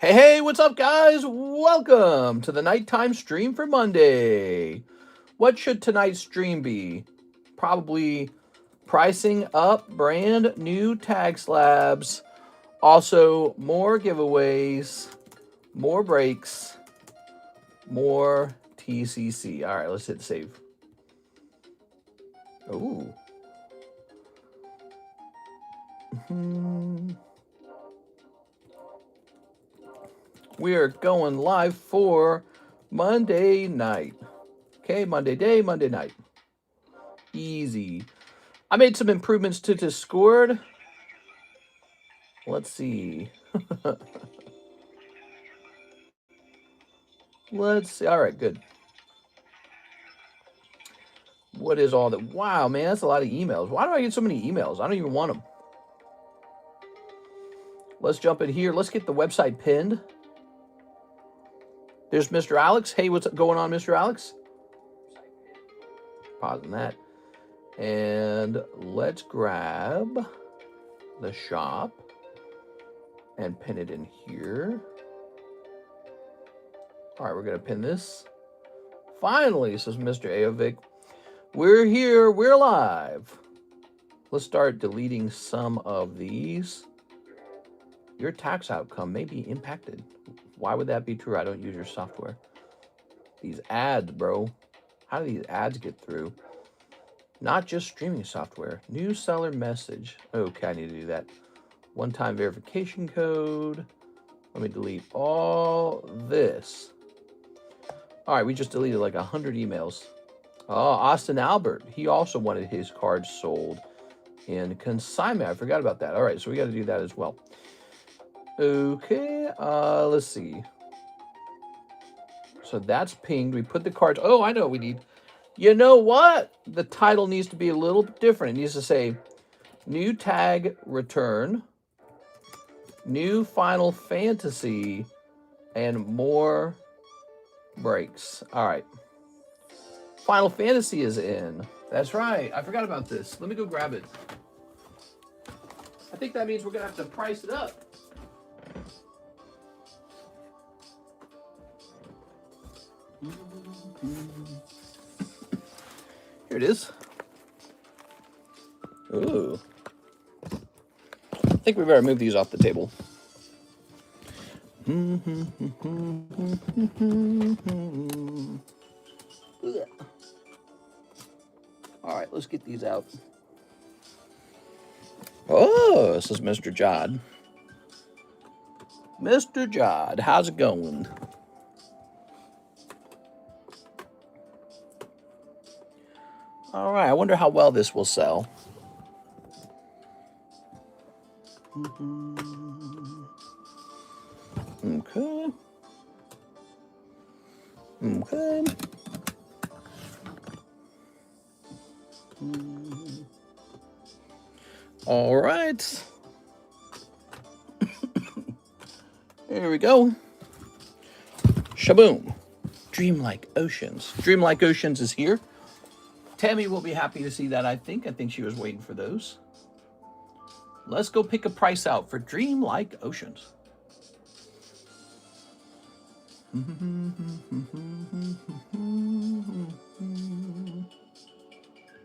Hey, what's up, guys? Welcome to the nighttime stream for Monday. What should tonight's stream be? Probably pricing up brand new tag slabs. Also, more giveaways, more breaks, more TCC. All right, let's hit save. Ooh. We are going live for Monday night. Okay, Monday day, Monday night. Easy. I made some improvements to Discord. Let's see. Let's see. All right, good. What is all that? Wow, man, that's a lot of emails. Why do I get so many emails? I don't even want them. Let's jump in here. Let's get the website pinned. There's Mr. Alex. Hey, what's going on, Mr. Alex? Pausing that. And let's grab the shop and pin it in here. All right, we're going to pin this. Finally, says Mr. Aovic. We're here. We're live. Let's start deleting some of these. Your tax outcome may be impacted. Why would that be true? I don't use your software. These ads, bro. How do these ads get through? Not just streaming software. New seller message. Okay, I need to do that. One-time verification code. Let me delete all this. All right, we just deleted like 100 emails. Oh, Austin Albert. He also wanted his cards sold in consignment. I forgot about that. All right, so we got to do that as well. Okay, let's see. So that's pinged. We put the cards. Oh, I know what we need. You know what? The title needs to be a little different. It needs to say new tag return, new Final Fantasy, and more breaks. All right. Final Fantasy is in. That's right. I forgot about this. Let me go grab it. I think that means we're going to have to price it up. Here it is. Ooh. I think we better move these off the table. All right, let's get these out. Oh, this is Mr. Jod. Mr. Jod, how's it going? All right, I wonder how well this will sell. Okay. Okay. All right. Here we go. Shaboom. Dreamlike Oceans. Dreamlike Oceans is here. Tammy will be happy to see that, I think. I think she was waiting for those. Let's go pick a price out for Dreamlike Oceans.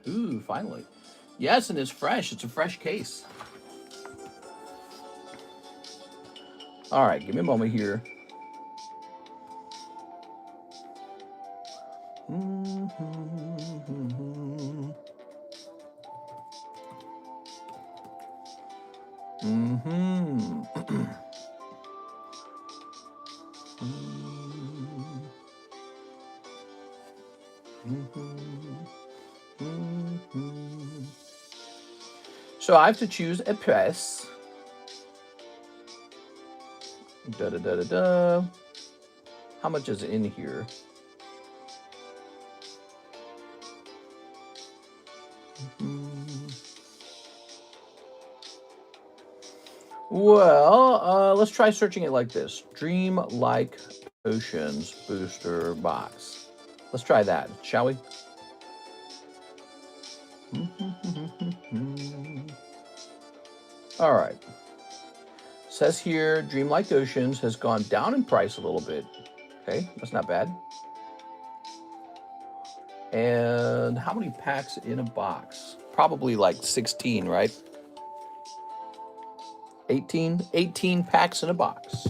Ooh, finally. Yes, and it's fresh. It's a fresh case. All right, give me a moment here. So I have to choose a press. Da-da-da-da-da. How much is in here? Well, let's try searching it like this. Dreamlike Oceans booster box. Let's try that, shall we? All right. says here, Dreamlike Oceans has gone down in price a little bit. Okay, that's not bad. And how many packs in a box? Probably like 16, right? 18 packs in a box.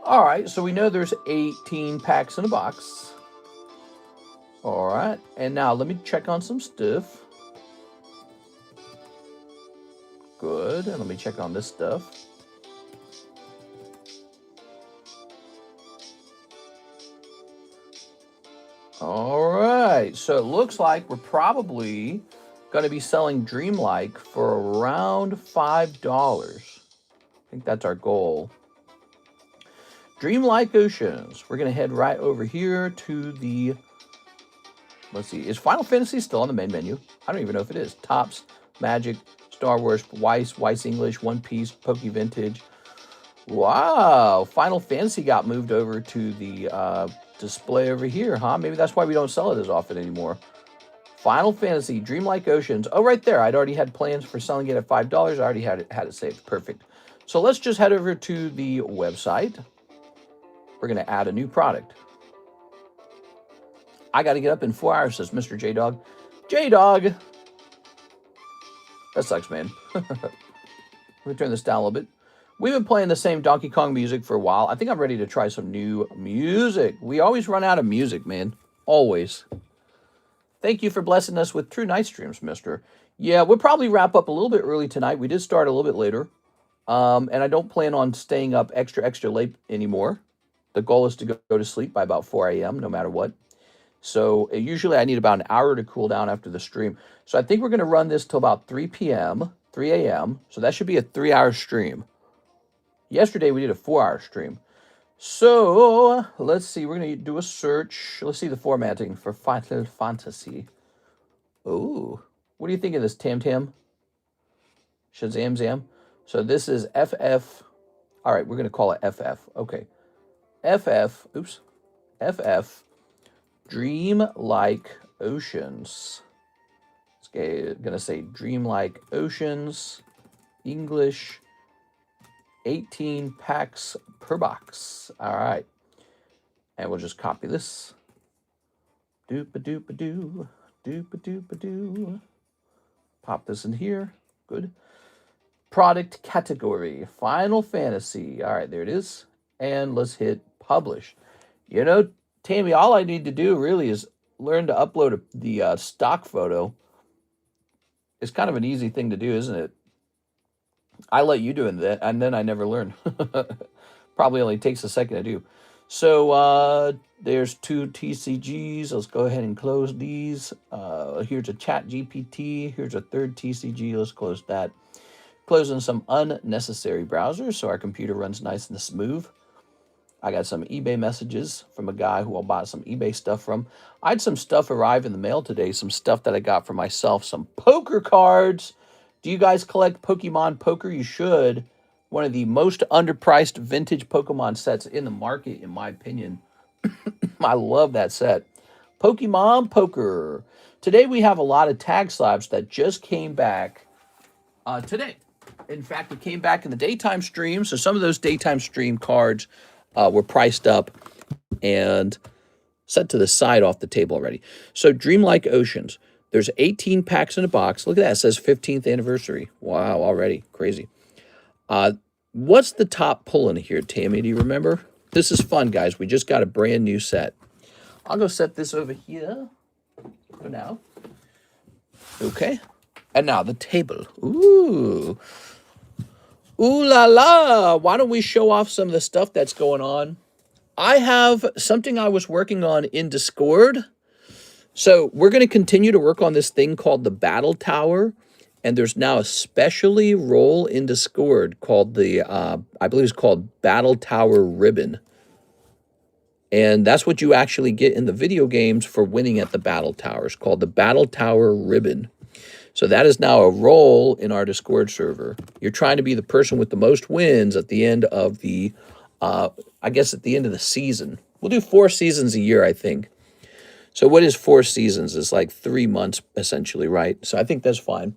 All right, so we know there's 18 packs in a box. All right, and now let me check on some stuff. Good, and let me check on this stuff. All right, so it looks like we're probably going to be selling Dreamlike for around $5. I think that's our goal. Dreamlike Oceans. We're going to head right over here to the, let's see, is Final Fantasy still on the main menu? I don't even know if it is. Tops, Magic, Star Wars, Weiss English, One Piece, Poke Vintage. Wow, Final Fantasy got moved over to the display over here, huh? Maybe that's why we don't sell it as often anymore. Final Fantasy, Dreamlike Oceans. Oh, right there. I'd already had plans for selling it at $5. I already had it saved. Perfect. So let's just head over to the website. We're going to add a new product. I got to get up in 4 hours, says Mr. J-Dog. J-Dog! That sucks, man. Let me turn this down a little bit. We've been playing the same Donkey Kong music for a while. I think I'm ready to try some new music. We always run out of music, man. Always. Thank you for blessing us with true night streams, mister. Yeah, we'll probably wrap up a little bit early tonight. We did start a little bit later. And I don't plan on staying up extra late anymore. The goal is to go to sleep by about 4 a.m. no matter what. So usually I need about an hour to cool down after the stream. So I think we're going to run this till about 3 p.m., 3 a.m. So that should be a 3-hour stream. Yesterday we did a 4-hour stream. So let's see. We're going to do a search. Let's see the formatting for Final Fantasy. Oh, what do you think of this, Tam Tam? Shazam Zam. So this is FF. All right, we're going to call it FF. Okay. FF. Oops. FF. Dreamlike Oceans. It's going to say Dreamlike Oceans. English. 18 packs per box. All right. And we'll just copy this. Doop-a-doop-a-doo. Doop-a-doop-a-doo. Pop this in here. Good. Product category. Final Fantasy. All right, there it is. And let's hit publish. You know, Tammy, all I need to do really is learn to upload the stock photo. It's kind of an easy thing to do, isn't it? I let you do it, and then I never learn. Probably only takes a second to do. So there's 2 TCGs. Let's go ahead and close these. Here's a chat GPT. Here's a third TCG. Let's close that. Closing some unnecessary browsers so our computer runs nice and smooth. I got some eBay messages from a guy who I bought some eBay stuff from. I had some stuff arrive in the mail today, some stuff that I got for myself, some poker cards. Do you guys collect Pokemon poker? You should. One of the most underpriced vintage Pokemon sets in the market, in my opinion. I love that set. Pokemon poker. Today we have a lot of tag slabs that just came back today. In fact, it came back in the daytime stream. So some of those daytime stream cards were priced up and set to the side off the table already. So Dreamlike Oceans. There's 18 packs in a box. Look at that. It says 15th anniversary. Wow, already. Crazy. What's the top pull in here, Tammy? Do you remember? This is fun, guys. We just got a brand new set. I'll go set this over here for now. Okay. And now the table. Ooh. Ooh la la. Why don't we show off some of the stuff that's going on? I have something I was working on in Discord. So we're going to continue to work on this thing called the Battle Tower. And there's now a specially role in Discord called the, I believe it's called Battle Tower Ribbon. And that's what you actually get in the video games for winning at the Battle Towers, called the Battle Tower Ribbon. So that is now a role in our Discord server. You're trying to be the person with the most wins at the end of the, I guess at the end of the season. We'll do 4 seasons a year, I think. So what is 4 seasons? It's like 3 months, essentially, right? So I think that's fine.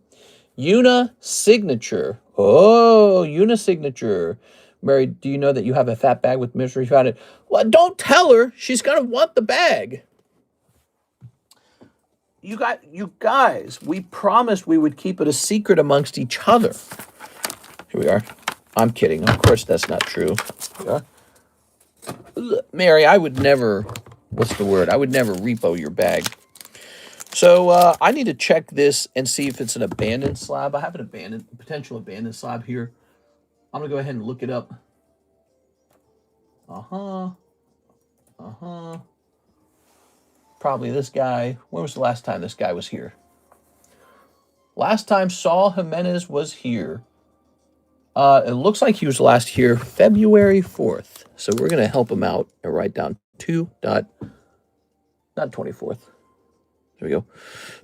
Una Signature. Oh, Una Signature. Mary, do you know that you have a fat bag with mystery found it? Well, don't tell her. She's going to want the bag. You guys, we promised we would keep it a secret amongst each other. Here we are. I'm kidding. Of course, that's not true. Yeah. Mary, I would never, what's the word? I would never repo your bag. So I need to check this and see if it's an abandoned slab. I have an potential abandoned slab here. I'm going to go ahead and look it up. Probably this guy. When was the last time this guy was here? Last time Saul Jimenez was here. It looks like he was last here February 4th. So we're going to help him out and write down not 24th. There we go.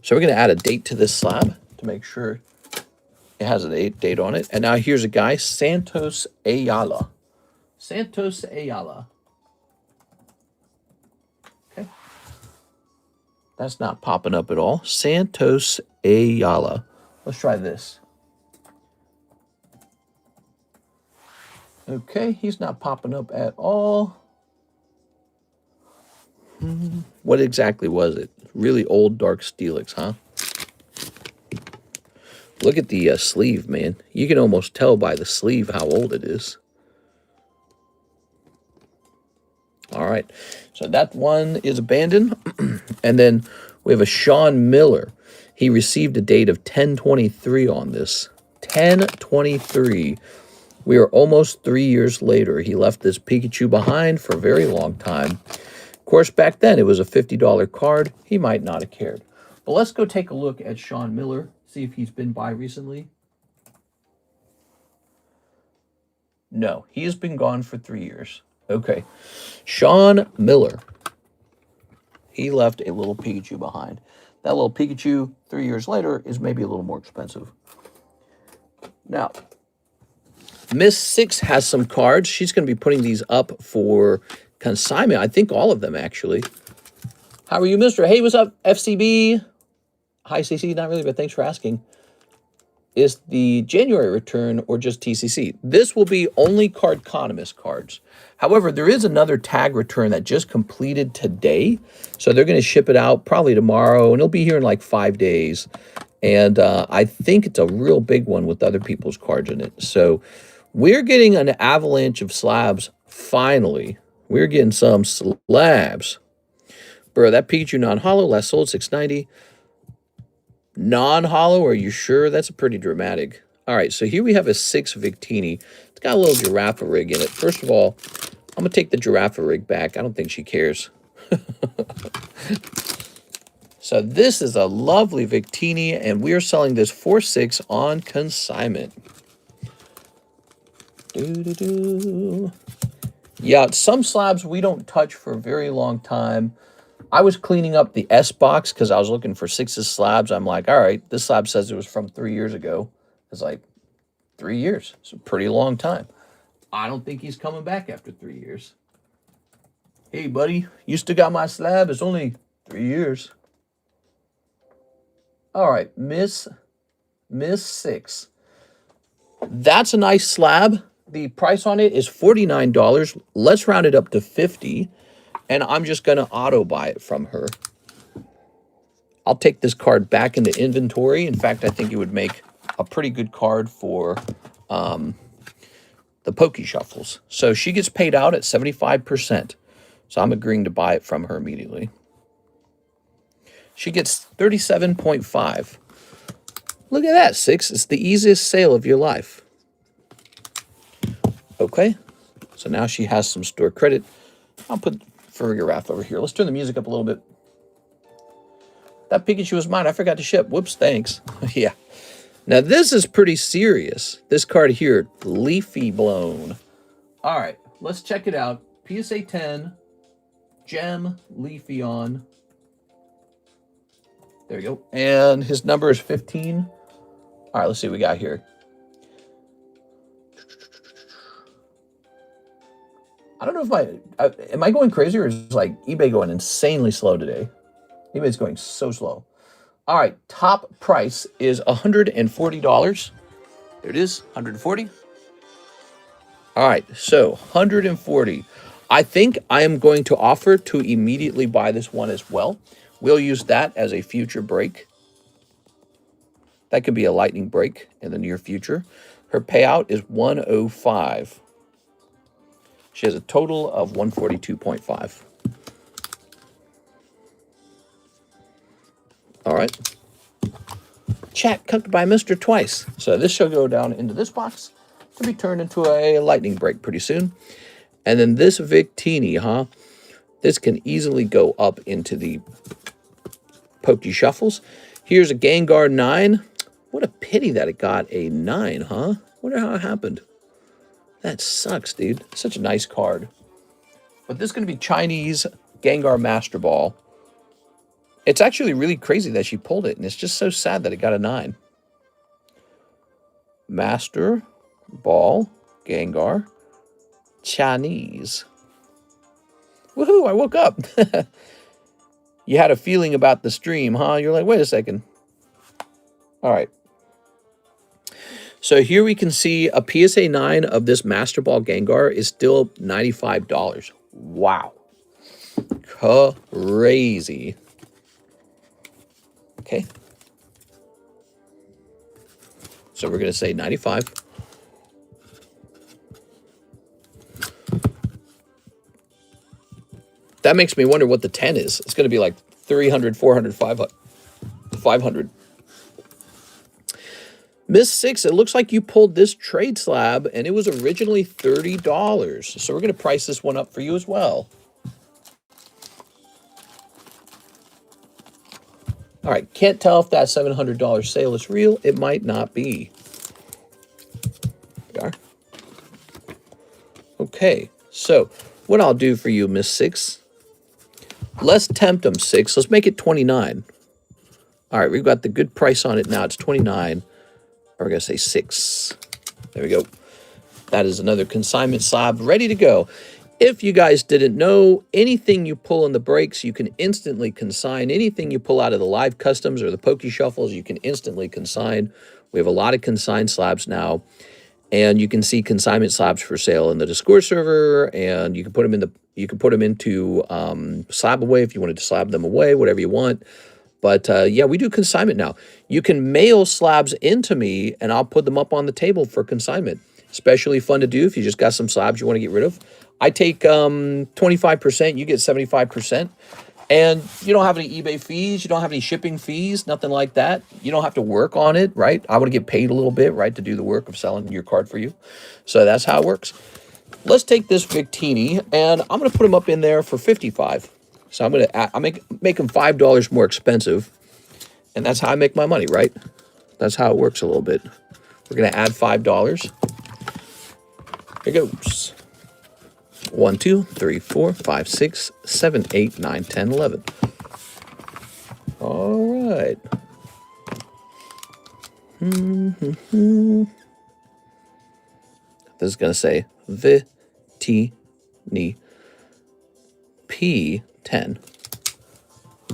So we're going to add a date to this slab to make sure it has a date on it. And now here's a guy, Santos Ayala. Santos Ayala. Okay. That's not popping up at all. Santos Ayala. Let's try this. Okay, he's not popping up at all. What exactly was it? Really old dark Steelix, huh? Look at the sleeve, man. You can almost tell by the sleeve how old it is. All right, so that one is abandoned. And then we have a Sean Miller. He received a date of 10/23 on this. 10/23. We are almost 3 years later. He left this Pikachu behind for a very long time. Of course, back then it was a $50 card. He might not have cared. But let's go take a look at Sean Miller, see if he's been by recently. No, he has been gone for 3 years. Okay, Sean Miller. He left a little Pikachu behind. That little Pikachu 3 years later is maybe a little more expensive. Now, Miss Six has some cards. She's going to be putting these up for consignment. I think all of them, actually. How are you, mister? Hey, what's up, FCB? Hi, CC. Not really, but thanks for asking. Is the January return or just TCC? This will be only Cardconomist cards. However, there is another tag return that just completed today. So they're going to ship it out probably tomorrow, and it'll be here in like 5 days. And I think it's a real big one with other people's cards in it. So we're getting an avalanche of slabs, finally. We're getting some slabs. Bro, that Pikachu non-hollow, last sold, $6.90. Non-hollow, are you sure? That's pretty dramatic. All right, so here we have a 6 Victini. It's got a little Giraffe rig in it. First of all, I'm going to take the Giraffe rig back. I don't think she cares. So this is a lovely Victini, and we are selling this for $6 on consignment. Yeah, some slabs we don't touch for a very long time. I was cleaning up the S box because I was looking for 6's slabs. I'm like, all right, this slab says it was from 3 years ago. It's like 3 years. It's a pretty long time. I don't think he's coming back after 3 years. Hey, buddy, you still got my slab? It's only 3 years. All right, Miss Six. That's a nice slab. The price on it is $49. Let's round it up to $50. And I'm just going to auto buy it from her. I'll take this card back into inventory. In fact, I think it would make a pretty good card for the Poke Shuffles. So she gets paid out at 75%. So I'm agreeing to buy it from her immediately. She gets 37.5. Look at that, Six. It's the easiest sale of your life. Okay. So now she has some store credit. I'll put for Giraffe over here. Let's turn the music up a little bit. That Pikachu is mine. I forgot to ship. Whoops, thanks. Yeah. Now this is pretty serious. This card here, Leafy Blown. All right, let's check it out. PSA 10, Gem Leafeon. There you go. And his number is 15. All right, let's see what we got here. I don't know if am I going crazy or is like eBay going insanely slow today? eBay's going so slow. All right, top price is $140. There it is, $140. All right, so 140. I think I am going to offer to immediately buy this one as well. We'll use that as a future break. That could be a lightning break in the near future. Her payout is 105. She has a total of 142.5. All right. Chat cooked by Mr. Twice. So this shall go down into this box to be turned into a lightning break pretty soon. And then this Victini, huh? This can easily go up into the Pokey Shuffles. Here's a Gengar 9. What a pity that it got a 9, huh? Wonder how it happened. That sucks, dude. Such a nice card. But this is going to be Chinese Gengar Master Ball. It's actually really crazy that she pulled it, and it's just so sad that it got a 9. Master Ball Gengar Chinese. Woohoo, I woke up. You had a feeling about the stream, huh? You're like, wait a second. All right. So here we can see a PSA 9 of this Master Ball Gengar is still $95. Wow. Crazy. Okay. So we're going to say 95. That makes me wonder what the 10 is. It's going to be like 300, 400, 500. Miss 6, it looks like you pulled this trade slab, and it was originally $30. So we're going to price this one up for you as well. All right, can't tell if that $700 sale is real. It might not be. There we are. Okay, so what I'll do for you, Miss 6, let's tempt them, 6. Let's make it 29. All right, we've got the good price on it now. It's 29. Or we're going to say 6. There we go. That is another consignment slab ready to go. If you guys didn't know, anything you pull in the breaks, you can instantly consign. Anything you pull out of the live customs or the Pokey Shuffles, you can instantly consign. We have a lot of consigned slabs now. And you can see consignment slabs for sale in the Discord server, and you can put them in the into slab away if you wanted to slab them away, whatever you want. But yeah, we do consignment now. You can mail slabs into me, and I'll put them up on the table for consignment. Especially fun to do if you just got some slabs you want to get rid of. I take 25%, you get 75%. And you don't have any eBay fees. You don't have any shipping fees, nothing like that. You don't have to work on it, right? I want to get paid a little bit, right, to do the work of selling your card for you. So that's how it works. Let's take this Victini, and I'm going to put them up in there for 55. So I'm going to make them $5 more expensive, and that's how I make my money, right? That's how it works a little bit. We're going to add $5. Here goes. 1, 2, 3, 4, 5, 6, 7, 8, 9, 10, 11. All right. This is going to say Victini P10.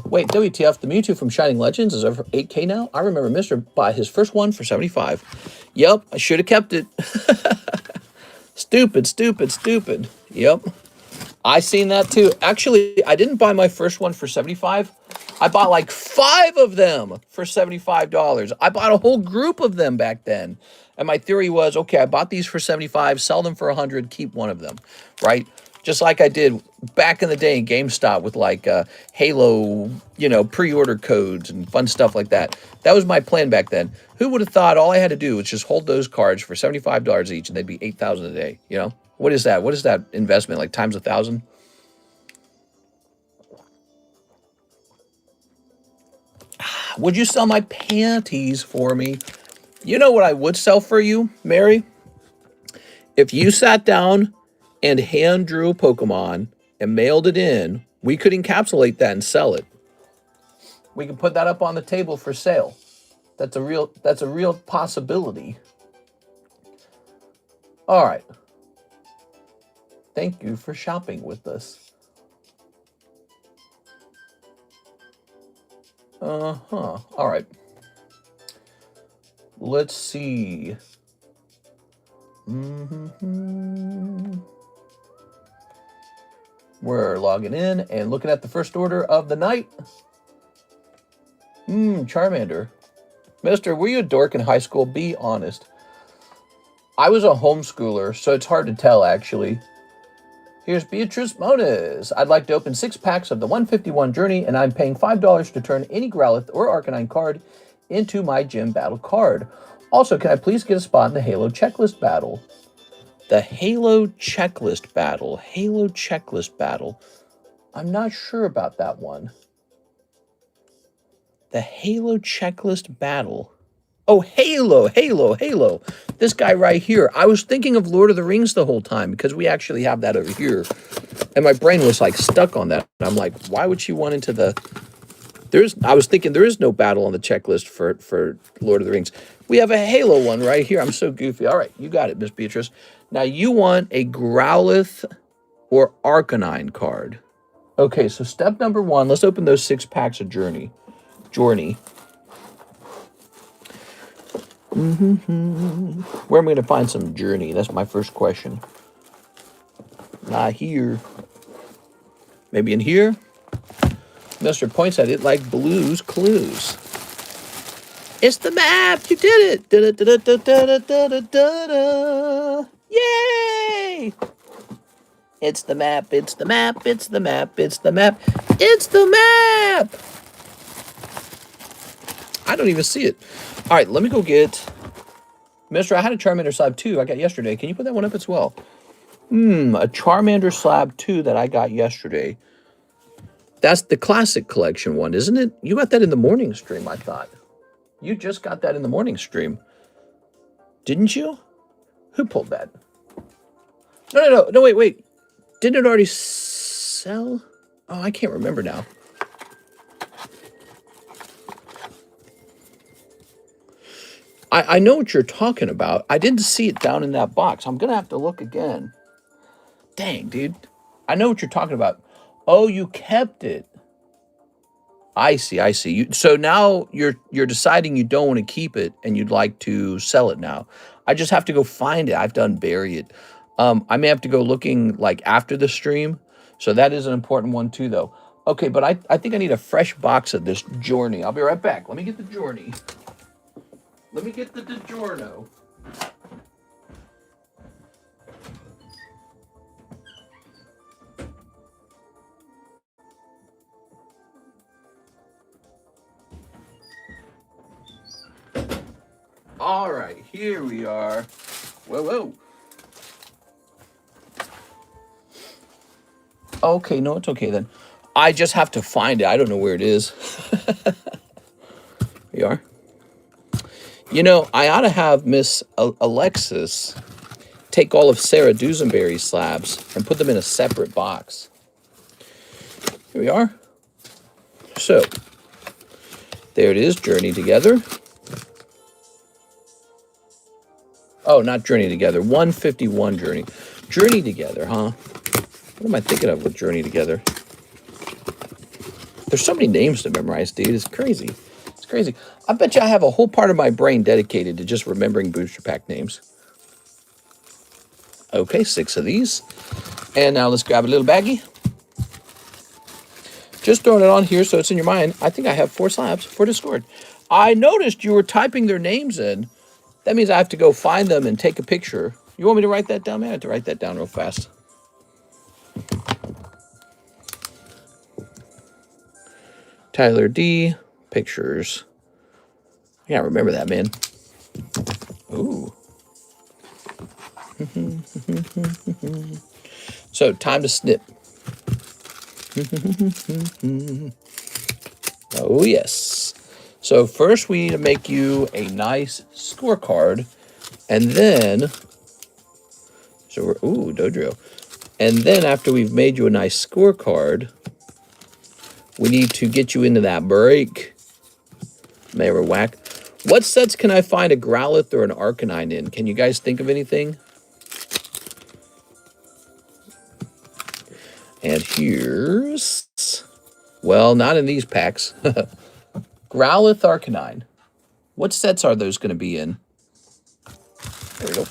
Wait, WTF, the Mewtwo from Shining Legends is over 8K now? I remember Mr. bought his first one for 75. Yep, I should have kept it. Stupid, stupid, stupid. Yep. I seen that too. Actually, I didn't buy my first one for 75. I bought like 5 of them for $75. I bought a whole group of them back then. And my theory was, okay, I bought these for 75, sell them for 100, keep one of them, right? Just like I did back in the day in GameStop with like Halo, you know, pre-order codes and fun stuff like that. That was my plan back then. Who would have thought all I had to do was just hold those cards for $75 each and they'd be $8,000 a day, you know? What is that? What is that investment? Like times 1,000? Would you sell my panties for me? You know what I would sell for you, Mary? If you sat down and hand drew a Pokemon and mailed it in, we could encapsulate that and sell it. We can put that up on the table for sale. That's a real possibility. All right. Thank you for shopping with us. All right. Let's see. We're logging in and looking at the first order of the night. Charmander. Mister, were you a dork in high school? Be honest. I was a homeschooler, so it's hard to tell, actually. Here's Beatrice Moniz. I'd like to open 6 packs of the 151 Journey, and I'm paying $5 to turn any Growlithe or Arcanine card into my gym battle card. Also, can I please get a spot in the Halo Checklist Battle? The Halo Checklist Battle. Halo Checklist Battle. I'm not sure about that one. The Halo Checklist Battle. Oh, Halo. This guy right here. I was thinking of Lord of the Rings the whole time because we actually have that over here. And my brain was like stuck on that. And I'm like, why would she want into the... I was thinking there is no battle on the checklist for Lord of the Rings. We have a Halo one right here. I'm so goofy. All right, you got it, Miss Beatrice. Now you want a Growlithe or Arcanine card. Okay, so step number 1, let's open those 6 packs of Journey. Where am I going to find some Journey? That's my first question. Not here. Maybe in here? Mr. points at it like Blue's Clues. It's the map! You did it! Yay! It's the map, it's the map, it's the map, it's the map, it's the map! I don't even see it. All right, let me go get... Mister, I had a Charmander Slab 2 I got yesterday. Can you put that one up as well? A Charmander Slab 2 that I got yesterday. That's the Classic Collection one, isn't it? You got that in the morning stream, I thought. You just got that in the morning stream. Didn't you? Who pulled that? No, wait. Didn't it already sell? Oh, I can't remember now. I know what you're talking about. I didn't see it down in that box. I'm going to have to look again. Dang, dude. I know what you're talking about. Oh, you kept it. I see. So now you're deciding you don't want to keep it and you'd like to sell it now. I just have to go find it. I've done bury it. I may have to go looking like after the stream. So that is an important one too, though. Okay, but I think I need a fresh box of this Journey. I'll be right back. Let me get the Journey. Let me get the DiGiorno. All right, here we are. Whoa. Okay, no, it's okay then. I just have to find it. I don't know where it is. Here you are. You know, I ought to have Miss Alexis take all of Sarah Dusenberry's slabs and put them in a separate box. Here we are. So, there it is, Journey Together. Oh, not Journey Together, 151 Journey. Journey Together, huh? What am I thinking of with Journey Together? There's so many names to memorize, dude. It's crazy. It's crazy. I bet you I have a whole part of my brain dedicated to just remembering booster pack names. Okay, 6 of these. And now let's grab a little baggie. Just throwing it on here so it's in your mind. I think I have 4 slabs for Discord. I noticed you were typing their names in. That means I have to go find them and take a picture. You want me to write that down, man? I have to write that down real fast. Tyler D. Pictures. I gotta remember that, man. Ooh. So, time to snip. Oh, yes. So, first we need to make you a nice scorecard. And then... ooh, Dodrio. And then after we've made you a nice scorecard, we need to get you into that break. Mayor Whack. What sets can I find a Growlithe or an Arcanine in? Can you guys think of anything? And here's... well, not in these packs. Growlithe, Arcanine. What sets are those going to be in? There we go.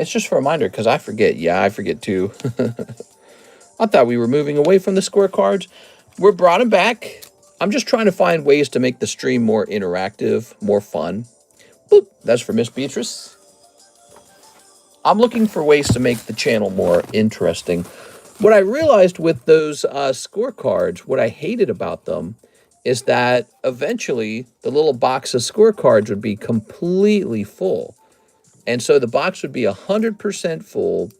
It's just a reminder because I forget. Yeah, I forget too. I thought we were moving away from the scorecards. We're brought them back. I'm just trying to find ways to make the stream more interactive, more fun. Boop. That's for Miss Beatrice. I'm looking for ways to make the channel more interesting. What I realized with those scorecards, what I hated about them, is that eventually the little box of scorecards would be completely full. And so the box would be 100% full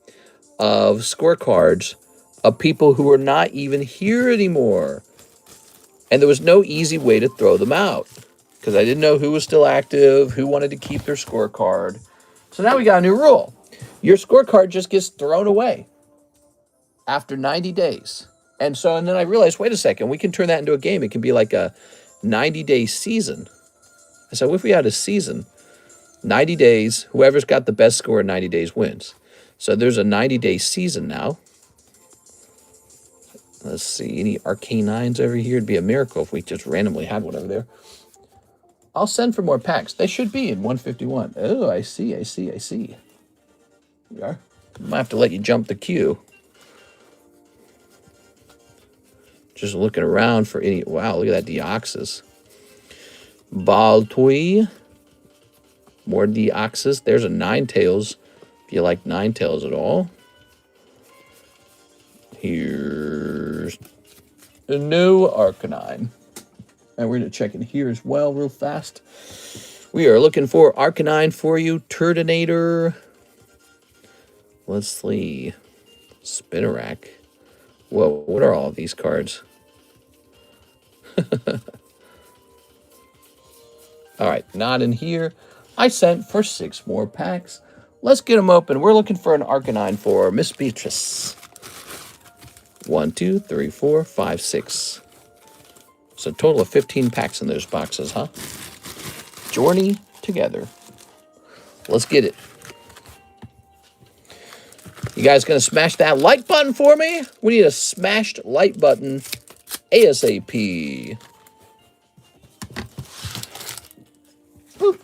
of scorecards of people who were not even here anymore. And there was no easy way to throw them out because I didn't know who was still active, who wanted to keep their scorecard. So now we got a new rule. Your scorecard just gets thrown away after 90 days. And then I realized, wait a second, we can turn that into a game. It can be like a 90-day season. I said, what if we had a season? 90 days, whoever's got the best score in 90 days wins. So there's a 90-day season now. Let's see, any arcanines over here? It'd be a miracle if we just randomly had one over there. I'll send for more packs. They should be in 151. Oh, I see. Here we are. I might have to let you jump the queue. Just looking around for any... Wow, look at that Deoxys. Baltoy. More Deoxys. There's a Ninetales. If you like Ninetales at all. Here's a new Arcanine. And we're going to check in here as well real fast. We are looking for Arcanine for you. Turtonator. Let's see. Spinarak. Whoa, what are all these cards? All right, not in here. I sent for 6 more packs. Let's get them open. We're looking for an Arcanine for Miss Beatrice. 1, 2, 3, 4, 5, 6. So a total of 15 packs in those boxes, huh? Journey together. Let's get it. You guys gonna smash that like button for me? We need a smashed like button ASAP. Whew.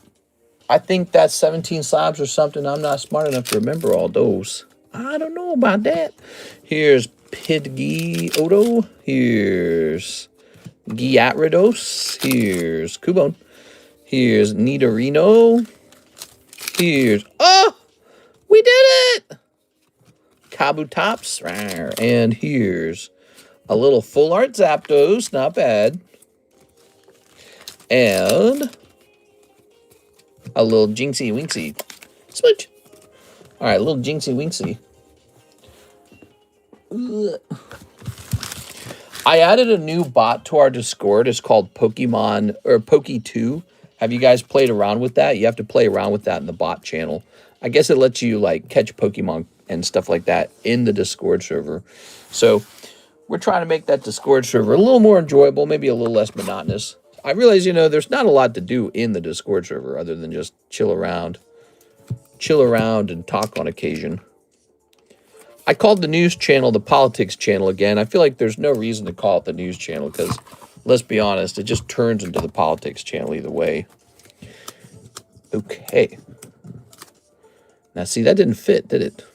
I think that's 17 slabs or something. I'm not smart enough to remember all those. I don't know about that. Here's Pidgeotto. Here's Gyarados. Here's Cubone. Here's Nidorino. Here's... Oh! We did it! Kabutops. And here's a little full art Zapdos. Not bad. And a little Jinxie Winxie. Switch. All right, a little Jinxie Winxie. I added a new bot to our Discord. It's called Pokemon or Poke2. Have you guys played around with that? You have to play around with that in the bot channel. I guess it lets you like catch Pokemon and stuff like that in the Discord server. So we're trying to make that Discord server a little more enjoyable, maybe a little less monotonous. I realize, you know, there's not a lot to do in the Discord server other than just chill around and talk on occasion. I called the news channel the politics channel again. I feel like there's no reason to call it the news channel because, let's be honest, it just turns into the politics channel either way. Okay. Now, see, that didn't fit, did it?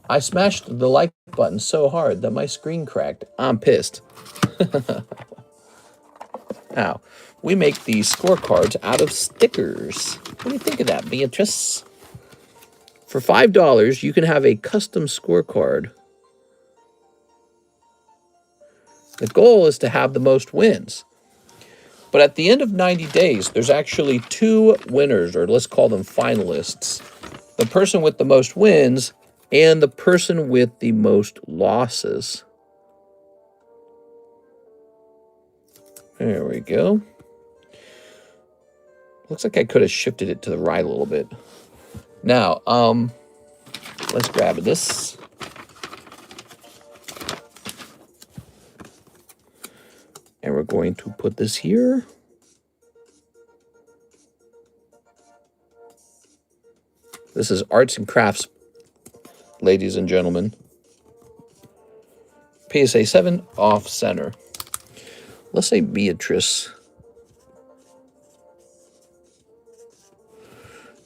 I smashed the like button so hard that my screen cracked. I'm pissed. Now, we make these scorecards out of stickers. What do you think of that, Beatrice? For $5, you can have a custom scorecard. The goal is to have the most wins. But at the end of 90 days, there's actually 2 winners, or let's call them finalists. The person with the most wins and the person with the most losses. There we go. Looks like I could have shifted it to the right a little bit. Now, let's grab this. And we're going to put this here. This is Arts and Crafts, ladies and gentlemen. PSA 7 off center. Let's say Beatrice.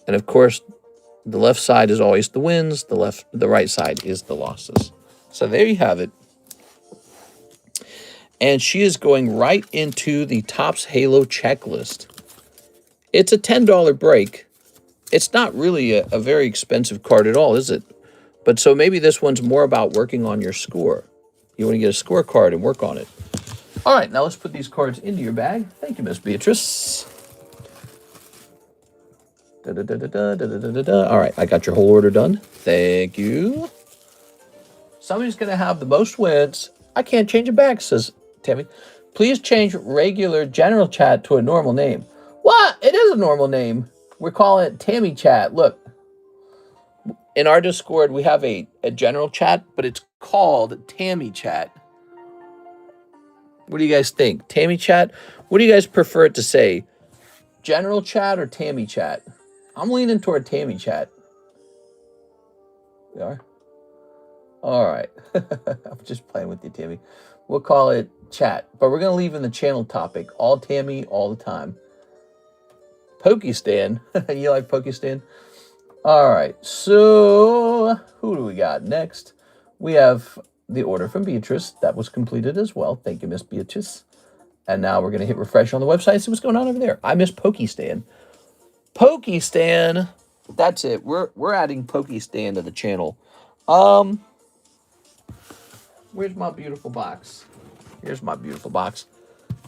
And of course, the left side is always the wins. The right side is the losses. So there you have it. And she is going right into the Topps Halo checklist. It's a $10 break. It's not really a very expensive card at all, is it? But so maybe this one's more about working on your score. You want to get a scorecard and work on it. All right, now let's put these cards into your bag. Thank you, Miss Beatrice. All right, I got your whole order done. Thank you. Somebody's going to have the most wins. I can't change it back, says Tammy. Please change regular general chat to a normal name. What? It is a normal name. We're calling it Tammy Chat. Look, in our Discord, we have a general chat, but it's called Tammy Chat. What do you guys think? Tammy Chat? What do you guys prefer it to say? General Chat or Tammy Chat? I'm leaning toward Tammy Chat. We are? All right. I'm just playing with you, Tammy. We'll call it Chat, but we're going to leave in the channel topic. All Tammy, all the time. Pokestan. You like Pokestan? All right. So, who do we got next? We have the order from Beatrice. That was completed as well. Thank you, Miss Beatrice. And now we're going to hit refresh on the website and see what's going on over there. I miss Pokestan. Pokestan. That's it. We're adding Pokestan to the channel. Where's my beautiful box? Here's my beautiful box.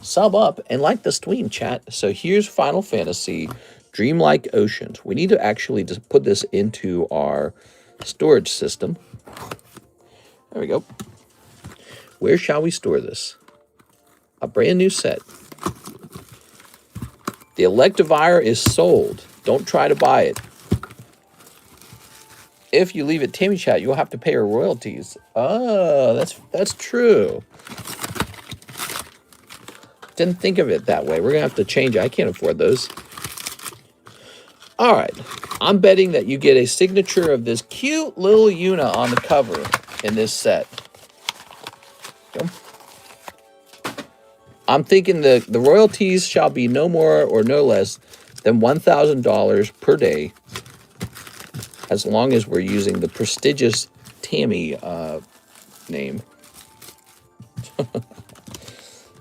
Sub up and like the stream, chat. So here's Final Fantasy Dreamlike Oceans. We need to actually just put this into our storage system. There we go. Where shall we store this? A brand new set. The Electivire is sold. Don't try to buy it. If you leave it Tammy Chat, you'll have to pay her royalties. Oh, that's true. Didn't think of it that way. We're going to have to change it. I can't afford those. All right. I'm betting that you get a signature of this cute little Yuna on the cover in this set. Go. I'm thinking the royalties shall be no more or no less than $1,000 per day, as long as we're using the prestigious Tammy name.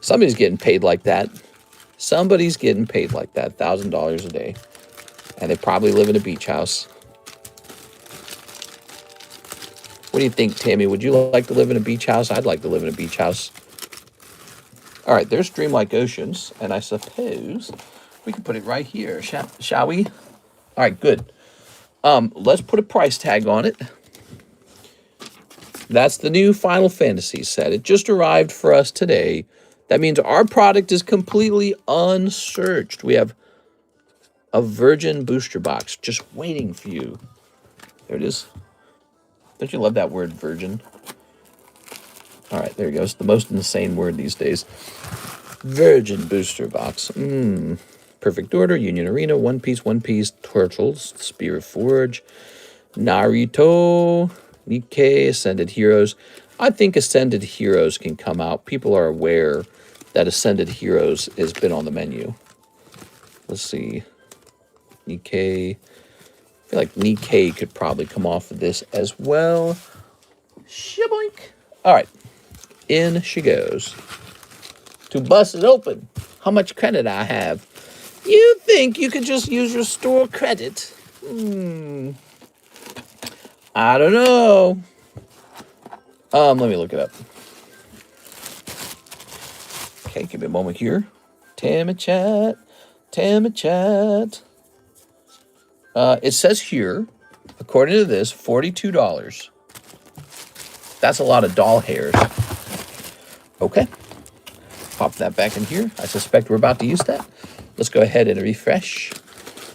Somebody's getting paid like that. Somebody's getting paid like that, $1,000 a day. And they probably live in a beach house. What do you think, Tammy? Would you like to live in a beach house? I'd like to live in a beach house. All right, there's Dreamlike Oceans. And I suppose we can put it right here, shall we? All right, good. Let's put a price tag on it. That's the new Final Fantasy set. It just arrived for us today. That means our product is completely unsearched. We have a virgin booster box just waiting for you. There it is. Don't you love that word, virgin? All right, there it goes. The most insane word these days. Virgin booster box. Perfect Order, Union Arena, One Piece, Turtles, Spirit Forge, Naruto, Nikkei, Ascended Heroes. I think Ascended Heroes can come out. People are aware that Ascended Heroes has been on the menu. Let's see. Nikkei. I feel like Nikkei could probably come off of this as well. Shaboink. All right. In she goes. To bust it open. How much credit I have? You think you could just use your store credit? I don't know. Let me look it up. Okay, give me a moment here. Tammy Chat. It says here, according to this, $42. That's a lot of doll hairs. Okay. Pop that back in here. I suspect we're about to use that. Let's go ahead and refresh.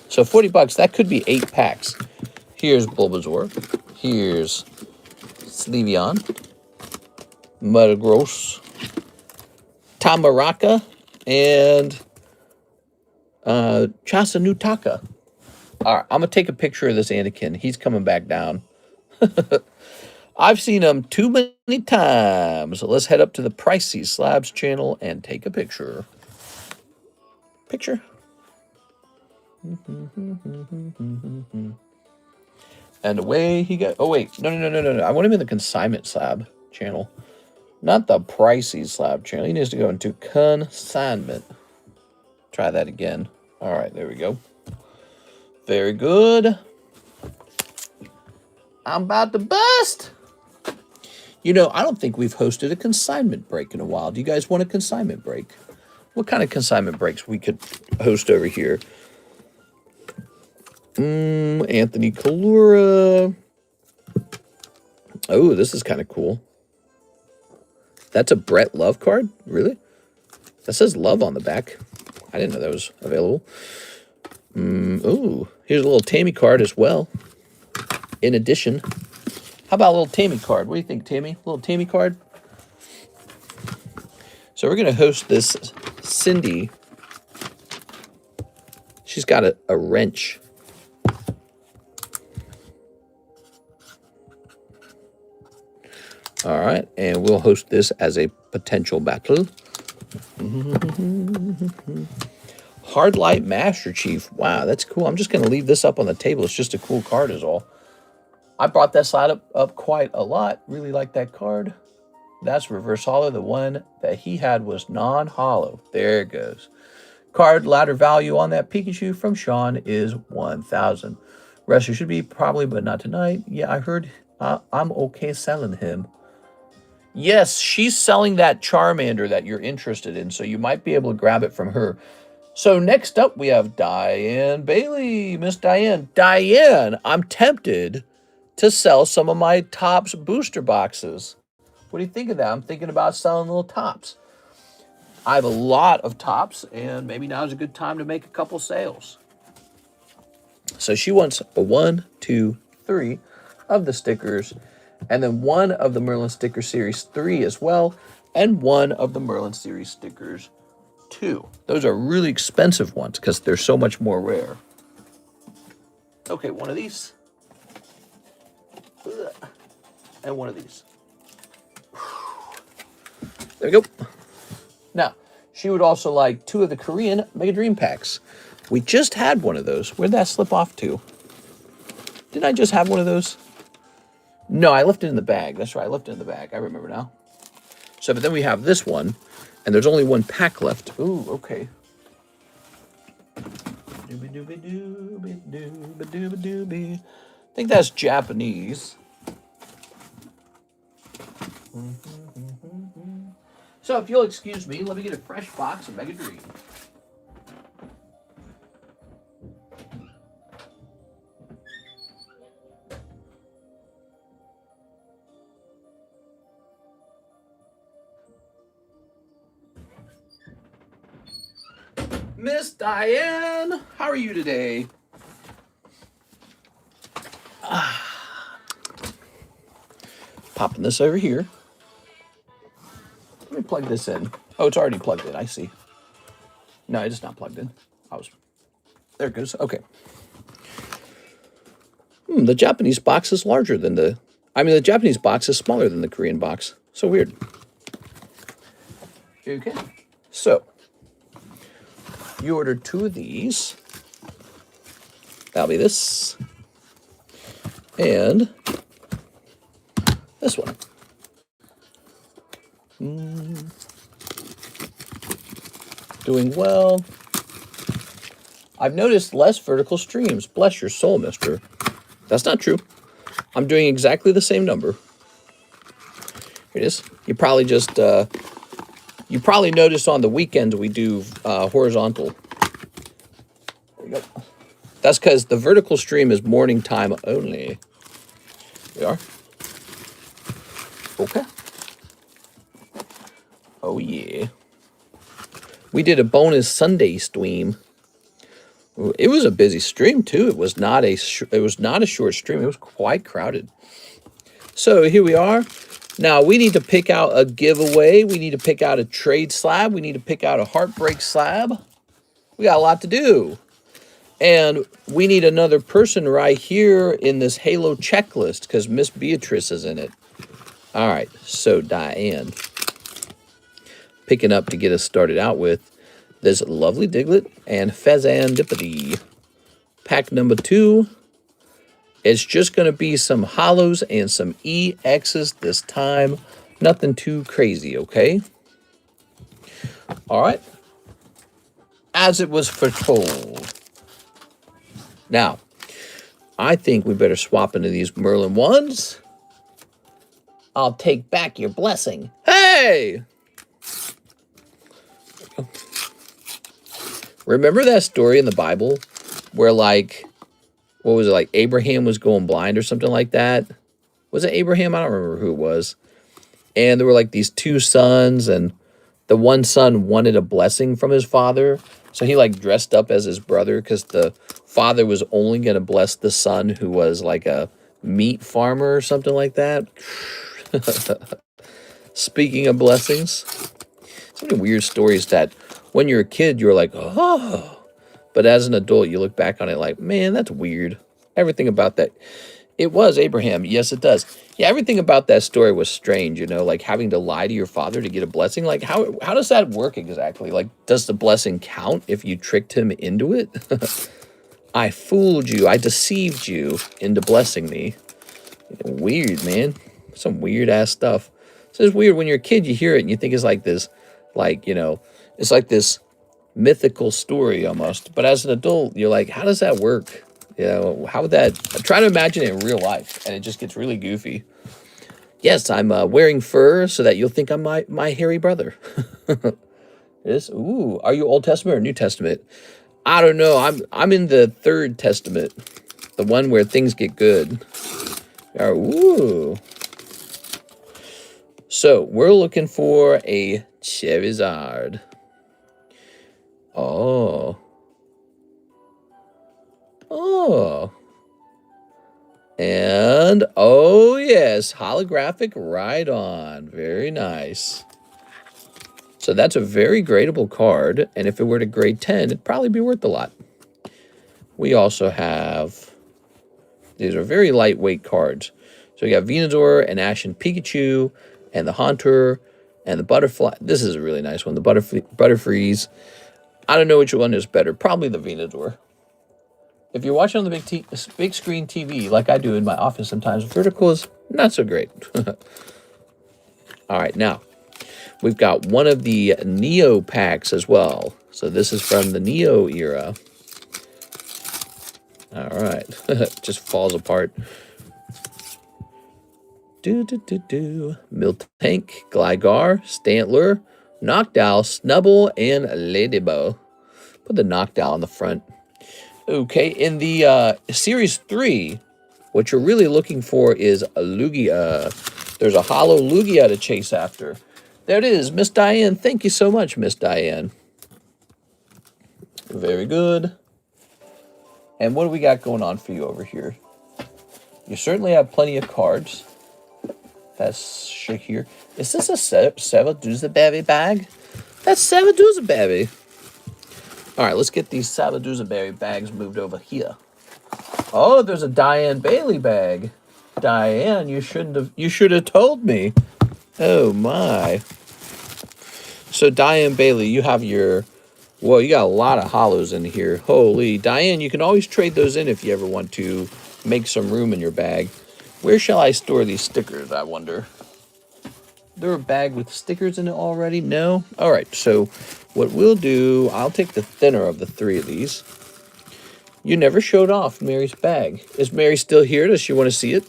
So $40, that could be 8 packs. Here's Bulbasaur. Here's Sleeveon. Metagross. Tamaraka. And Chasanutaka. All right, I'm going to take a picture of this Anakin. He's coming back down. I've seen him too many times. So let's head up to the Pricey Slabs channel and take a picture. Picture. And away he got. Oh, wait. No. I want him in the consignment slab channel. Not the pricey slab channel. He needs to go into consignment. Try that again. All right, there we go. Very good. I'm about to bust. You know, I don't think we've hosted a consignment break in a while. Do you guys want a consignment break? What kind of consignment breaks we could host over here? Anthony Kalura. Oh, this is kind of cool. That's a Brett Love card? Really? That says Love on the back. I didn't know that was available. Ooh, here's a little Tammy card as well. In addition, how about a little Tammy card? What do you think, Tammy? A little Tammy card? So we're going to host this Cindy. She's got a wrench. All right, and we'll host this as a potential battle. Hard Light Master Chief. Wow, that's cool. I'm just going to leave this up on the table. It's just a cool card is all. I brought that slide up quite a lot. Really like that card. That's reverse hollow. The one that he had was non-hollow. There it goes. Card ladder value on that Pikachu from Sean is 1,000. Rest should be probably, but not tonight. Yeah, I heard I'm okay selling him. Yes, she's selling that Charmander that you're interested in, so you might be able to grab it from her. So next up, we have Diane Bailey. Miss Diane. Diane, I'm tempted to sell some of my Topps booster boxes. What do you think of that? I'm thinking about selling little Topps. I have a lot of Topps, and maybe now is a good time to make a couple sales. So she wants a 1, 2, 3 of the stickers, and then one of the Merlin Sticker Series 3 as well, and one of the Merlin Series Stickers 2. Those are really expensive ones because they're so much more rare. Okay, one of these. And one of these. There we go. Now, she would also like 2 of the Korean Mega Dream Packs. We just had one of those. Where'd that slip off to? Didn't I just have one of those? No, I left it in the bag. That's right, I left it in the bag. I remember now. So, but then we have this one, and there's only 1 pack left. Ooh, okay. I think that's Japanese. So if you'll excuse me, let me get a fresh box of Mega Dream. Miss Diane, how are you today? Popping this over here. Let me plug this in. Oh, it's already plugged in. I see. No, it's not plugged in. There it goes. Okay. The Japanese box is larger than the Japanese box is smaller than the Korean box. So weird. Okay. So, you ordered 2 of these. That'll be this. And this one. Doing well. I've noticed less vertical streams. Bless your soul, mister. That's not true. I'm doing exactly the same number. Here it is. You probably just, you probably noticed on the weekends we do horizontal. There you go. That's because the vertical stream is morning time only. We are. Okay. Oh, yeah. We did a bonus Sunday stream. It was a busy stream, too. It was not a short stream. It was quite crowded. So here we are. Now, we need to pick out a giveaway. We need to pick out a trade slab. We need to pick out a heartbreak slab. We got a lot to do. And we need another person right here in this Halo checklist because Miss Beatrice is in it. All right, so Diane. Picking up to get us started out with this lovely Diglett and Fezandipity. pack number 2. It's just going to be some hollows and some EXs this time. Nothing too crazy, okay? All right. As it was foretold. Now, I think we better swap into these Merlin ones. I'll take back your blessing. Hey! Remember that story in the Bible where, like, what was it, like Abraham was going blind or something like that? Was it Abraham? I don't remember who it was. And there were like these 2 sons, and the one son wanted a blessing from his father. So he like dressed up as his brother because the father was only going to bless the son who was like a meat farmer or something like that. Speaking of blessings, so many weird stories that when you're a kid, you're like, oh. But as an adult, you look back on it like, man, that's weird. Everything about that. It was Abraham. Yes, it does. Yeah, everything about that story was strange, you know, like having to lie to your father to get a blessing. Like, how does that work exactly? Like, does the blessing count if you tricked him into it? I fooled you. I deceived you into blessing me. Weird, man. Some weird-ass stuff. So it's weird when you're a kid, you hear it and you think it's like this, like, you know, it's like this mythical story almost. But as an adult, you're like, how does that work? You know, how would that... Try to imagine it in real life, and it just gets really goofy. Yes, I'm wearing fur so that you'll think I'm my hairy brother. Ooh, are you Old Testament or New Testament? I don't know. I'm in the Third Testament, the one where things get good. Ooh. So we're looking for a Charizard. Oh. Oh. And, oh yes, holographic Rhydon. Very nice. So that's a very gradable card, and if it were to grade 10, it'd probably be worth a lot. We also have, these are very lightweight cards. So we got Venusaur and Ashen Pikachu, and the Haunter, and the Butterfly. This is a really nice one, the Butterfreeze. I don't know which one is better, probably the Venusaur. If you're watching on the big screen TV, like I do in my office sometimes, vertical is not so great. All right, now, we've got one of the Neo packs as well. So this is from the Neo era. All right, just falls apart. Miltank, Gligar, Stantler, Noctowl, Snubbull, and Ladybug. Put the Noctowl on the front. Okay, in the Series 3, what you're really looking for is a Lugia. There's a hollow Lugia to chase after. There it is, Miss Diane. Thank you so much, Miss Diane. Very good. And what do we got going on for you over here? You certainly have plenty of cards. That's here. Is this a Savaduzaberry bag? That's Savaduzaberry. All right, let's get these Savaduzaberry bags moved over here. Oh, there's a Diane Bailey bag. Diane, you should have told me. Oh my. So Diane Bailey, you have your, well, you got a lot of hollows in here. Holy, Diane, you can always trade those in if you ever want to make some room in your bag. Where shall I store these stickers, I wonder? Is there a bag with stickers in it already? No? All right, so what we'll do, I'll take the thinner of the 3 of these. You never showed off Mary's bag. Is Mary still here? Does she want to see it?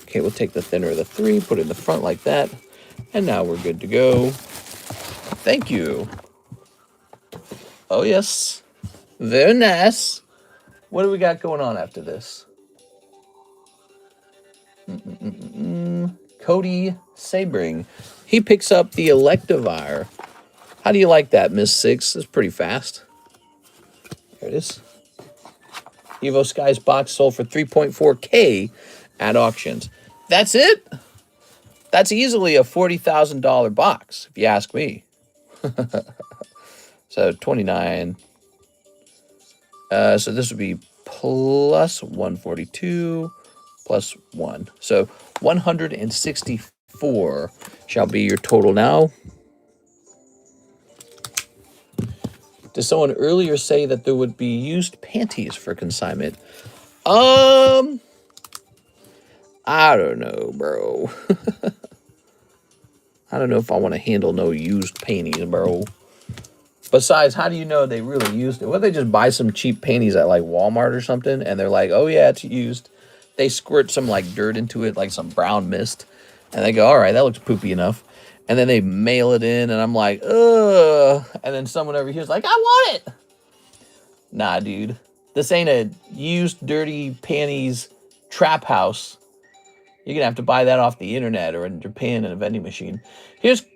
Okay, we'll take the thinner of the 3, put it in the front like that. And now we're good to go. Thank you. Oh, yes. Very nice. What do we got going on after this? Cody Sabring. He picks up the Electivire. How do you like that, Miss Six? It's pretty fast. There it is. Evo Skies box sold for $3.4K at auctions. That's it? That's easily a $40,000 box, if you ask me. So 29. So this would be plus 142 plus 1. So 164 shall be your total now. Did someone earlier say that there would be used panties for consignment? I don't know, bro. I don't know if I want to handle no used panties, bro. Besides, how do you know they really used it? What if they just buy some cheap panties at like Walmart or something and they're like, oh yeah, it's used. They squirt some like dirt into it, like some brown mist. And they go, all right, that looks poopy enough. And then they mail it in and I'm like, ugh. And then someone over here is like, I want it. Nah, dude. This ain't a used dirty panties trap house. You're going to have to buy that off the internet or in Japan in a vending machine. Here's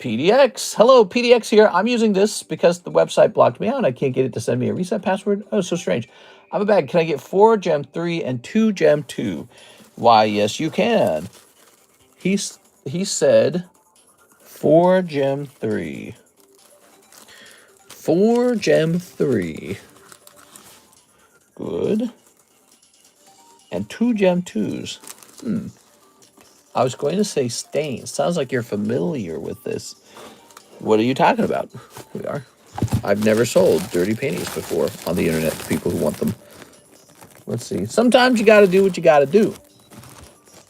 PDX. Hello, PDX here. I'm using this because the website blocked me out. I can't get it to send me a reset password. Oh, so strange. I have a bag. Can I get 4 gem 3 and 2 gem 2? Why, yes, you can. He said 4 gem 3. 4 gem 3. Good. And 2 gem 2s. I was going to say stain. Sounds like you're familiar with this. What are you talking about? We are. I've never sold dirty panties before on the internet to people who want them. Let's see. Sometimes you got to do what you got to do.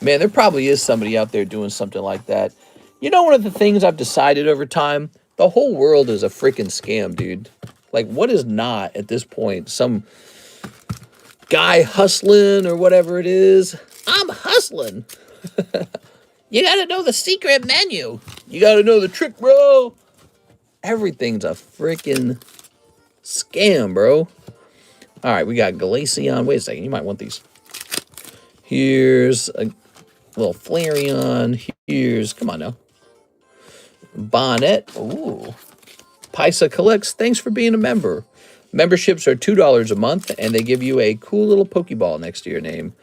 Man, there probably is somebody out there doing something like that. You know, one of the things I've decided over time, the whole world is a freaking scam, dude. Like, what is not at this point? Some guy hustling or whatever it is. I'm hustling. You got to know the secret menu. You got to know the trick, bro. Everything's a freaking scam, bro. All right, we got Glaceon. Wait a second. You might want these. Here's a little Flareon. Here's, come on now. Bonnet. Ooh. Paisa Collects. Thanks for being a member. Memberships are $2 a month, and they give you a cool little Pokeball next to your name.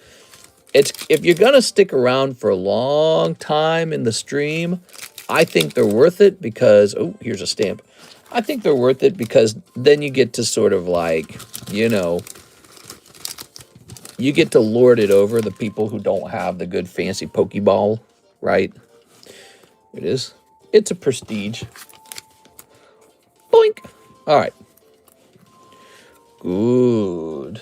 If you're going to stick around for a long time in the stream, I think they're worth it because, oh, here's a stamp. I think they're worth it because then you get to sort of like, you know, you get to lord it over the people who don't have the good fancy Pokeball, right? It is. It's a prestige. Boink. All right. Good.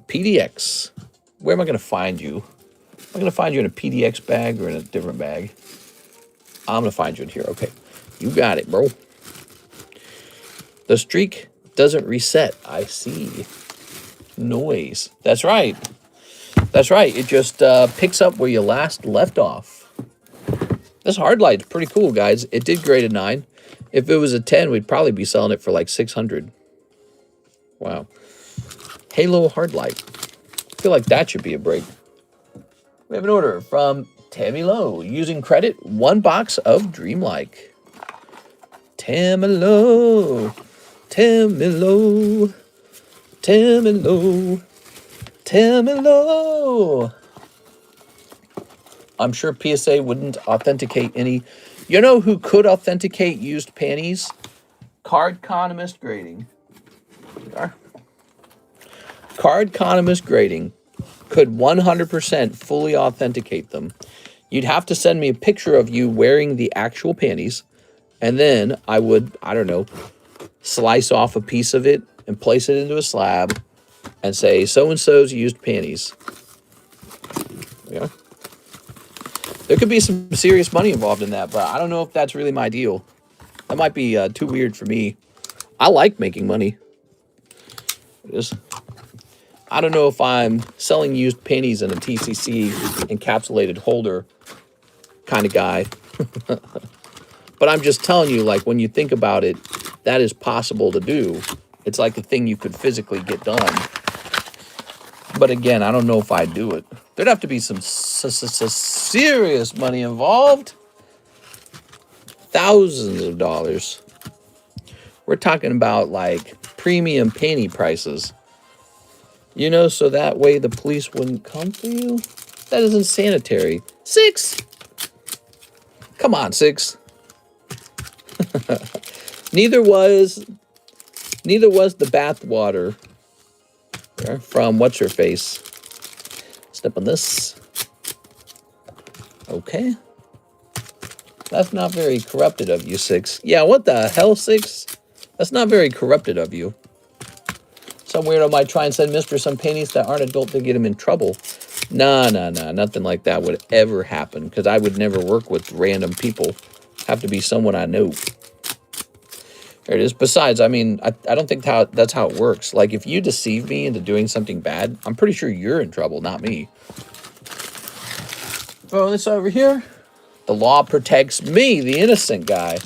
PDX. Where am I going to find you? Am I going to find you in a PDX bag or in a different bag? I'm going to find you in here. Okay. You got it, bro. The streak doesn't reset. I see. Noise. That's right. That's right. It just picks up where you last left off. This hard light's pretty cool, guys. It did grade a 9. If it was a 10, we'd probably be selling it for like 600. Wow. Halo hard light. I feel like that should be a break. We have an order from Tammy Lowe. Using credit, 1 box of Dreamlike. Tammy Lowe. Tammy Lowe. Tammy Lowe. Tammy Lowe. I'm sure PSA wouldn't authenticate any. You know who could authenticate used panties? TheCardconomist grading. TheCardconomist grading could 100% fully authenticate them. You'd have to send me a picture of you wearing the actual panties, and then I would, I don't know, slice off a piece of it and place it into a slab and say, so-and-so's used panties. Yeah. There could be some serious money involved in that, but I don't know if that's really my deal. That might be too weird for me. I like making money. It is. I don't know if I'm selling used panties in a TCC encapsulated holder kind of guy. But I'm just telling you, like, when you think about it, that is possible to do. It's like a thing you could physically get done. But again, I don't know if I'd do it. There'd have to be some serious money involved. Thousands of dollars. We're talking about, like, premium panty prices. You know, so that way the police wouldn't come for you? That isn't sanitary. 6! Come on, 6. Neither was the bath water from what's-her-face. Step on this. Okay. That's not very corrupted of you, 6. Yeah, what the hell, 6? That's not very corrupted of you. Some weirdo might try and send Mister some paintings that aren't adult to get him in trouble. Nah, nothing like that would ever happen, because I would never work with random people. Have to be someone I know. There it is. Besides, I mean, I don't think that's how it works. Like, if you deceive me into doing something bad, I'm pretty sure you're in trouble, not me. Throw this over here. The law protects me, the innocent guy.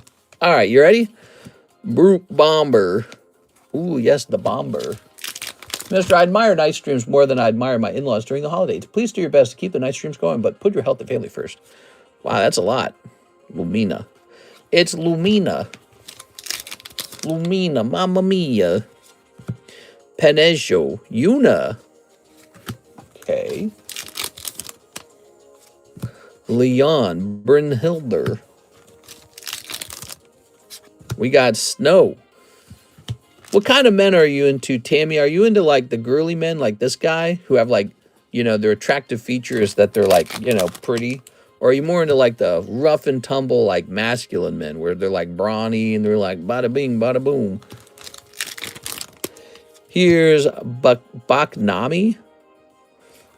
All right, you ready? Brute Bomber. Ooh, yes, the Bomber. Mister, I admire night streams more than I admire my in-laws during the holidays. Please do your best to keep the night streams going, but put your health and family first. Wow, that's a lot. Lumina. It's Lumina. Lumina, Mamma Mia. Penejo. Yuna. Okay. Leon. Brynhilder. We got Snow. What kind of men are you into, Tammy? Are you into, like, the girly men like this guy who have, like, you know, their attractive features that they're, like, you know, pretty? Or are you more into, like, the rough and tumble, like, masculine men where they're, like, brawny and they're, like, bada bing, bada boom? Here's Baknami.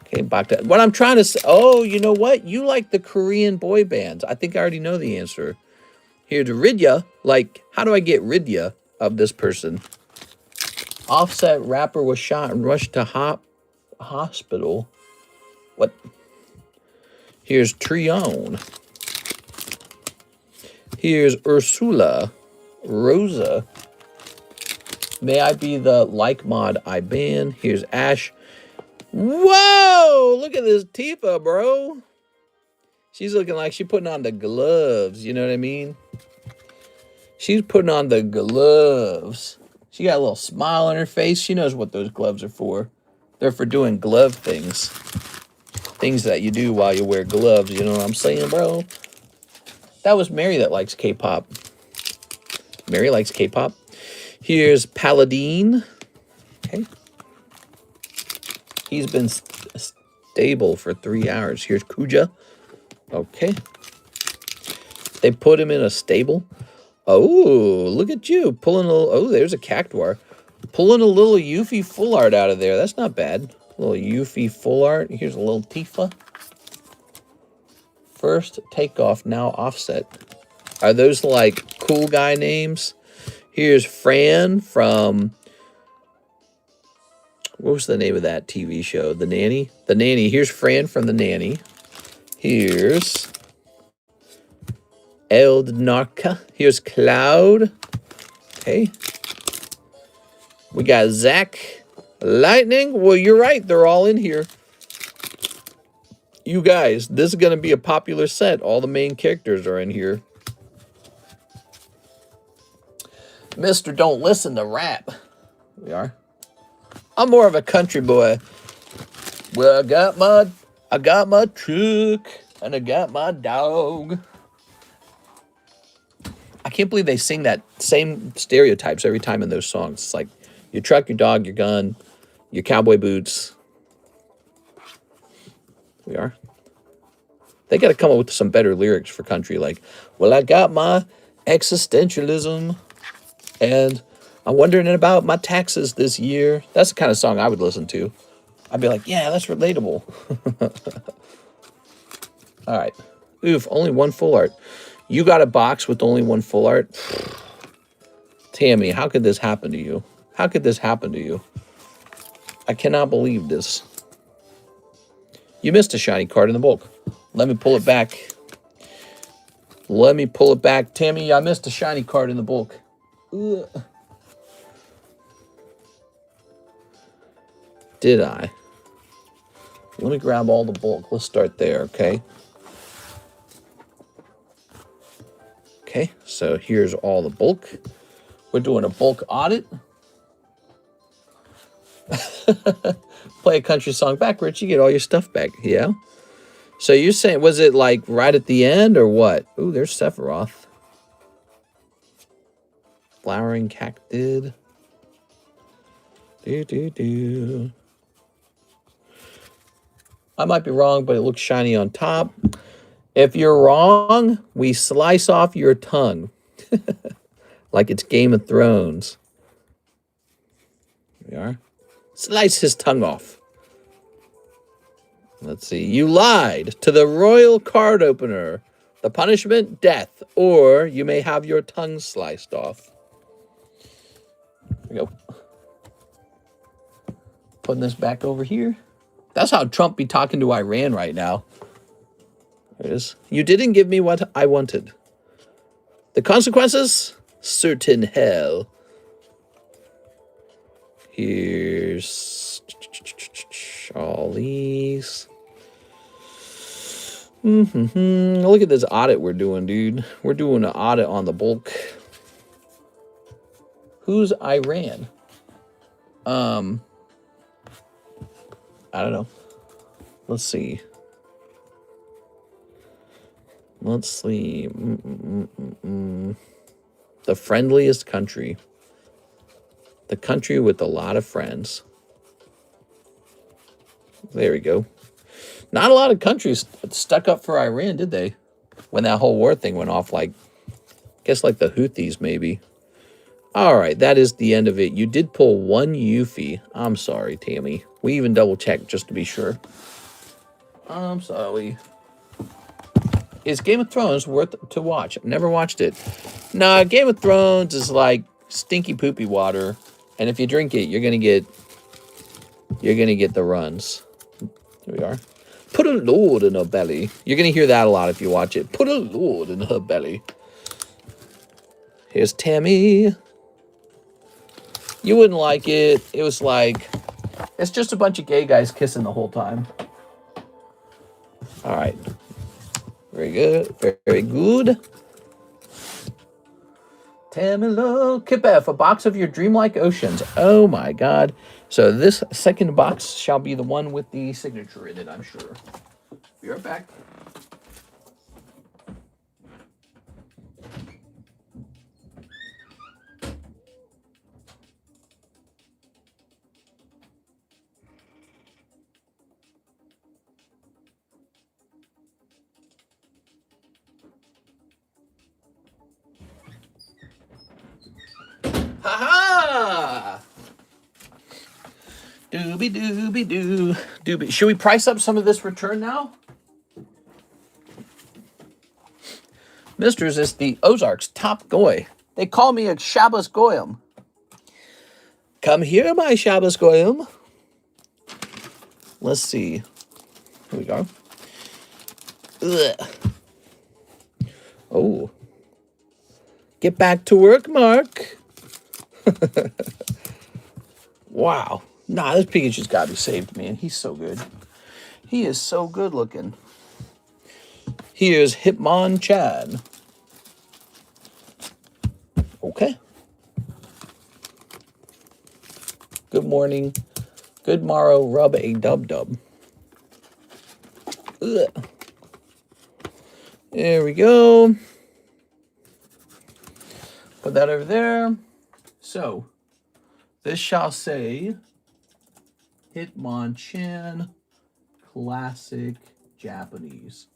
Okay, what I'm trying to say... Oh, you know what? You like the Korean boy bands. I think I already know the answer. Here's Ridya. Like, how do I get Ridya of this person? Offset rapper was shot and rushed to hospital. What? Here's Trion. Here's Ursula. Rosa. May I be the like mod I ban? Here's Ash. Whoa! Look at this Tifa, bro. She's looking like she's putting on the gloves. You know what I mean? She's putting on the gloves. She got a little smile on her face. She knows what those gloves are for. They're for doing glove things. Things that you do while you wear gloves. You know what I'm saying, bro? That was Mary that likes K-pop. Mary likes K-pop. Here's Paladine. Okay. He's been stable for 3 hours. Here's Kuja. Okay. They put him in a stable. Oh, look at you. Pulling a little... Oh, there's a Cactuar. Pulling a little Yuffie full art out of there. That's not bad. A little Yuffie full art. Here's a little Tifa. First takeoff, now offset. Are those like cool guy names? Here's Fran from... What was the name of that TV show? The Nanny? The Nanny. Here's Fran from The Nanny. Here's... Eldnarka. Here's Cloud. Okay. We got Zach. Lightning. Well, you're right. They're all in here. You guys, this is going to be a popular set. All the main characters are in here. Mr. Don't Listen to Rap. We are. I'm more of a country boy. Well, I got my truck and I got my dog. I can't believe they sing that same stereotypes every time in those songs. It's like your truck, your dog, your gun, your cowboy boots. We are. They got to come up with some better lyrics for country. Like, well, I got my existentialism and I'm wondering about my taxes this year. That's the kind of song I would listen to. I'd be like, yeah, that's relatable. All right. Oof, only one full art. You got a box with only one full art? Tammy, how could this happen to you? How could this happen to you? I cannot believe this. You missed a shiny card in the bulk. Let me pull it back. Let me pull it back. Tammy, I missed a shiny card in the bulk. Ugh. Did I? Let me grab all the bulk. Let's start there, okay? Okay, so here's all the bulk. We're doing a bulk audit. Play a country song backwards, you get all your stuff back. Yeah. So you're saying, was it like right at the end or what? Ooh, there's Sephiroth. Flowering cactid. Do. I might be wrong, but it looks shiny on top. If you're wrong, we slice off your tongue. Like it's Game of Thrones. Here we are. Slice his tongue off. Let's see. You lied to the royal card opener. The punishment, death. Or you may have your tongue sliced off. There we go. Putting this back over here. That's how Trump be talking to Iran right now. There it is. You didn't give me what I wanted. The consequences? Certain hell. Here's all these. Look at this audit we're doing, dude. We're doing an audit on the bulk. Who's Iran? I don't know. Let's see. Let's see. The friendliest country. The country with a lot of friends. There we go. Not a lot of countries stuck up for Iran, did they? When that whole war thing went off, like, I guess like the Houthis, maybe. All right, that is the end of it. You did pull one Yuffie. I'm sorry, Tammy. We even double-checked just to be sure. I'm sorry. Is Game of Thrones worth to watch? I've never watched it. Nah, Game of Thrones is like stinky poopy water, and if you drink it, you're gonna get the runs. Here we are. Put a lord in her belly. You're gonna hear that a lot if you watch it. Put a lord in her belly. Here's Tammy. You wouldn't like it. It was like, it's just a bunch of gay guys kissing the whole time. All right. Very good. Very good. Tamilo Kipef, a box of your dreamlike oceans. Oh my God. So this second box shall be the one with the signature in it, I'm sure. Be right back. Ha-ha! Doobie-doobie-doo. Doobie. Should we price up some of this return now? Misters is the Ozarks' top goy. They call me a Shabbos Goyim. Come here, my Shabbos Goyim. Let's see. Here we go. Ugh. Oh. Get back to work, Mark. Wow. Nah, this Pikachu's got to be saved, man. He's so good. He is so good looking. Here's Hitmonchan. Okay. Good morning. Good morrow. Rub a dub-dub. Ugh. There we go. Put that over there. So, this shall say Hitmonchan Classic Japanese.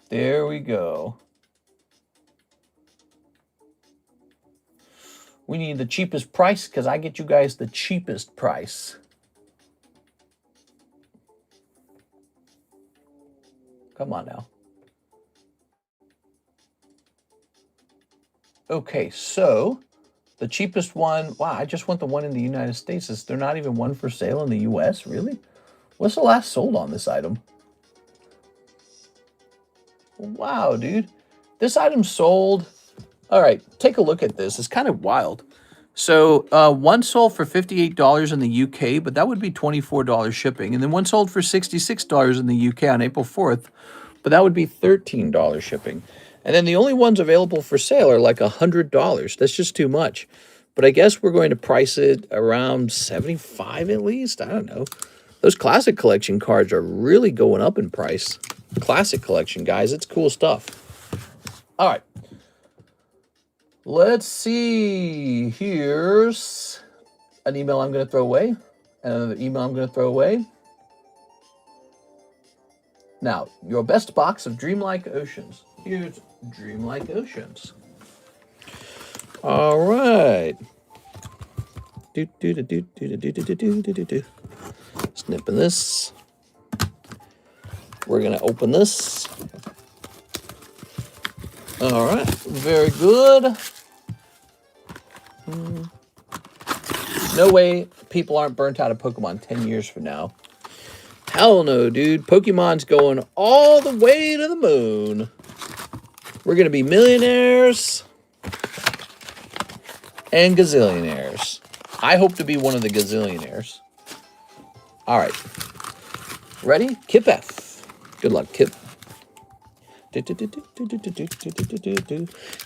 There we go. We need the cheapest price because I get you guys the cheapest price. Come on now. Okay, so the cheapest one, wow, I just want the one in the United States. Is there not even one for sale in the US, really? What's the last sold on this item? Wow, dude. This item sold. All right, take a look at this. It's kind of wild. So one sold for $58 in the UK, but that would be $24 shipping. And then one sold for $66 in the UK on April 4th, but that would be $13 shipping. And then the only ones available for sale are like $100. That's just too much. But I guess we're going to price it around $75 at least. I don't know. Those classic collection cards are really going up in price. Classic collection, guys. It's cool stuff. All right. Let's see. Here's an email I'm going to throw away. Another email I'm going to throw away. Now, your best box of Dreamlike Oceans. Here's Dreamlike Oceans. All right. Snipping this. We're going to open this. All right. Very good. No way people aren't burnt out of Pokemon 10 years from now. Hell no, dude. Pokemon's going all the way to the moon. We're going to be millionaires and gazillionaires. I hope to be one of the gazillionaires. All right. Ready? Kip F. Good luck, Kip.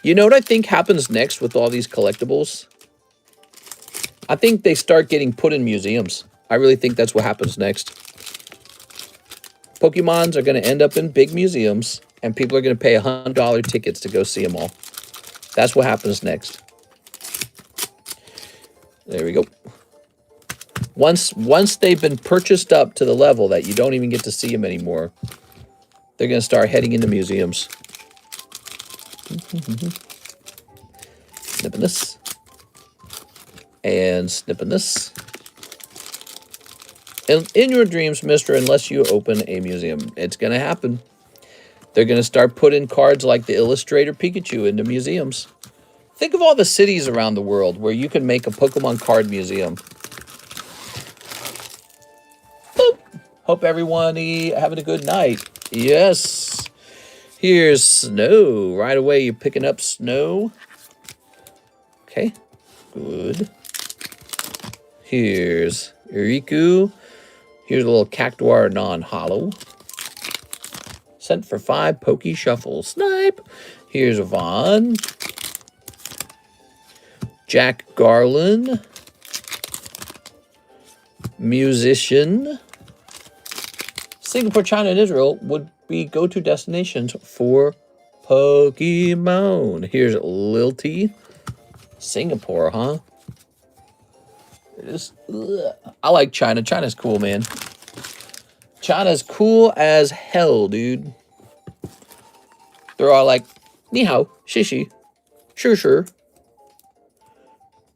You know what I think happens next with all these collectibles? I think they start getting put in museums. I really think that's what happens next. Pokemons are going to end up in big museums, and people are going to pay $100 tickets to go see them all. That's what happens next. There we go. Once they've been purchased up to the level that you don't even get to see them anymore, they're going to start heading into museums. Snipping this. And snipping this. And in your dreams, mister, unless you open a museum, it's going to happen. They're going to start putting cards like the Illustrator Pikachu into museums. Think of all the cities around the world where you can make a Pokemon card museum. Boop. Hope everyone having a good night. Yes. Here's snow. Right away, you're picking up snow. Okay. Good. Here's Iriku. Here's a little Cactuar non-hollow. Sent for 5 Poke Shuffle. Snipe. Here's Vaughn. Jack Garland. Musician. Singapore, China, and Israel would be go-to destinations for Pokemon. Here's Lilty. Singapore, huh? It is. Ugh. I like China. China's cool, man. China's cool as hell, dude. They're all like, ni hao, shishi, sure.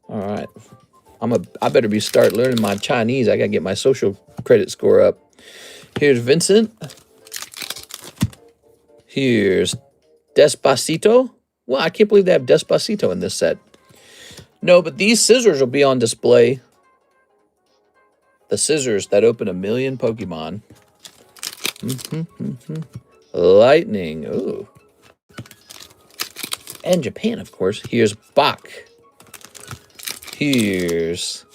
All right. I better start learning my Chinese. I gotta get my social credit score up. Here's Vincent. Here's Despacito. Well, I can't believe they have Despacito in this set. No, but these scissors will be on display. The scissors that open 1 million Pokemon. Lightning. Ooh. And Japan, of course. Here's Bach. Here's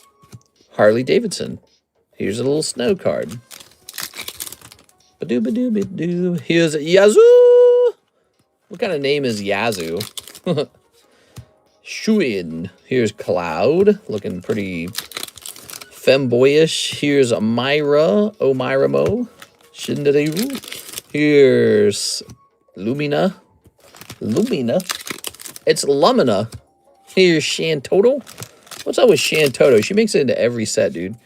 Harley Davidson. Here's a little snow card. Ba-doo. Here's Yazoo. What kind of name is Yazoo? Shuin. Here's Cloud. Looking pretty femboyish. Here's Myra. Oh, Myra Mo. Shinderu. Here's Lumina. It's Lumina. Here's Shantoto. What's up with Shantoto? She makes it into every set, dude.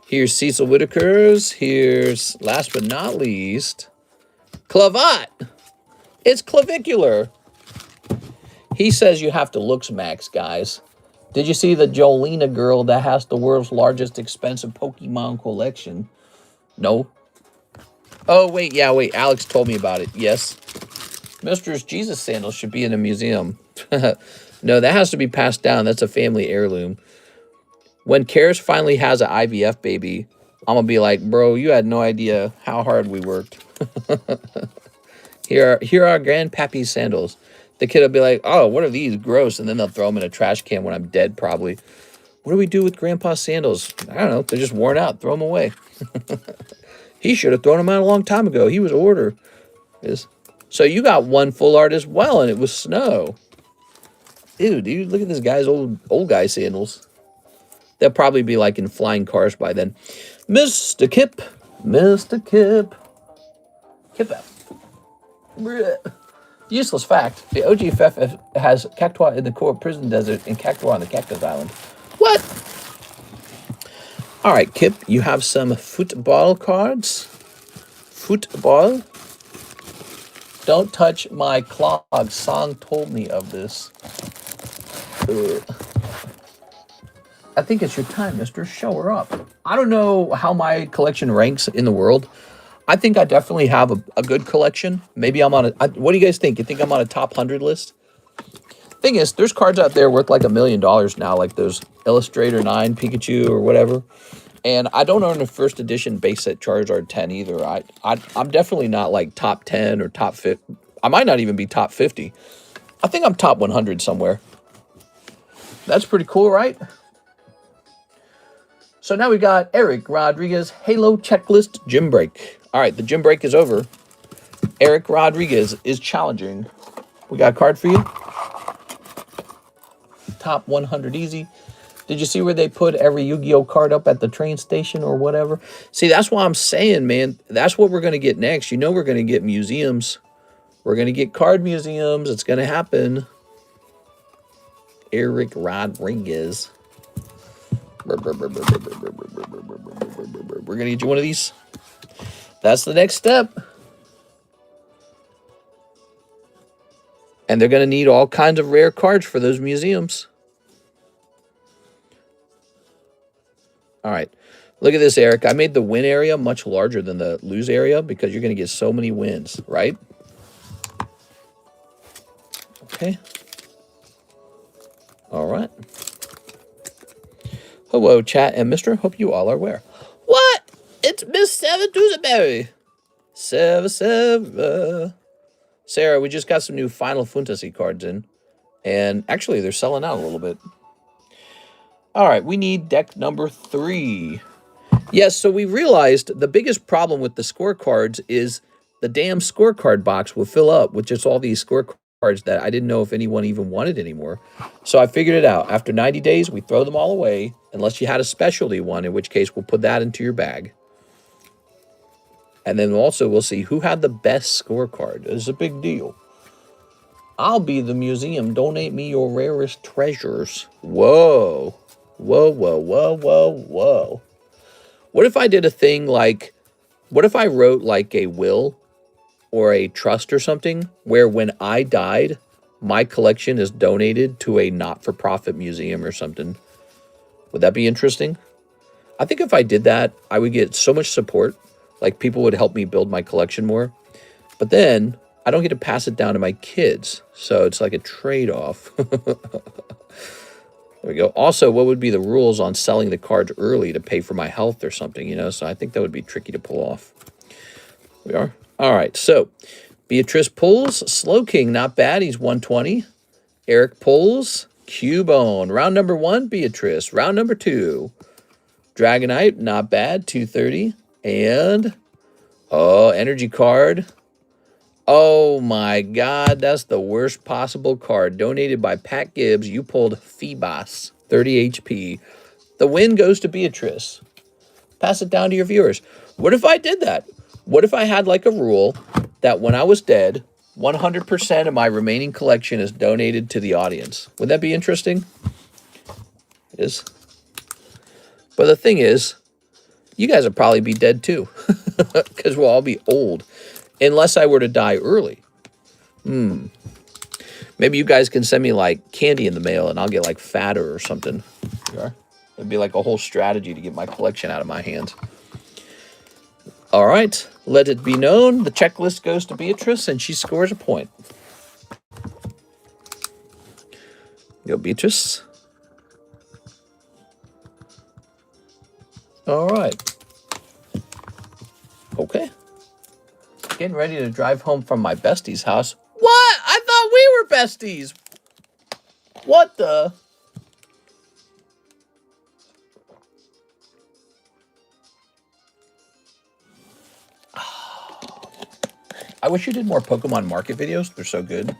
Here's Cecil Whitaker's. Here's, last but not least, Clavat. It's clavicular. He says you have to looks max, guys. Did you see the Jolena girl that has the world's largest expensive Pokemon collection? No. Oh, wait, yeah, wait. Alex told me about it. Yes. Mister's Jesus sandals should be in a museum. No, that has to be passed down. That's a family heirloom. When Karis finally has an IVF baby, I'm going to be like, bro, you had no idea how hard we worked. Here are our grandpappy's sandals. The kid will be like, oh, what are these? Gross. And then they'll throw them in a trash can when I'm dead, probably. What do we do with grandpa's sandals? I don't know. They're just worn out. Throw them away. He should have thrown them out a long time ago. He was order. So you got one full art as well, and it was snow. Ew, dude, look at this guy's old guy sandals. They'll probably be like in flying cars by then. Mr. Kip. Kip out. Useless fact. The OG has Cactuar in the core prison desert and Cactuar on the Cactus Island. What? All right, Kip, you have some football cards. Football. Don't touch my clog. Song told me of this. I think it's your time, mister. Show her up. I don't know how my collection ranks in the world. I think I definitely have a good collection. Maybe I'm on a... what do you guys think? You think I'm on a top 100 list? Thing is, there's cards out there worth like $1 million now, like those Illustrator 9 Pikachu or whatever. And I don't own a first edition base set Charizard 10 either. I'm definitely not like top 10 or top 50. I might not even be top 50. I think I'm top 100 somewhere. That's pretty cool, right? So now we got Eric Rodriguez, Halo Checklist Gym Break. All right, the gym break is over. Eric Rodriguez is challenging. We got a card for you. Top 100 easy. Did you see where they put every Yu-Gi-Oh card up at the train station or whatever? See, that's what I'm saying, man. That's what we're going to get next. You know we're going to get museums. We're going to get card museums. It's going to happen. Eric Rodriguez. We're going to get you one of these. That's the next step. And they're going to need all kinds of rare cards for those museums. All right. Look at this, Eric. I made the win area much larger than the lose area because you're going to get so many wins, right? Okay. All right. Hello, chat and mister. Hope you all are aware. What? It's Miss Seven Dewsbury. Seven. Sarah, we just got some new Final Fantasy cards in. And actually, they're selling out a little bit. All right, we need deck number 3. Yes, so we realized the biggest problem with the scorecards is the damn scorecard box will fill up with just all these scorecards that I didn't know if anyone even wanted anymore. So I figured it out. After 90 days, we throw them all away, unless you had a specialty one, in which case we'll put that into your bag. And then also we'll see who had the best scorecard. It's a big deal. I'll be the museum. Donate me your rarest treasures. Whoa. Whoa, whoa, whoa, whoa, whoa. What if I did a thing like, what if I wrote like a will or a trust or something where when I died, my collection is donated to a not-for-profit museum or something? Would that be interesting? I think if I did that, I would get so much support. Like people would help me build my collection more. But then I don't get to pass it down to my kids. So it's like a trade-off. There we go. Also, what would be the rules on selling the cards early to pay for my health or something, you know? So I think that would be tricky to pull off. We are. All right. So Beatrice pulls. Slow King, not bad. He's 120. Eric pulls. Cubone. Round number 1, Beatrice. Round number 2. Dragonite, not bad. 230. And, oh, energy card. Oh my God, that's the worst possible card. Donated by Pat Gibbs. You pulled Phoebos, 30 HP. The win goes to Beatrice. Pass it down to your viewers. What if I did that? What if I had like a rule that when I was dead, 100% of my remaining collection is donated to the audience? Would that be interesting? It is. But the thing is, you guys would probably be dead too. Because we'll all be old. Unless I were to die early. Maybe you guys can send me like candy in the mail and I'll get like fatter or something. It'd be like a whole strategy to get my collection out of my hands. All right. Let it be known. The checklist goes to Beatrice and she scores a point. Go, Beatrice. All right. Okay. Getting ready to drive home from my bestie's house. What? I thought we were besties. What the? I wish you did more Pokemon Market videos. They're so good.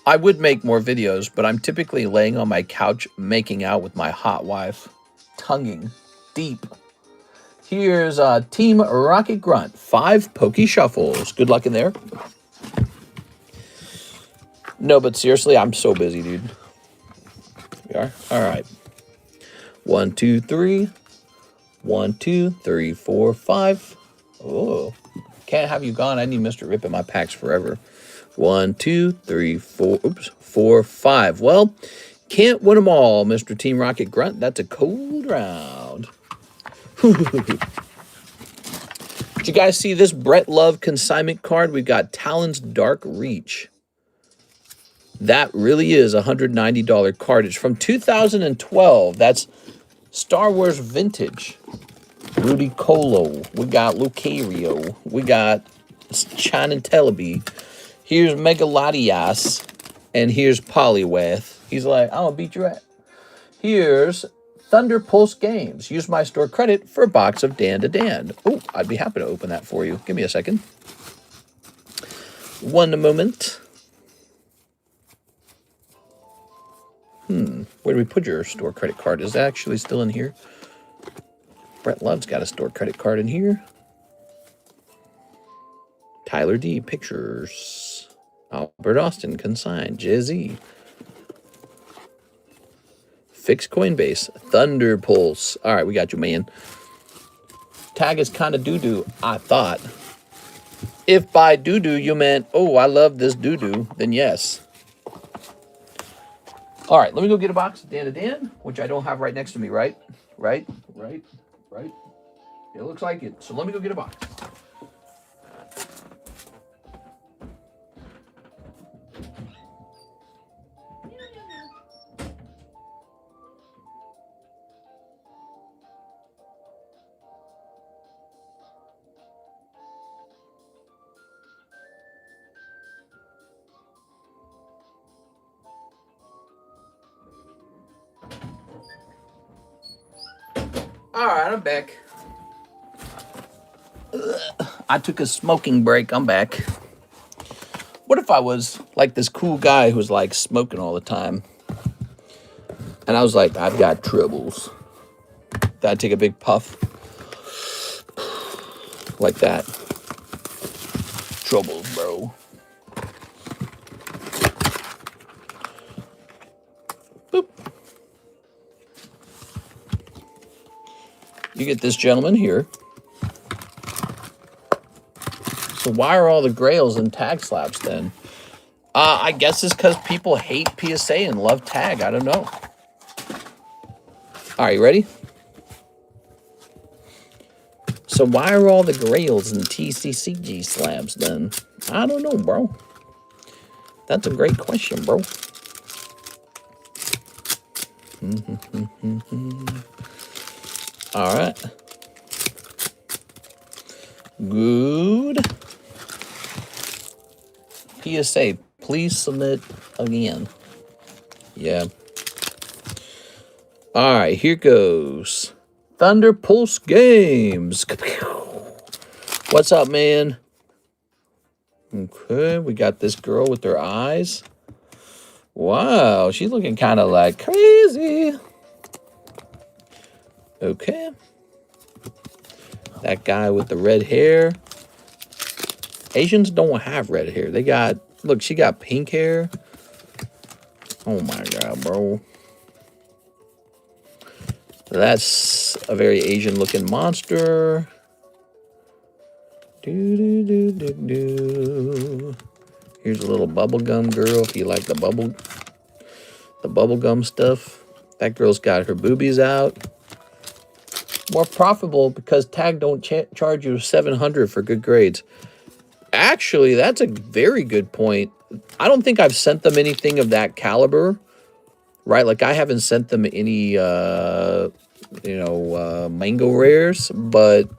I would make more videos, but I'm typically laying on my couch making out with my hot wife. Tonguing deep. Here's Team Rocket Grunt. 5 Poke Shuffles. Good luck in there. No, but seriously, I'm so busy, dude. We are? All right. 1, 2, 3. 1, 2, 3, 4, 5. Oh, can't have you gone. I need Mr. Rip in my packs forever. 1, 2, 3, 4. Oops, 4, 5. Well, can't win them all, Mr. Team Rocket Grunt. That's a cold round. Did you guys see this Brett Love consignment card? We got Talon's Dark Reach. That really is a $190 card. It's from 2012. That's Star Wars Vintage. Rudy Colo. We got Lucario. We got Shannon Telebi. Here's Megalodias. And here's Poliwrath. He's like, I'm going to beat you at. Here's Thunder Pulse Games. Use my store credit for a box of Dan to Dan. Oh, I'd be happy to open that for you. Give me a second. One moment. Where do we put your store credit card? Is that actually still in here? Brett Love's got a store credit card in here. Tyler D. Pictures. Albert Austin consigned. Jizzy. Fixed Coinbase. Thunder Pulse. All right, we got you, man. Tag is kind of doo-doo, I thought. If by doo-doo you meant, oh, I love this doo-doo, then yes. All right, let me go get a box of Dan to Dan, which I don't have right next to me, right? Right? It looks like it. So let me go get a box. All right, I'm back. I took a smoking break. I'm back. What if I was like this cool guy who's like smoking all the time? And I was like, I've got troubles. Did I take a big puff? Like that. Troubles, bro. Boop. You get this gentleman here. So why are all the grails in tag slabs then? I guess it's because people hate PSA and love tag. I don't know. All right, you ready? So why are all the grails in TCCG slabs then? I don't know, bro. That's a great question, bro. All right. Good. PSA, please submit again. Yeah. All right, here goes. Thunder Pulse Games. What's up, man? Okay, we got this girl with her eyes. Wow, she's looking kind of like crazy. Okay. That guy with the red hair. Asians don't have red hair. They got, look, she got pink hair. Oh my God, bro. That's a very Asian looking monster. Here's a little bubblegum girl if you like the bubblegum stuff. That girl's got her boobies out. More profitable because tag don't charge you $700 for good grades. Actually, that's a very good point. I don't think I've sent them anything of that caliber, right? Like I haven't sent them any, mango rares, but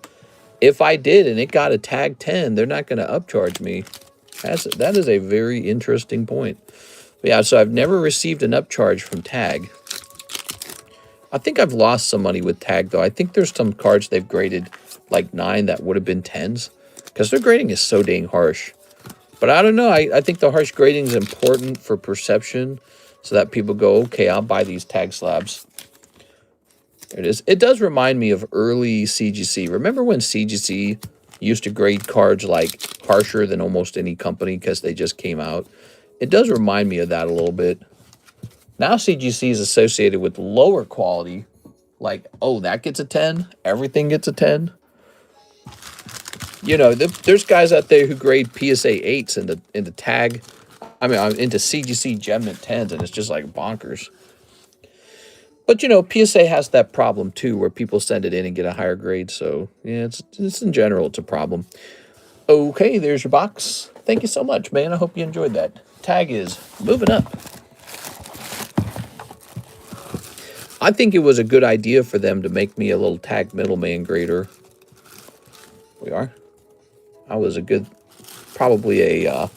if I did and it got a tag 10, they're not going to upcharge me. That is a very interesting point. But yeah, so I've never received an upcharge from tag. I think I've lost some money with tag though. I think there's some cards they've graded like 9 that would have been 10s. Because their grading is so dang harsh. But I don't know. I think the harsh grading is important for perception. So that people go, okay, I'll buy these tag slabs. There it is. It does remind me of early CGC. Remember when CGC used to grade cards like harsher than almost any company because they just came out? It does remind me of that a little bit. Now CGC is associated with lower quality. Like, oh, that gets a 10. Everything gets a 10. You know, there's guys out there who grade PSA 8s into tag. I mean, into CGC Gemnit 10s, and it's just like bonkers. But, you know, PSA has that problem, too, where people send it in and get a higher grade. So, yeah, it's in general, it's a problem. Okay, there's your box. Thank you so much, man. I hope you enjoyed that. Tag is moving up. I think it was a good idea for them to make me a little tag middleman grader. We are. I was a good, probably a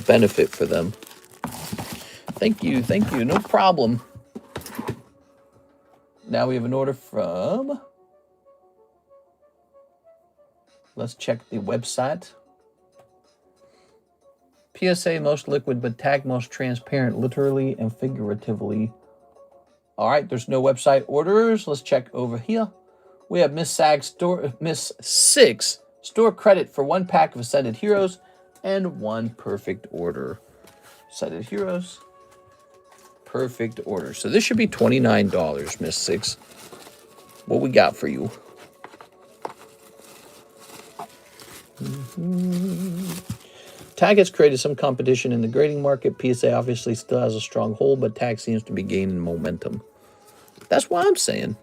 benefit for them. Thank you, no problem. Now we have an order from, let's check the website. PSA most liquid, but tag most transparent, literally and figuratively. All right, there's no website orders. Let's check over here. We have Miss 6 store credit for 1 pack of Ascended Heroes and 1 perfect order. Ascended Heroes, perfect order. So this should be $29, Miss 6. What we got for you? Tag has created some competition in the grading market. PSA obviously still has a strong hold, but tag seems to be gaining momentum. That's what I'm saying.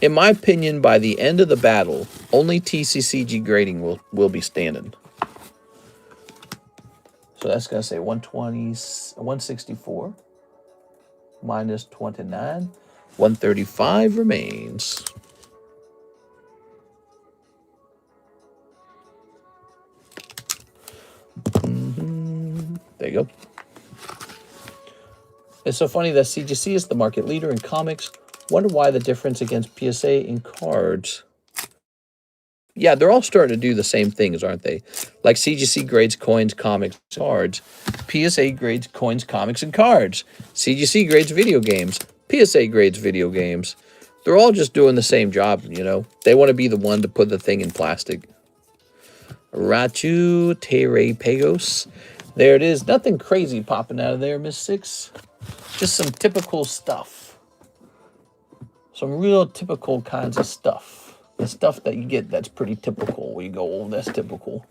In my opinion, by the end of the battle, only TCCG grading will be standing. So that's going to say 164 minus 29. 135 remains. There you go. It's so funny that CGC is the market leader in comics. Wonder why the difference against PSA in cards. Yeah, they're all starting to do the same things, aren't they? Like CGC grades coins, comics, cards. PSA grades coins, comics, and cards. CGC grades video games. PSA grades video games. They're all just doing the same job, you know. They want to be the one to put the thing in plastic. Ratu Tere Pagos. There it is. Nothing crazy popping out of there, Miss 6. Just some typical stuff. Some real typical kinds of stuff. The stuff that you get that's pretty typical. Where you go, oh, that's typical.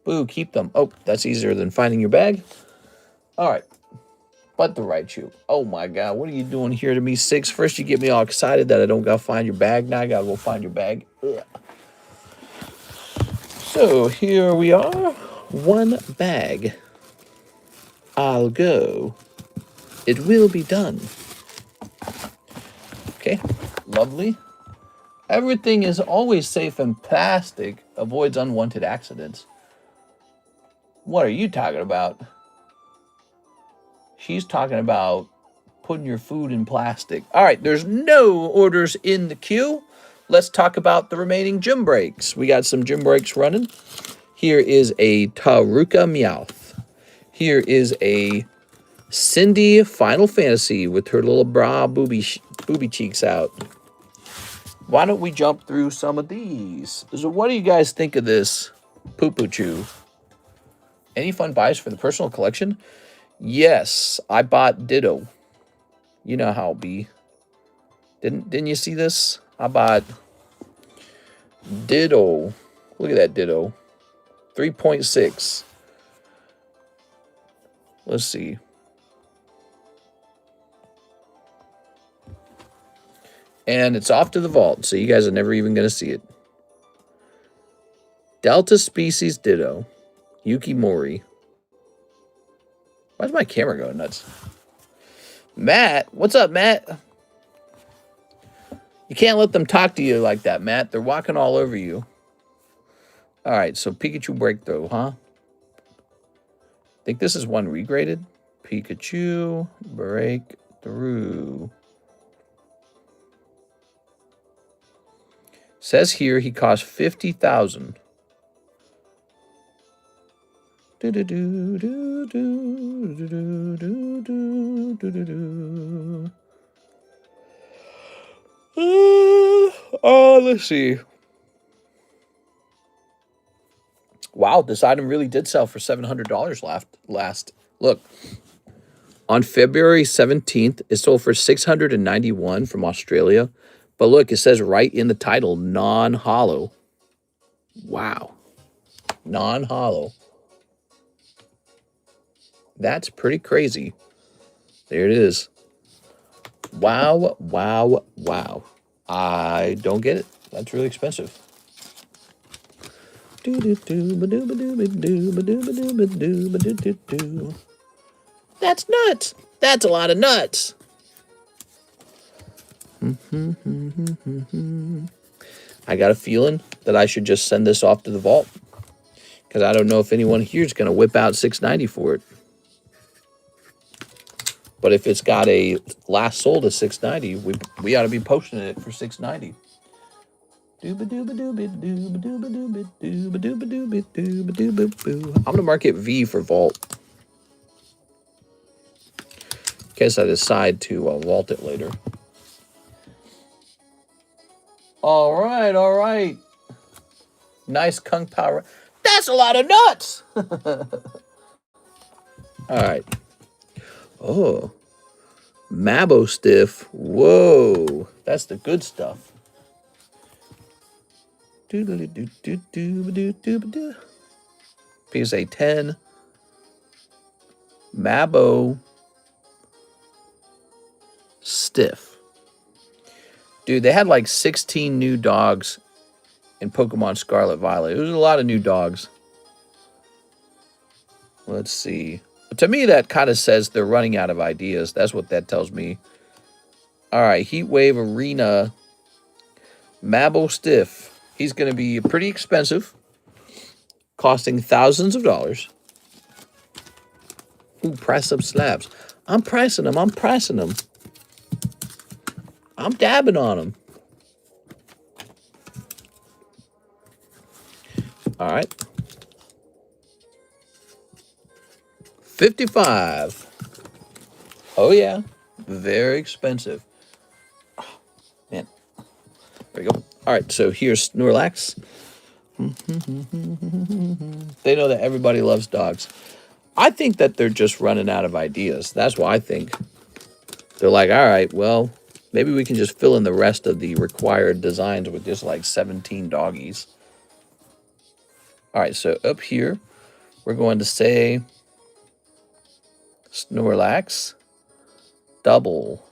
Boo, keep them. Oh, that's easier than finding your bag. All right. But the right shoe. Oh, my God. What are you doing here to me, 6? First, you get me all excited that I don't got to find your bag. Now I got to go find your bag. Ugh. So, here we are. 1 bag. I'll go. It will be done. Okay. Lovely. Everything is always safe in plastic. Avoids unwanted accidents. What are you talking about? She's talking about putting your food in plastic. All right, there's no orders in the queue. Let's talk about the remaining gym breaks. We got some gym breaks running. Here is a Taruka Meowth. Here is a Cindy Final Fantasy with her little bra booby cheeks out. Why don't we jump through some of these? So what do you guys think of this Poo-Poo Chew? Any fun buys for the personal collection? Yes, I bought Ditto. You know how it'll be. Didn't you see this? I bought Ditto. Look at that Ditto. 3.6. Let's see. And it's off to the vault, so you guys are never even going to see it. Delta Species Ditto. Yuki Mori. Why's my camera going nuts? Matt? What's up, Matt? You can't let them talk to you like that, Matt. They're walking all over you. All right, so Pikachu Breakthrough, huh? I think this is one regraded. Pikachu Breakthrough. Says here he cost $50,000. Let's see. Wow, this item really did sell for $700 last. Look, on February 17th, it sold for $691 from Australia. But look, it says right in the title, non-hollow. Wow. Non-hollow. That's pretty crazy. There it is. Wow, wow, wow. I don't get it. That's really expensive. That's nuts. That's a lot of nuts. I got a feeling that I should just send this off to the vault, because I don't know if anyone here is going to whip out $6.90 for it. But if it's got a last sold at $6.90, we ought to be posting it for $6.90. I'm gonna mark it V for vault, in case I decide to vault it later. All right, all right. Nice Kung Power. That's a lot of nuts. All right. Oh, Mabo Stiff. Whoa, that's the good stuff. PSA 10. Mabo Stiff. Dude, they had like 16 new dogs in Pokemon Scarlet Violet. It was a lot of new dogs. Let's see. But to me, that kind of says they're running out of ideas. That's what that tells me. All right, Heatwave Arena. Mabo Stiff. He's going to be pretty expensive, costing thousands of dollars. Ooh, price up slabs. I'm pricing them. I'm pricing them. I'm dabbing on them. All right. 55. Oh, yeah. Very expensive. Oh, man. There we go. All right, so here's Snorlax. They know that everybody loves dogs. I think that they're just running out of ideas. That's what I think. They're like, all right, well, maybe we can just fill in the rest of the required designs with just like 17 doggies. All right, so up here, we're going to say Snorlax, Double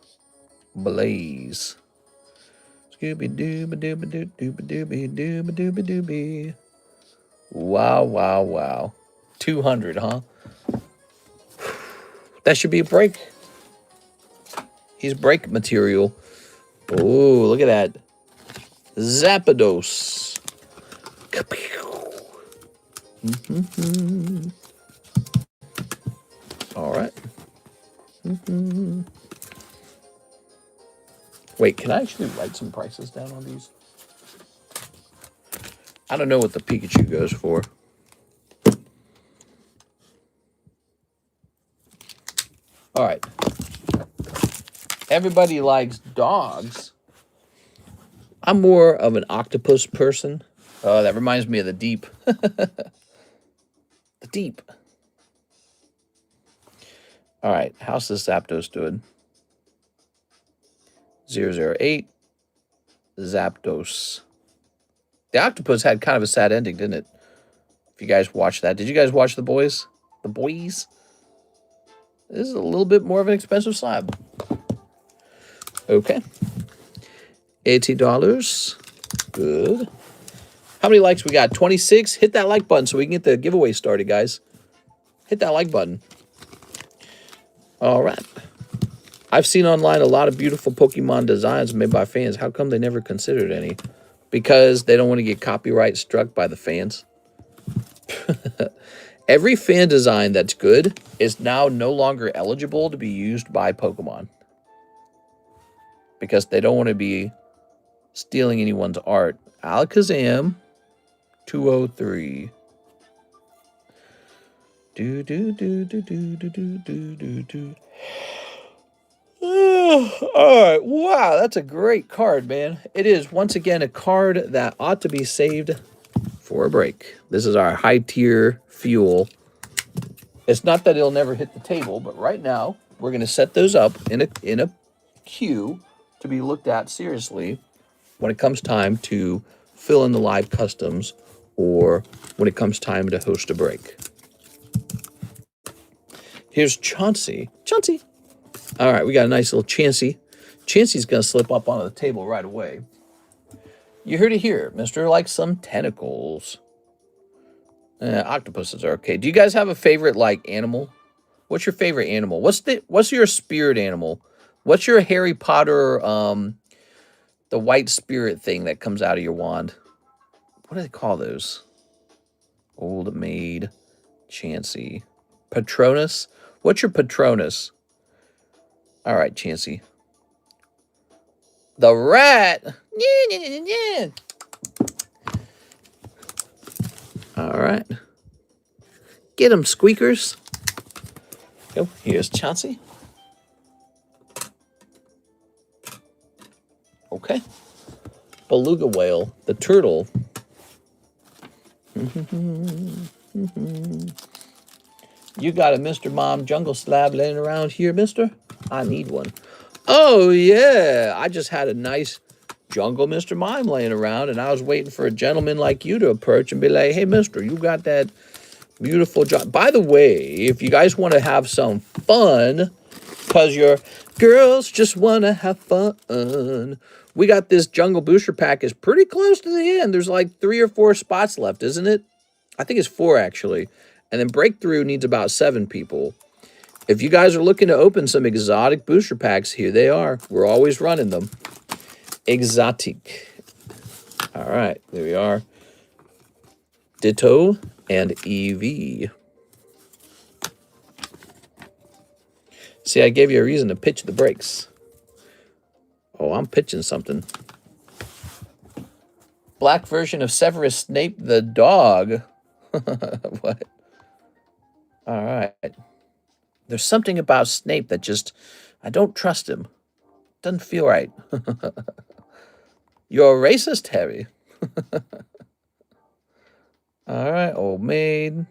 Blaze. Scooby-dooby-dooby-dooby-dooby-dooby-dooby-dooby. Wow, wow, wow. 200, huh? That should be a break. He's break material. Oh, look at that. Zapdos. All right. Wait, can I actually write some prices down on these? I don't know what the Pikachu goes for. All right. Everybody likes dogs. I'm more of an octopus person. Oh, that reminds me of the deep. The deep. All right, how's this Zapdos doing? 008. Zapdos. The octopus had kind of a sad ending, didn't it? If you guys watched that. Did you guys watch The Boys? The Boys? This is a little bit more of an expensive slab. Okay. $80. Good. How many likes we got? 26. Hit that like button so we can get the giveaway started, guys. Hit that like button. All right. I've seen online a lot of beautiful Pokemon designs made by fans. How come they never considered any? Because they don't want to get copyright struck by the fans. Every fan design that's good is now no longer eligible to be used by Pokemon. Because they don't want to be stealing anyone's art. Alakazam, 203. Do do do do do do do do do do. All right, wow, that's a great card, man. It is once again a card that ought to be saved for a break. This is our high tier fuel. It's not that it'll never hit the table, but right now we're going to set those up in a queue to be looked at seriously when it comes time to fill in the live customs or when it comes time to host a break. Here's Chauncey. Chauncey. All right, we got a nice little Chancey. Chancey's going to slip up onto the table right away. You heard it here, mister. Like some tentacles. Octopuses are okay. Do you guys have a favorite, like, animal? What's your favorite animal? What's your spirit animal? What's your Harry Potter, the white spirit thing that comes out of your wand? What do they call those? Old maid, Chancey. Patronus? What's your Patronus? All right, Chancey. The rat. Yeah. All right. Get him, squeakers. Oh, here's Chauncey. Okay. Beluga whale, the turtle. You got a Mr. Mom jungle slab laying around here, mister? I need one. Oh, yeah. I just had a nice jungle Mr. Mime laying around, and I was waiting for a gentleman like you to approach and be like, hey, mister, you got that beautiful job. By the way, if you guys want to have some fun, because your girls just want to have fun, we got this jungle booster pack is pretty close to the end. There's like 3 or 4 spots left, isn't it? I think it's 4, actually. And then Breakthrough needs about 7 people. If you guys are looking to open some exotic booster packs, here they are. We're always running them. Exotic. All right, there we are. Ditto and EV. See, I gave you a reason to pitch the brakes. Oh, I'm pitching something. Black version of Severus Snape the dog. What? All right. There's something about Snape that just, I don't trust him. Doesn't feel right. You're a racist, Harry. All right, old maid.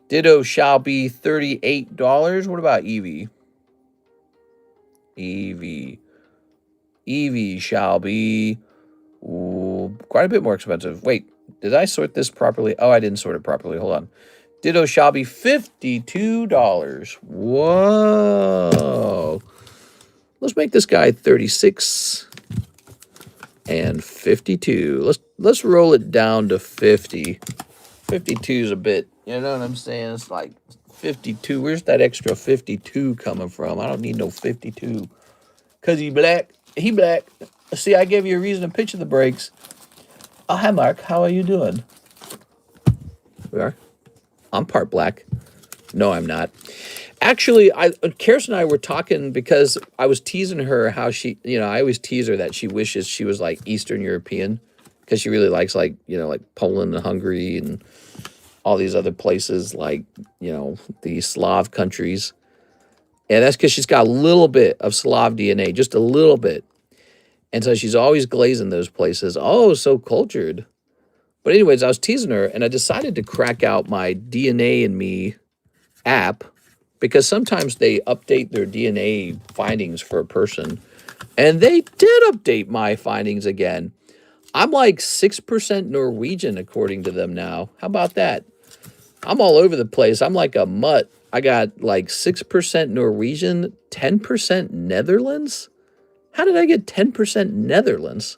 Ditto shall be $38. What about Evie? Evie. Evie shall be quite a bit more expensive. Wait, did I sort this properly? Oh, I didn't sort it properly. Hold on. Ditto shall be $52. Whoa. Let's make this guy 36 and 52. Let's roll it down to 50. 52 is a bit, you know what I'm saying? It's like 52. Where's that extra 52 coming from? I don't need no 52. Because he black. He black. See, I gave you a reason to pitch the brakes. Oh, hi, Mark. How are you doing? We are. I'm part black. No, I'm not. Actually, Kirsten and I were talking because I was teasing her how she, you know, I always tease her that she wishes she was like Eastern European because she really likes like, you know, like Poland and Hungary and all these other places like, you know, the Slav countries. And that's because she's got a little bit of Slav DNA, just a little bit. And so she's always glazing those places. Oh, so cultured. But anyways, I was teasing her, and I decided to crack out my DNA and Me app because sometimes they update their DNA findings for a person. And they did update my findings again. I'm like 6% Norwegian, according to them now. How about that? I'm all over the place. I'm like a mutt. I got like 6% Norwegian, 10% Netherlands. How did I get 10% Netherlands?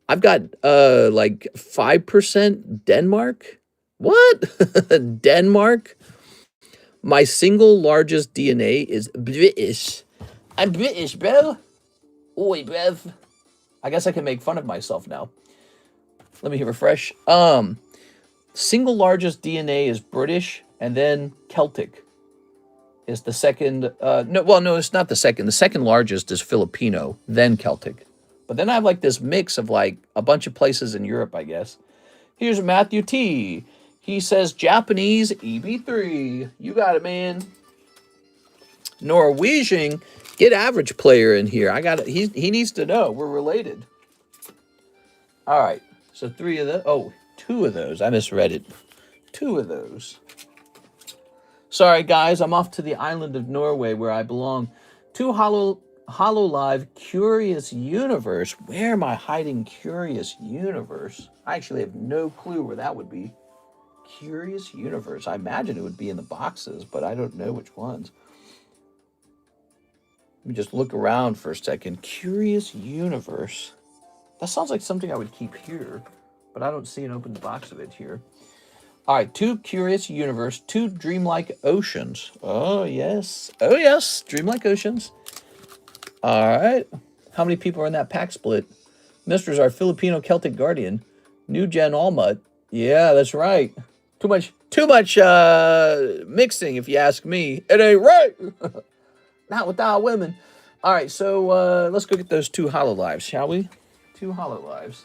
I've got like 5% Denmark. What? Denmark? My single largest DNA is British. I'm British, bro. Oi, bruv. I guess I can make fun of myself now. Let me refresh. Single largest DNA is British, and then Celtic is the second. No, it's not the second. The second largest is Filipino, then Celtic. But then I have like this mix of like a bunch of places in Europe, I guess. Here's Matthew T. He says Japanese EB3. You got it, man. Norwegian, get average player in here. I got it. He needs to know we're related. All right. So 3 of the. Oh, 2 of those. I misread it. 2 of those. Sorry, guys. I'm off to the island of Norway where I belong. 2 hollow HoloLive Curious Universe. Where am I hiding Curious Universe? I actually have no clue where that would be. Curious Universe. I imagine it would be in the boxes, but I don't know which ones. Let me just look around for a second. Curious Universe. That sounds like something I would keep here, but I don't see an open box of it here. All right, 2 Curious Universe, 2 Dreamlike Oceans. Oh, yes. Oh, yes. Dreamlike Oceans. All right. How many people are in that pack split? Mister's our Filipino Celtic Guardian. New Gen Allmut. Yeah, that's right. Too much mixing, if you ask me. It ain't right. Not with our women. All right, so let's go get those 2 HoloLives, shall we? 2 HoloLives.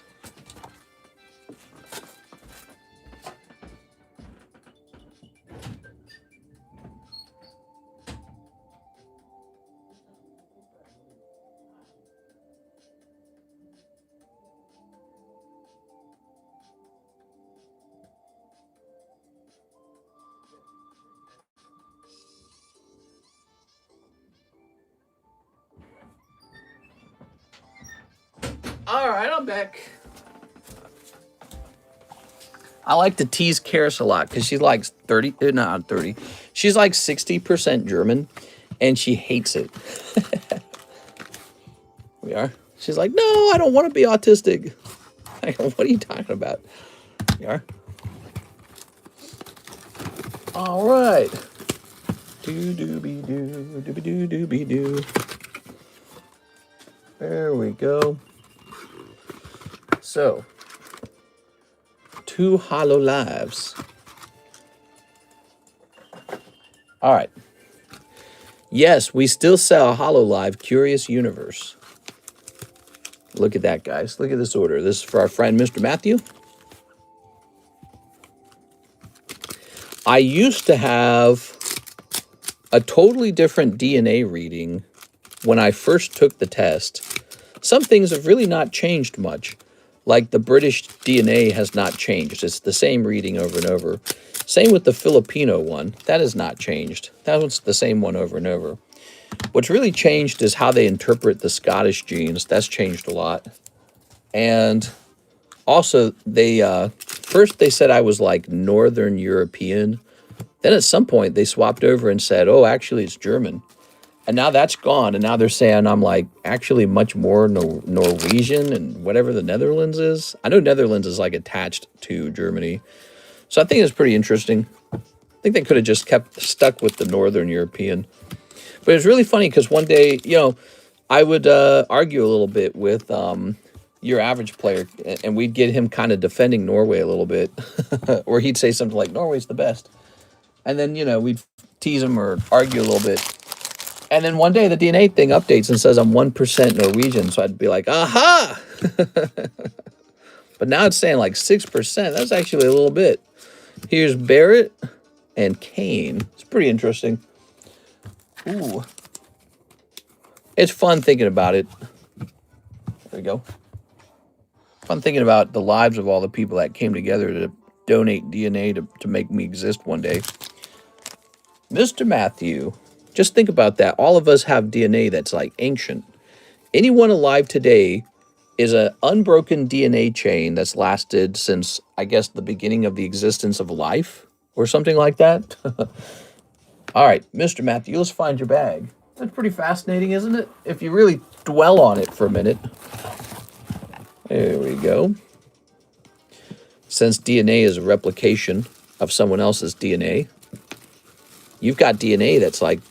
All right, I'm back. I like to tease Karis a lot because she's like 30, not 30. She's like 60% German, and she hates it. We are. She's like, no, I don't want to be autistic. I go, what are you talking about? We are. All right. Do-do-be-do, do-be-do-do-be-do. There we go. So, 2 HoloLives. All right. Yes, we still sell HoloLive Curious Universe. Look at that, guys. Look at this order. This is for our friend Mr. Matthew. I used to have a totally different DNA reading when I first took the test. Some things have really not changed much. Like the British DNA has not changed. It's the same reading over and over. Same with the Filipino one. That has not changed. That one's the same one over and over. What's really changed is how they interpret the Scottish genes. That's changed a lot. And also, they first they said I was like Northern European. Then at some point, they swapped over and said, oh, actually, it's German. And now that's gone, and now they're saying I'm like actually much more Norwegian and whatever the Netherlands is. I know Netherlands is like attached to Germany. So I think it's pretty interesting. I think they could have just kept stuck with the Northern European. But it was really funny because one day, you know, I would argue a little bit with your average player, and we'd get him kind of defending Norway a little bit. Or he'd say something like, Norway's the best. And then, you know, we'd tease him or argue a little bit. And then one day the DNA thing updates and says I'm 1% Norwegian. So I'd be like, aha! But now it's saying like 6%. That's actually a little bit. Here's Barrett and Kane. It's pretty interesting. Ooh. It's fun thinking about it. There we go. Fun thinking about the lives of all the people that came together to donate DNA to make me exist one day. Mr. Matthew. Just think about that. All of us have DNA that's like ancient. Anyone alive today is an unbroken DNA chain that's lasted since, I guess, the beginning of the existence of life or something like that. All right, Mr. Matthew, let's find your bag. That's pretty fascinating, isn't it? If you really dwell on it for a minute. There we go. Since DNA is a replication of someone else's DNA, you've got DNA that's like,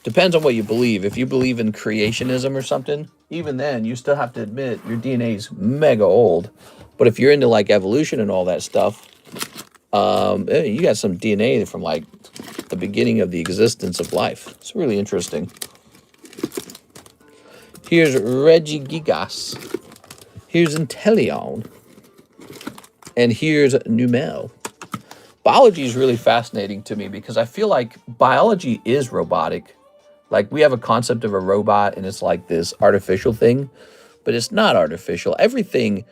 depends on what you believe. If you believe in creationism or something, even then, you still have to admit your DNA is mega old. But if you're into like evolution and all that stuff, you got some DNA from like the beginning of the existence of life. It's really interesting. Here's Reggie Gigas. Here's Intellion. And here's Numel. Biology is really fascinating to me because I feel like biology is robotic. Like we have a concept of a robot and it's like this artificial thing, but it's not artificial. Everything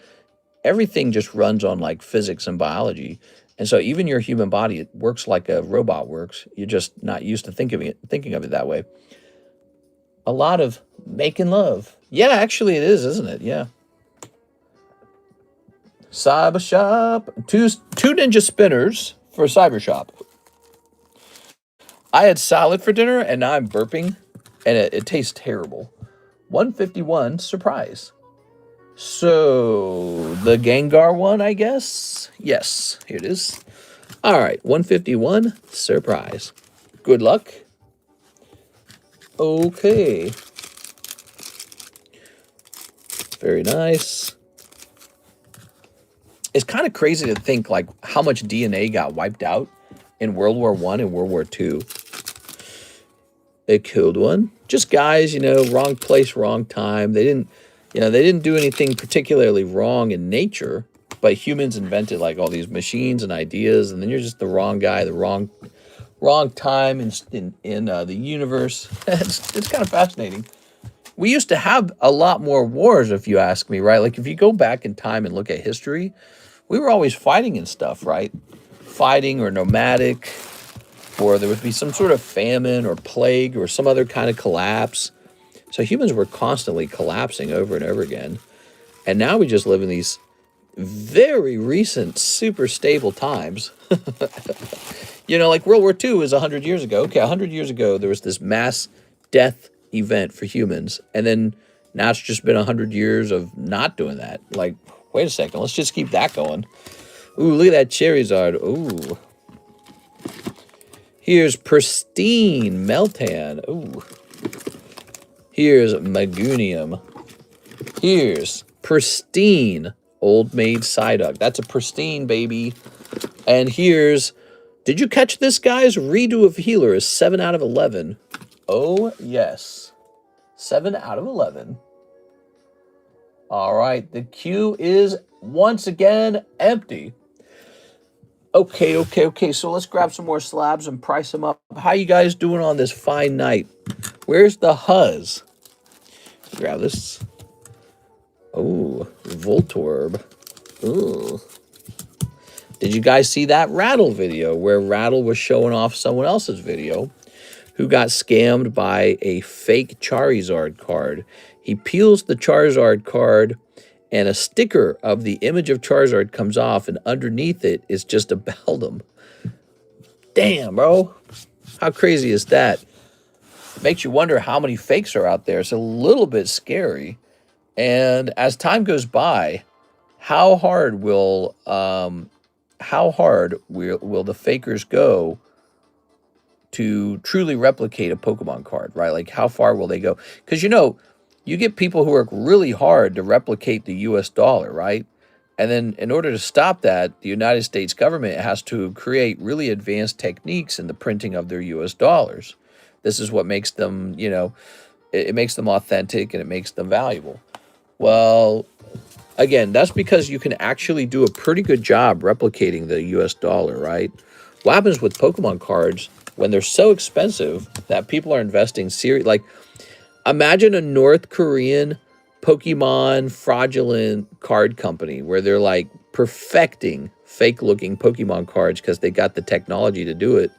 just runs on like physics and biology. And so even your human body, it works like a robot works. You're just not used to thinking of it that way. A lot of Making love. Yeah, actually it is, isn't it? Yeah. Cyber Shop. Two ninja spinners for Cyber Shop. I had salad for dinner, and now I'm burping, and it tastes terrible. 151, surprise. So, the Gengar one, I guess? Yes, here it is. All right, 151, surprise. Good luck. Okay. Very nice. It's kind of crazy to think, like, how much DNA got wiped out in World War I and World War II. A killed one. Just guys, you know, wrong place, wrong time. They didn't do anything particularly wrong in nature, but humans invented like all these machines and ideas, and then you're just the wrong guy, the wrong time in the universe. It's kind of fascinating. We used to have a lot more wars, if you ask me, right? Like if you go back in time and look at history, we were always fighting and stuff, right? Fighting or nomadic, or there would be some sort of famine or plague or some other kind of collapse. So humans were constantly collapsing over and over again. And now we just live in these very recent, super stable times. You know, like World War II was 100 years ago. Okay, 100 years ago, there was this mass death event for humans. And then now it's just been 100 years of not doing that. Like, wait a second, let's just keep that going. Ooh, look at that Charizard. Ooh. Here's pristine Meltan. Ooh. Here's Magunium. Here's pristine Old Maid Psyduck. That's a pristine, baby. And here's, did you catch this, guys? Redo of Healer is 7 out of 11. Oh, yes. 7 out of 11. All right, the queue is once again empty. Okay. So let's grab some more slabs and price them up. How you guys doing on this fine night? Where's the Huzz? Grab this. Oh, Voltorb. Ooh. Did you guys see that Rattle video where Rattle was showing off someone else's video who got scammed by a fake Charizard card? He peels the Charizard card and a sticker of the image of Charizard comes off, and underneath it is just a Beldum. Damn, bro. How crazy is that? Makes you wonder how many fakes are out there. It's a little bit scary. And as time goes by, how hard will the fakers go to truly replicate a Pokemon card, right? Like how far will they go? Because you know, you get people who work really hard to replicate the US dollar, right? And then in order to stop that, the United States government has to create really advanced techniques in the printing of their US dollars. This is what makes them, you know, it makes them authentic and it makes them valuable. Well, again, that's because you can actually do a pretty good job replicating the US dollar, right? What happens with Pokemon cards when they're so expensive that people are investing like, imagine a North Korean Pokemon fraudulent card company where they're like perfecting fake-looking Pokemon cards because they got the technology to do it.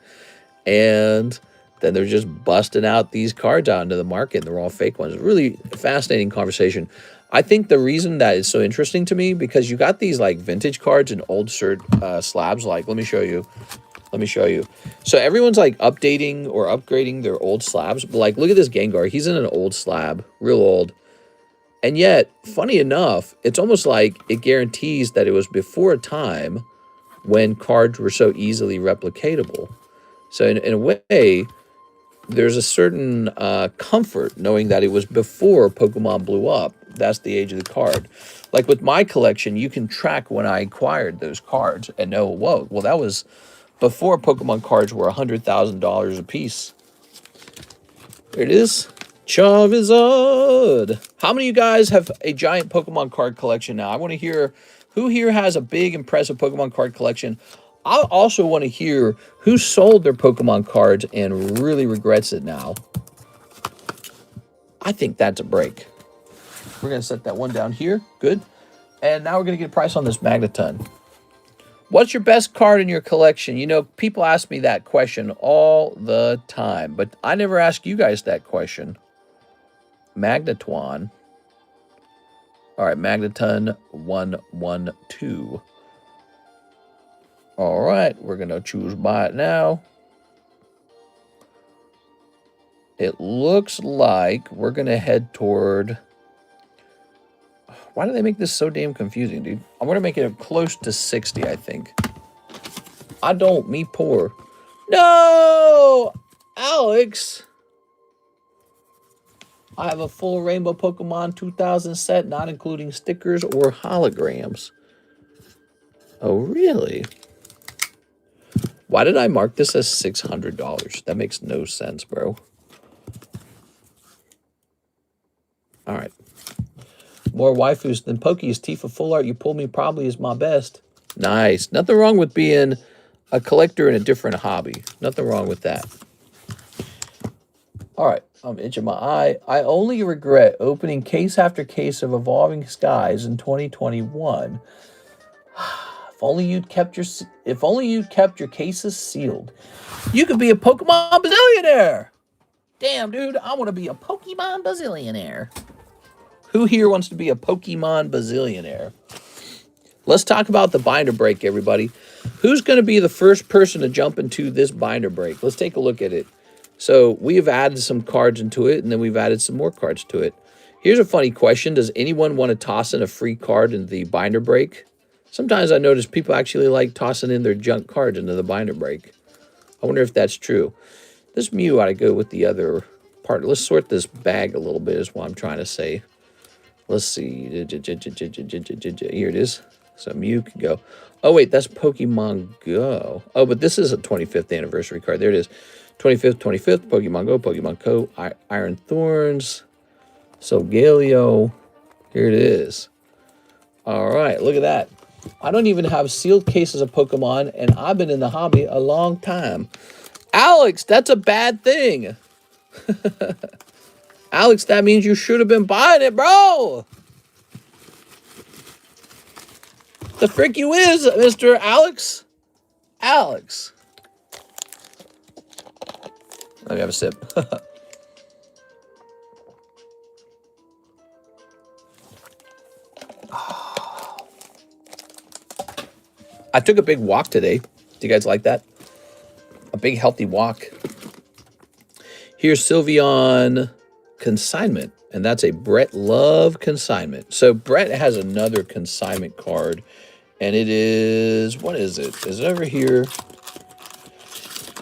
And then they're just busting out these cards out into the market, and they're all fake ones. Really fascinating conversation. I think the reason that is so interesting to me, because you got these like vintage cards and old slabs. Like, let me show you. So everyone's like updating or upgrading their old slabs. But like, look at this Gengar. He's in an old slab, real old. And yet, funny enough, it's almost like it guarantees that it was before a time when cards were so easily replicatable. So in a way, there's a certain comfort knowing that it was before Pokemon blew up. That's the age of the card. Like with my collection, you can track when I acquired those cards and know, whoa, well, that was before Pokemon cards were $100,000 a piece. There it is. Charizard. How many of you guys have a giant Pokemon card collection now? I want to hear who here has a big, impressive Pokemon card collection. I also want to hear who sold their Pokemon cards and really regrets it now. I think that's a break. We're going to set that one down here. Good. And now we're going to get a price on this Magneton. What's your best card in your collection? You know, people ask me that question all the time, but I never ask you guys that question. Magnetron. All right, Magneton 112. All right, we're going to choose buy it now. It looks like we're going to head toward... Why do they make this so damn confusing, dude? I'm going to make it close to 60, I think. I don't, me poor. No! Alex! I have a full Rainbow Pokemon 2000 set, not including stickers or holograms. Oh, really? Why did I mark this as $600? That makes no sense, bro. All right. More waifus than Pokies. Tifa Full Art, you pulled me probably is my best. Nice. Nothing wrong with being a collector in a different hobby. Nothing wrong with that. All right. I'm itching my eye. I only regret opening case after case of Evolving Skies in 2021. If only you'd kept your cases sealed. You could be a Pokemon bazillionaire. Damn, dude, I want to be a Pokemon bazillionaire. Who here wants to be a Pokemon bazillionaire? Let's talk about the binder break, everybody. Who's going to be the first person to jump into this binder break? Let's take a look at it. So we have added some cards into it, and then we've added some more cards to it. Here's a funny question. Does anyone want to toss in a free card into the binder break? Sometimes I notice people actually like tossing in their junk cards into the binder break. I wonder if that's true. This Mew ought to go with the other part. Let's sort this bag a little bit is what I'm trying to say. Let's see. Here it is. So Mew can go. Oh, wait, that's Pokemon Go. Oh, but this is a 25th anniversary card. There it is. 25th, Pokemon Go, Pokemon Co, Iron Thorns, Solgaleo. Here it is. All right, look at that. I don't even have sealed cases of Pokemon, and I've been in the hobby a long time. Alex, that's a bad thing. Alex, that means you should have been buying it, bro. The frick you is, Mr. Alex. Alex. Let me have a sip. I took a big walk today. Do you guys like that? A big healthy walk. Here's Sylveon Consignment, and that's a Brett Love Consignment. So Brett has another consignment card, and it is, what is it? Is it over here?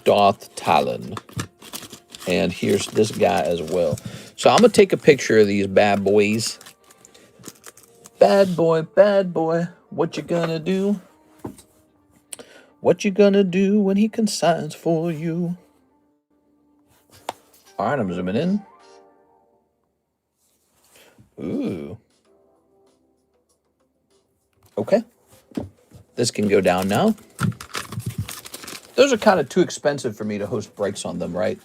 Doth Talon. And here's this guy as well. So I'm going to take a picture of these bad boys. Bad boy, what you gonna do? What you gonna do when he consigns for you? All right, I'm zooming in. Ooh. Okay. This can go down now. Those are kind of too expensive for me to host breaks on them, right?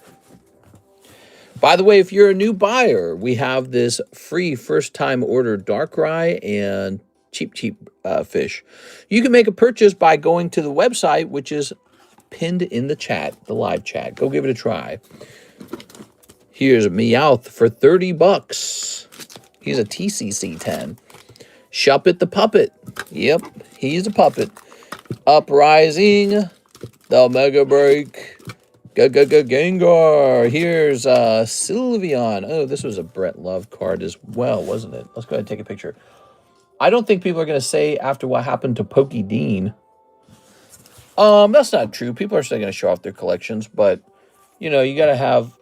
By the way, if you're a new buyer, we have this free first-time order Darkrai and Cheap Fish. You can make a purchase by going to the website, which is pinned in the chat, the live chat. Go give it a try. Here's Meowth for 30 bucks. He's a TCC 10. Shuppet the Puppet. Yep, he's a puppet. Uprising, the Mega Break. Gengar. Here's Sylveon. Oh, this was a Brett Love card as well, wasn't it? Let's go ahead and take a picture. I don't think people are going to say after what happened to Pokey Dean. That's not true. People are still going to show off their collections, but you know, you got to have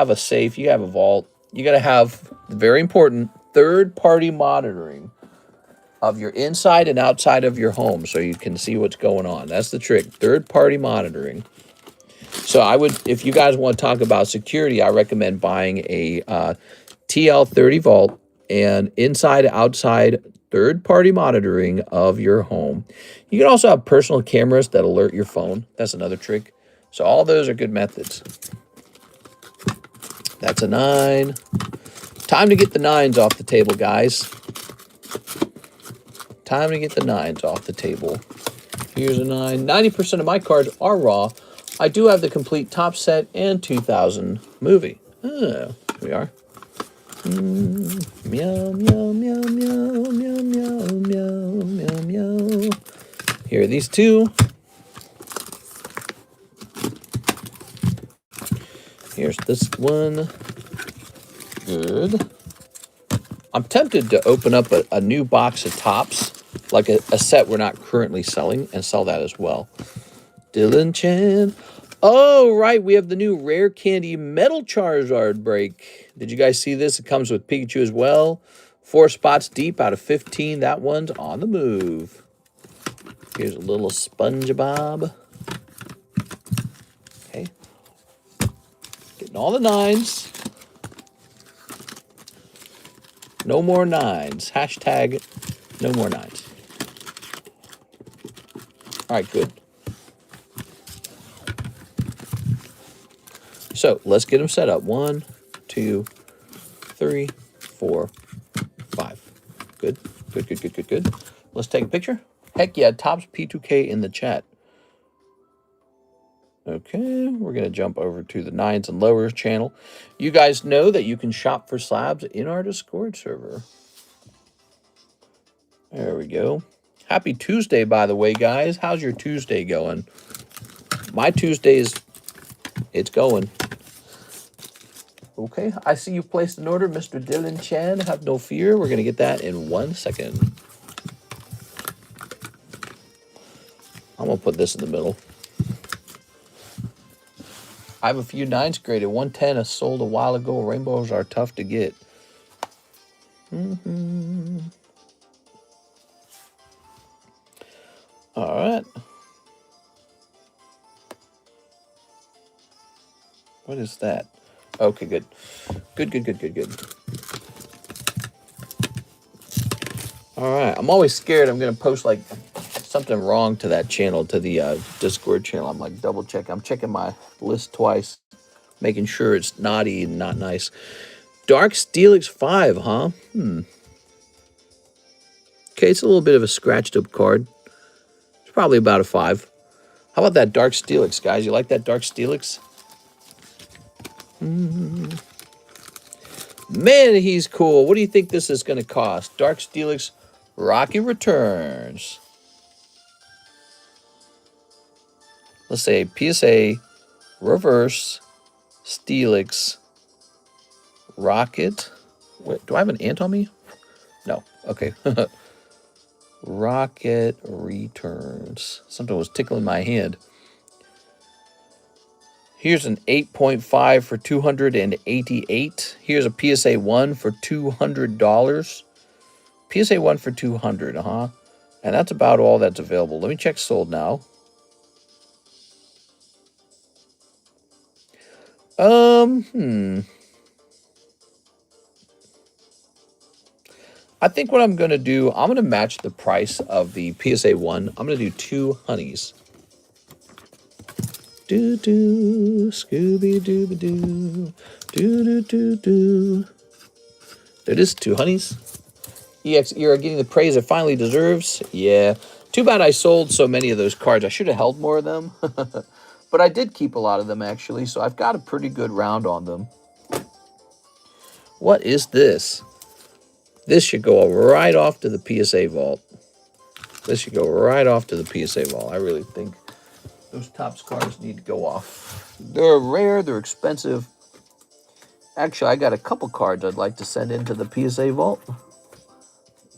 a safe, you have a vault. You got to have, very important, third-party monitoring of your inside and outside of your home so you can see what's going on. That's the trick. Third-party monitoring. So I would, if you guys want to talk about security, I recommend buying a TL30 vault and inside, outside, third-party monitoring of your home. You can also have personal cameras that alert your phone. That's another trick. So all those are good methods. That's a 9. Time to get the 9s off the table, guys. Time to get the 9s off the table. Here's a 9. 90% of my cards are raw. I do have the complete top set and 2000 movie. Oh, here we are. Meow, meow, meow, meow, meow, meow, meow, meow, meow. Here are these two. Here's this one. Good. I'm tempted to open up a new box of tops, like a set we're not currently selling, and sell that as well. Dylan Chan. Oh, right. We have the new Rare Candy Metal Charizard break. Did you guys see this? It comes with Pikachu as well. 4 spots deep out of 15. That one's on the move. Here's a little SpongeBob. Okay. Getting all the 9s. No more 9s. Hashtag no more 9s. All right, good. So let's get them set up. 1, 2, 3, 4, 5. Good, good, good, good, good, good. Let's take a picture. Heck yeah, Tops P2K in the chat. Okay, we're going to jump over to the 9s and lowers channel. You guys know that you can shop for slabs in our Discord server. There we go. Happy Tuesday, by the way, guys. How's your Tuesday going? My Tuesday it's going. Okay, I see you placed an order, Mr. Dylan Chan. Have no fear. We're going to get that in 1 second. I'm going to put this in the middle. I have a few 9s graded. 110 I sold a while ago. Rainbows are tough to get. All right. What is that? Okay, good. Good, good, good, good, good. All right. I'm always scared I'm going to post like something wrong to that channel, to the Discord channel. I'm like double checking. I'm checking my list twice, making sure it's naughty and not nice. Dark Steelix 5, huh? Okay, it's a little bit of a scratched up card. It's probably about a 5. How about that Dark Steelix, guys? You like that Dark Steelix? Man, he's cool. What do you think this is going to cost? Dark Steelix Rocky Returns. Let's say PSA Reverse Steelix Rocket. Wait, do I have an ant on me? No. Okay. Rocket Returns. Something was tickling my hand. Here's an 8.5 for $288. Here's a PSA 1 for $200. PSA 1 for $200, huh? And that's about all that's available. Let me check sold now. I think what I'm going to do, I'm going to match the price of the PSA 1. I'm going to do 2 honeys. Do-do, Scooby-Dooby-Doo. Do-do-do-do. There it is, 2 honeys. EX Era getting the praise it finally deserves. Yeah. Too bad I sold so many of those cards. I should have held more of them. But I did keep a lot of them, actually, so I've got a pretty good round on them. What is this? This should go right off to the PSA vault. This should go right off to the PSA vault. I really think those Topps cards need to go off. They're rare. They're expensive. Actually, I got a couple cards I'd like to send into the PSA vault.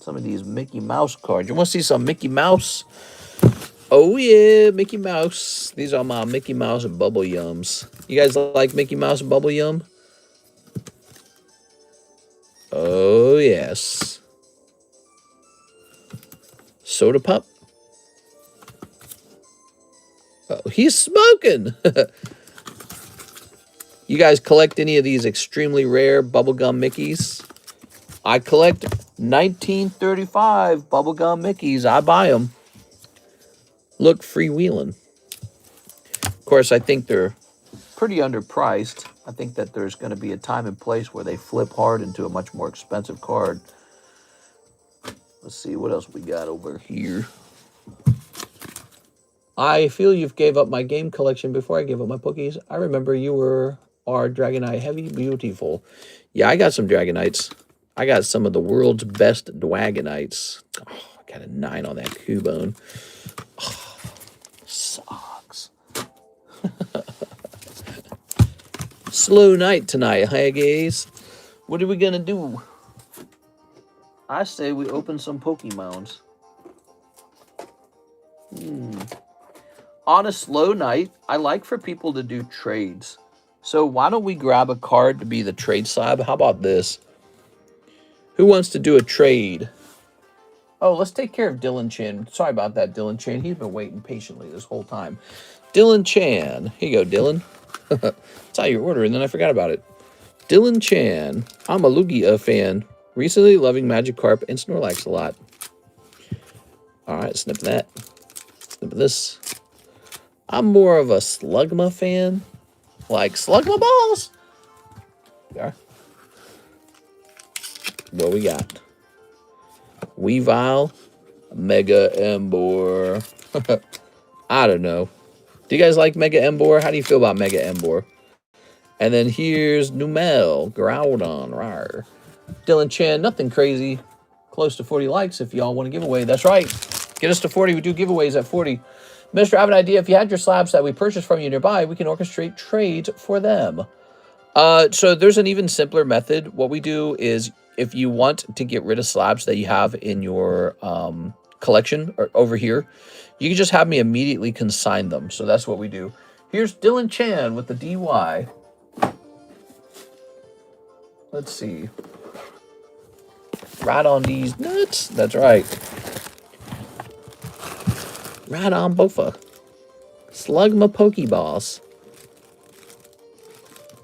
Some of these Mickey Mouse cards. You want to see some Mickey Mouse? Oh, yeah, Mickey Mouse. These are my Mickey Mouse and Bubble Yums. You guys like Mickey Mouse and Bubble Yum? Oh, yes. Soda Pop. Oh, he's smoking. You guys collect any of these extremely rare bubblegum Mickeys? I collect 1935 bubblegum Mickeys. I buy them. Look, freewheeling. Of course, I think they're pretty underpriced. I think that there's going to be a time and place where they flip hard into a much more expensive card. Let's see what else we got over here. I feel you've gave up my game collection before I gave up my Pokies. I remember you are Dragon Eye Heavy Beautiful. Yeah, I got some Dragonites. I got some of the world's best Dragonites. Oh, I got a 9 on that Cubone. Oh, sucks. Slow night tonight, hey guys. What are we gonna do? I say we open some Pokemons. On a slow night, I like for people to do trades. So why don't we grab a card to be the trade slab? How about this? Who wants to do a trade? Oh, let's take care of Dylan Chan. Sorry about that, Dylan Chan. He's been waiting patiently this whole time. Dylan Chan. Here you go, Dylan. That's how you order, and then I forgot about it. Dylan Chan. I'm a Lugia fan. Recently loving Magikarp and Snorlax a lot. All right, snip that. Snip this. I'm more of a Slugma fan. Like Slugma balls. There. What we got? Weavile, Mega Embor. I don't know. Do you guys like Mega Embor? How do you feel about Mega Embor? And then here's Numel, Groudon, rawr. Dylan Chan, nothing crazy. Close to 40 likes if y'all want to give away. That's right. Get us to 40. We do giveaways at 40. Mister, I have an idea. If you had your slabs that we purchased from you nearby, we can orchestrate trades for them. So there's an even simpler method. What we do is if you want to get rid of slabs that you have in your collection or over here, you can just have me immediately consign them. So that's what we do. Here's Dylan Chan with the DY. Let's see. Right on these nuts. That's right. Right on Bofa. Slugma Pokeballs.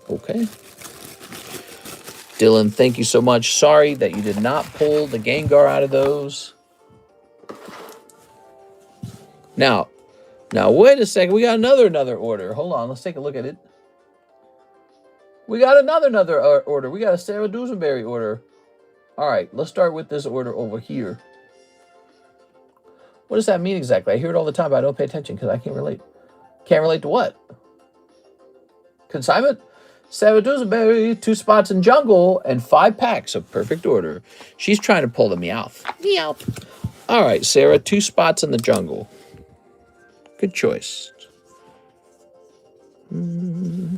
Okay. Dylan, thank you so much. Sorry that you did not pull the Gengar out of those. Now, wait a second. We got another order. Hold on. Let's take a look at it. We got another order. We got a Sarah Dusenberry order. All right. Let's start with this order over here. What does that mean exactly? I hear it all the time, but I don't pay attention because I can't relate. Can't relate to what? Consignment? Sarah Dusenberry, 2 spots in jungle, and 5 packs of perfect order. She's trying to pull the Meowth. Meowth. All right, Sarah, 2 spots in the jungle. Good choice. A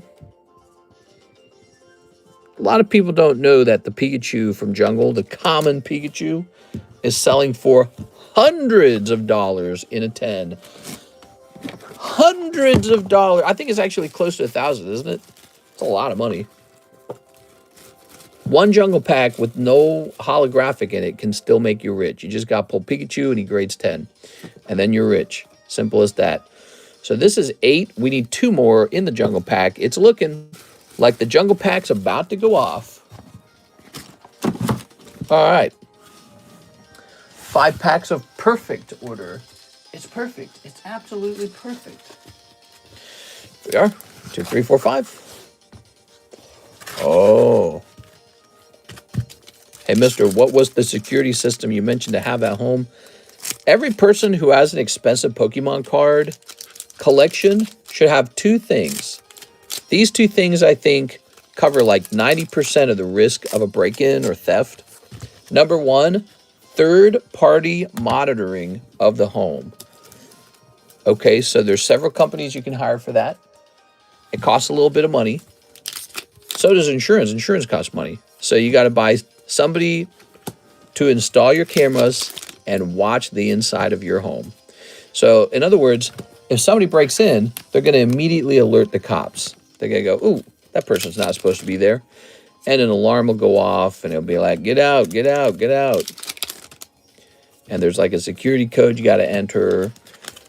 lot of people don't know that the Pikachu from Jungle, the common Pikachu, is selling for hundreds of dollars in a 10. Hundreds of dollars. I think it's actually close to 1,000, isn't it? It's a lot of money. One jungle pack with no holographic in it can still make you rich. You just got to pull Pikachu and he grades 10. And then you're rich. Simple as that. So this is 8. We need 2 more in the jungle pack. It's looking like the jungle pack's about to go off. All right. 5 packs of perfect order. It's perfect. It's absolutely perfect. Here we are. 2, 3, 4, 5. Oh. Hey, mister, what was the security system you mentioned to have at home? Every person who has an expensive Pokemon card collection should have 2 things. These 2 things, I think, cover like 90% of the risk of a break-in or theft. Number 1, third-party monitoring of the home. Okay, so there's several companies you can hire for that. It costs a little bit of money. So does insurance. Insurance costs money. So you got to buy somebody to install your cameras and watch the inside of your home. So in other words, if somebody breaks in, they're going to immediately alert the cops. They're going to go, ooh, that person's not supposed to be there. And an alarm will go off and it'll be like, get out, get out, get out. And there's like a security code you got to enter.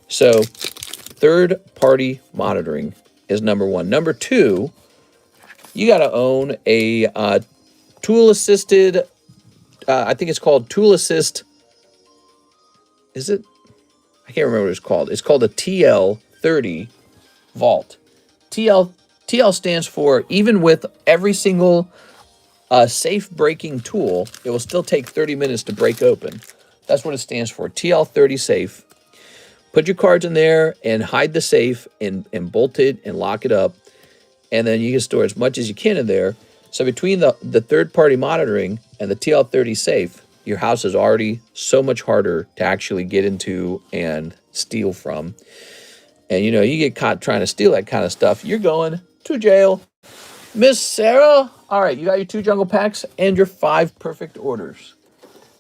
So third-party monitoring is number 1. Number 2, you got to own a tool-assisted, I think it's called Tool Assist. Is it? I can't remember what it's called. It's called a TL30 Vault. TL stands for, even with every single safe breaking tool, it will still take 30 minutes to break open. That's what it stands for, TL30 safe. Put your cards in there and hide the safe and bolt it and lock it up. And then you can store as much as you can in there. So between the third-party monitoring and the TL30 safe, your house is already so much harder to actually get into and steal from. And, you know, you get caught trying to steal that kind of stuff, you're going to jail. Miss Sarah, all right, you got your 2 jungle packs and your 5 perfect orders.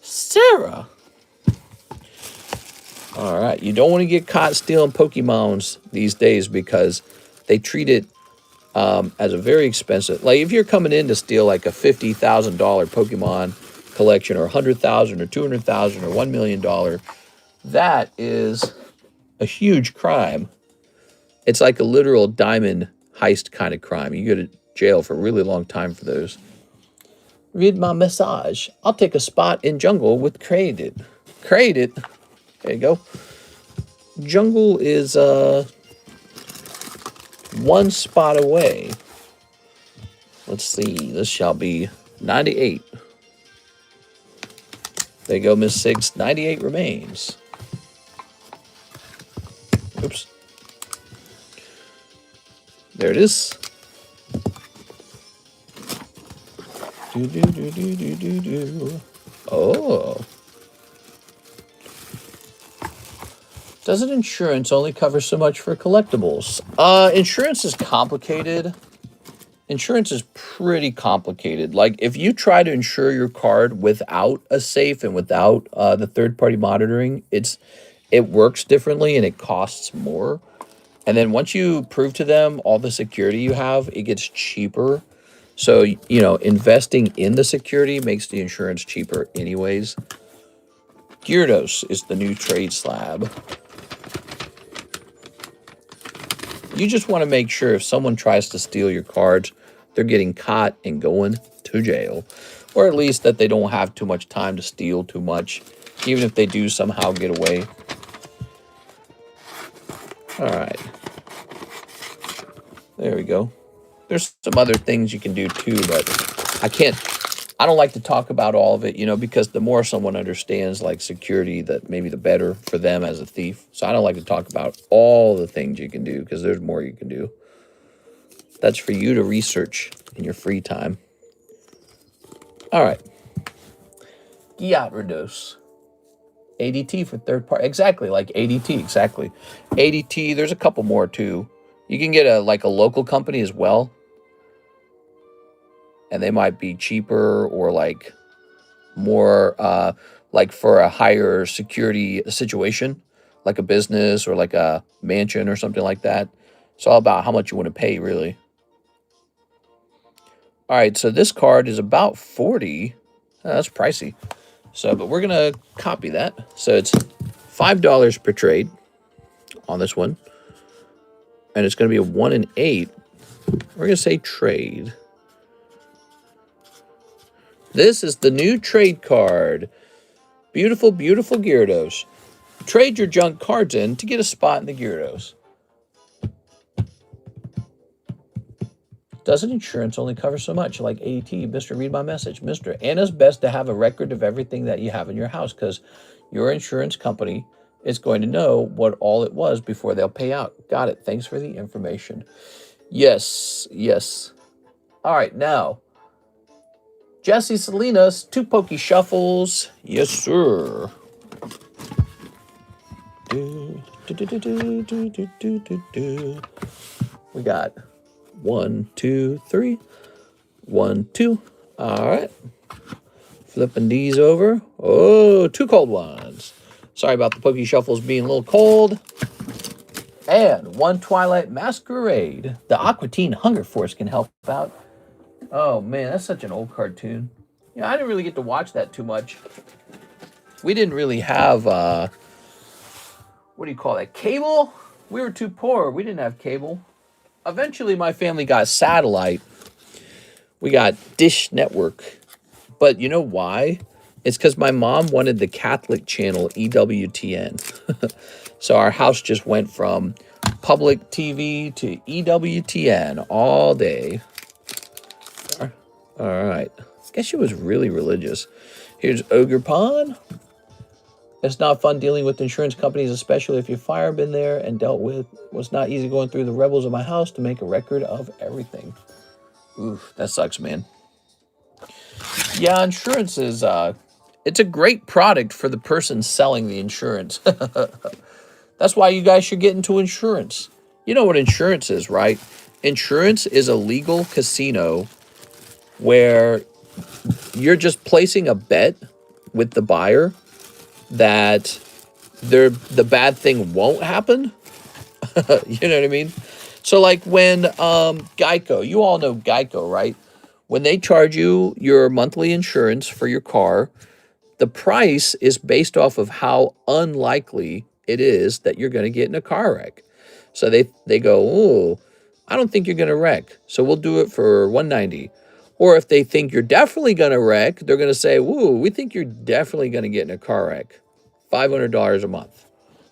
Sarah. All right, you don't want to get caught stealing Pokemons these days because they treat it as a very expensive. Like if you're coming in to steal like a $50,000 Pokemon collection, or $100,000 or $200,000 or $1 million, that is a huge crime. It's like a literal diamond heist kind of crime. You go to jail for a really long time for those. Read my message. I'll take a spot in jungle with Created. Created. There you go. Jungle is 1 spot away. Let's see. This shall be 98. There you go, Miss Six. 98 remains. Oops. There it is. Oh. Doesn't insurance only cover so much for collectibles? Insurance is complicated. Insurance is pretty complicated. Like, if you try to insure your card without a safe and without the third-party monitoring, it works differently and it costs more. And then once you prove to them all the security you have, it gets cheaper. So, you know, investing in the security makes the insurance cheaper anyways. Gyarados is the new trade slab. You just want to make sure if someone tries to steal your cards, they're getting caught and going to jail. Or at least that they don't have too much time to steal too much, even if they do somehow get away. All right. There we go. There's some other things you can do too, but I don't like to talk about all of it, you know, because the more someone understands like security, that maybe the better for them as a thief. So I don't like to talk about all the things you can do because there's more you can do. That's for you to research in your free time. All right. Gyarados. ADT for third party. Exactly, like ADT, exactly. ADT, there's a couple more too. You can get a local company as well. And they might be cheaper or like more like for a higher security situation, like a business or like a mansion or something like that. It's all about how much you want to pay, really. All right, so this card is about 40. That's pricey. So, but we're going to copy that. So it's $5 per trade on this one. And it's going to be a 1 in 8. We're going to say trade. This is the new trade card. Beautiful, beautiful Gyarados. Trade your junk cards in to get a spot in the Gyarados. Doesn't insurance only cover so much? Like ADT, Mr. Read My Message. Mr. And it's best to have a record of everything that you have in your house because your insurance company is going to know what all it was before they'll pay out. Got it. Thanks for the information. Yes, yes. All right, now. Jesse Salinas, 2 Poke Shuffles. Yes, sir. We got 1, 2, 3. 1, 2. All right. Flipping these over. Oh, 2 cold ones. Sorry about the Poke Shuffles being a little cold. And 1 Twilight Masquerade. The Aqua Teen Hunger Force can help out. Oh, man, that's such an old cartoon. You know, I didn't really get to watch that too much. We didn't really have, what do you call that, cable? We were too poor. We didn't have cable. Eventually, my family got satellite. We got Dish Network. But you know why? It's because my mom wanted the Catholic channel EWTN. So our house just went from public TV to EWTN all day. All right. I guess she was really religious. Here's Ogre Pond. It's not fun dealing with insurance companies, especially if your fire been there and dealt with. It was not easy going through the rebels of my house to make a record of everything. Oof, that sucks, man. Yeah, insurance is it's a great product for the person selling the insurance. That's why you guys should get into insurance. You know what insurance is, right? Insurance is a legal casino where you're just placing a bet with the buyer that the bad thing won't happen. You know what I mean? So like when Geico, you all know Geico, right? When they charge you your monthly insurance for your car, the price is based off of how unlikely it is that you're going to get in a car wreck. So they go, "Oh, I don't think you're going to wreck. So we'll do it for 190." Or if they think you're definitely going to wreck, they're going to say, "Woo, we think you're definitely going to get in a car wreck. $500 a month."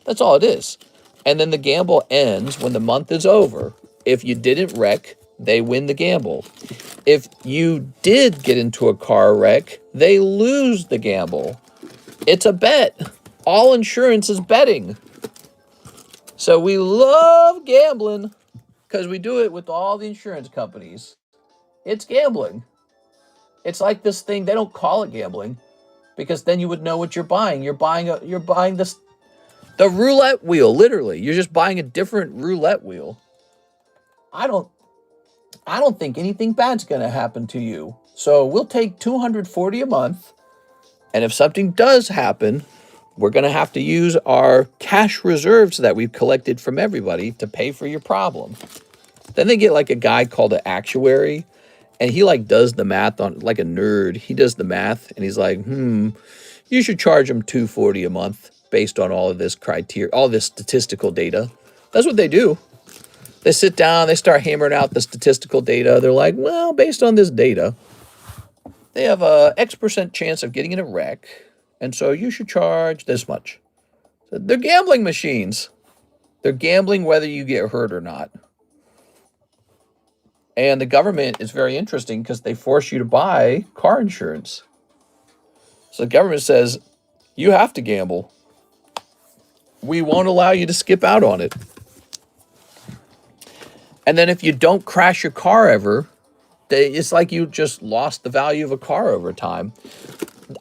That's all it is. And then the gamble ends when the month is over. If you didn't wreck, they win the gamble. If you did get into a car wreck, they lose the gamble. It's a bet. All insurance is betting. So we love gambling because we do it with all the insurance companies. It's gambling. It's like this thing, they don't call it gambling because then you would know what you're buying. You're buying the roulette wheel, literally. You're just buying a different roulette wheel. I don't think anything bad's going to happen to you. So we'll take $240 a month. And if something does happen, we're going to have to use our cash reserves that we've collected from everybody to pay for your problem. Then they get like a guy called an actuary, and he like does the math on, like a nerd. He does the math and he's like, you should charge them $240 a month based on all of this criteria, all this statistical data. That's what they do. They sit down, they start hammering out the statistical data. They're like, well, based on this data, they have a X% chance of getting in a wreck, and so you should charge this much. So they're gambling machines. They're gambling whether you get hurt or not. And the government is very interesting because they force you to buy car insurance. So the government says, you have to gamble. We won't allow you to skip out on it. And then if you don't crash your car ever, it's like you just lost the value of a car over time.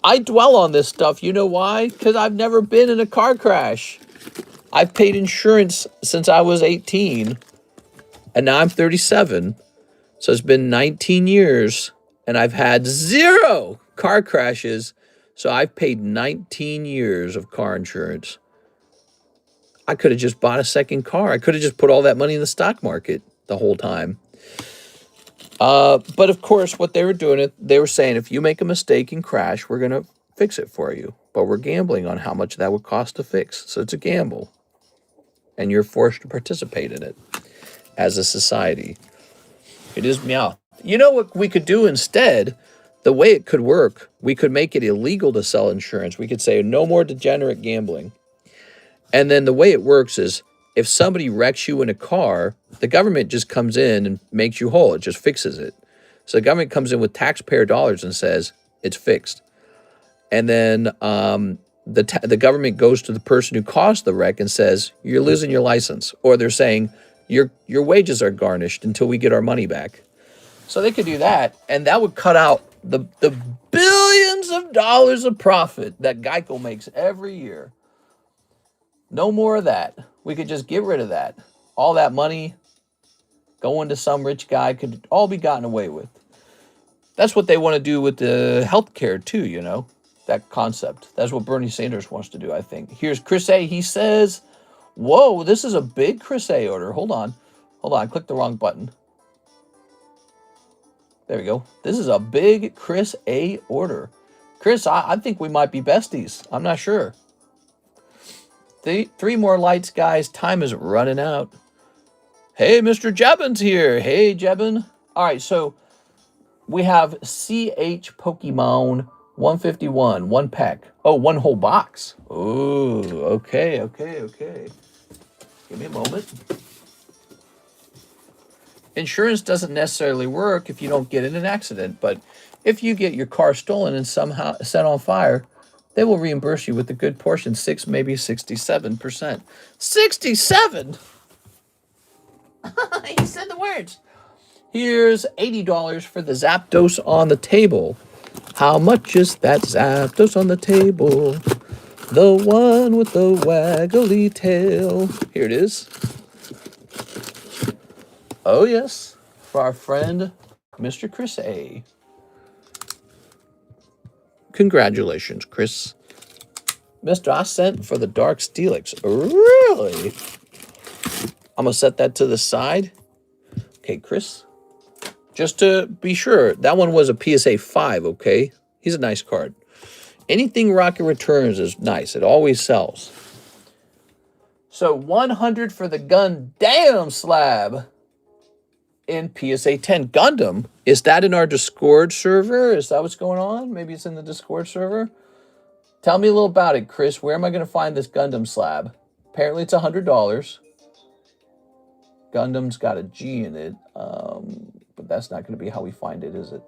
I dwell on this stuff. You know why? Because I've never been in a car crash. I've paid insurance since I was 18, and now I'm 37. So it's been 19 years, and I've had 0 car crashes. So I've paid 19 years of car insurance. I could have just bought a second car. I could have just put all that money in the stock market the whole time. But of course, what they were doing, they were saying, if you make a mistake and crash, we're going to fix it for you. But we're gambling on how much that would cost to fix. So it's a gamble. And you're forced to participate in it as a society. It is meow. You know what we could do instead? The way it could work, we could make it illegal to sell insurance. We could say no more degenerate gambling. And then the way it works is if somebody wrecks you in a car, the government just comes in and makes you whole. It just fixes it. So the government comes in with taxpayer dollars and says it's fixed. And then the government goes to the person who caused the wreck and says, you're losing your license. Or they're saying, your wages are garnished until we get our money back. So they could do that, and that would cut out the billions of dollars of profit that Geico makes every year. No more of that. We could just get rid of that. All that money going to some rich guy could all be gotten away with. That's what they want to do with the healthcare too, you know, that concept. That's what Bernie Sanders wants to do, I think. Here's Chris A. He says, whoa, this is a big Chris A. order. Hold on. I clicked the wrong button. There we go. This is a big Chris A. order. Chris, I think we might be besties. I'm not sure. Three more lights, guys. Time is running out. Hey, Mr. Jebin's here. Hey, Jebin. All right, so we have CH Pokemon 151, 1 pack. Oh, 1 whole box. Oh, okay. Give me a moment. Insurance doesn't necessarily work if you don't get in an accident, but if you get your car stolen and somehow set on fire, they will reimburse you with a good portion, 6, maybe 67%. 67! He said the words. Here's $80 for the Zapdos on the table. How much is that Zapdos on the table? The one with the waggly tail. Here it is. Oh, yes. For our friend, Mr. Chris A. Congratulations, Chris. Mister, I sent for the Dark Steelix. Really? I'm going to set that to the side. Okay, Chris. Just to be sure, that one was a PSA 5, okay? He's a nice card. Anything Rocket Returns is nice. It always sells. So 100 for the Gundam slab in PSA 10. Gundam? Is that in our Discord server? Is that what's going on? Maybe it's in the Discord server? Tell me a little about it, Chris. Where am I going to find this Gundam slab? Apparently it's $100. Gundam's got a G in it. But that's not going to be how we find it, is it?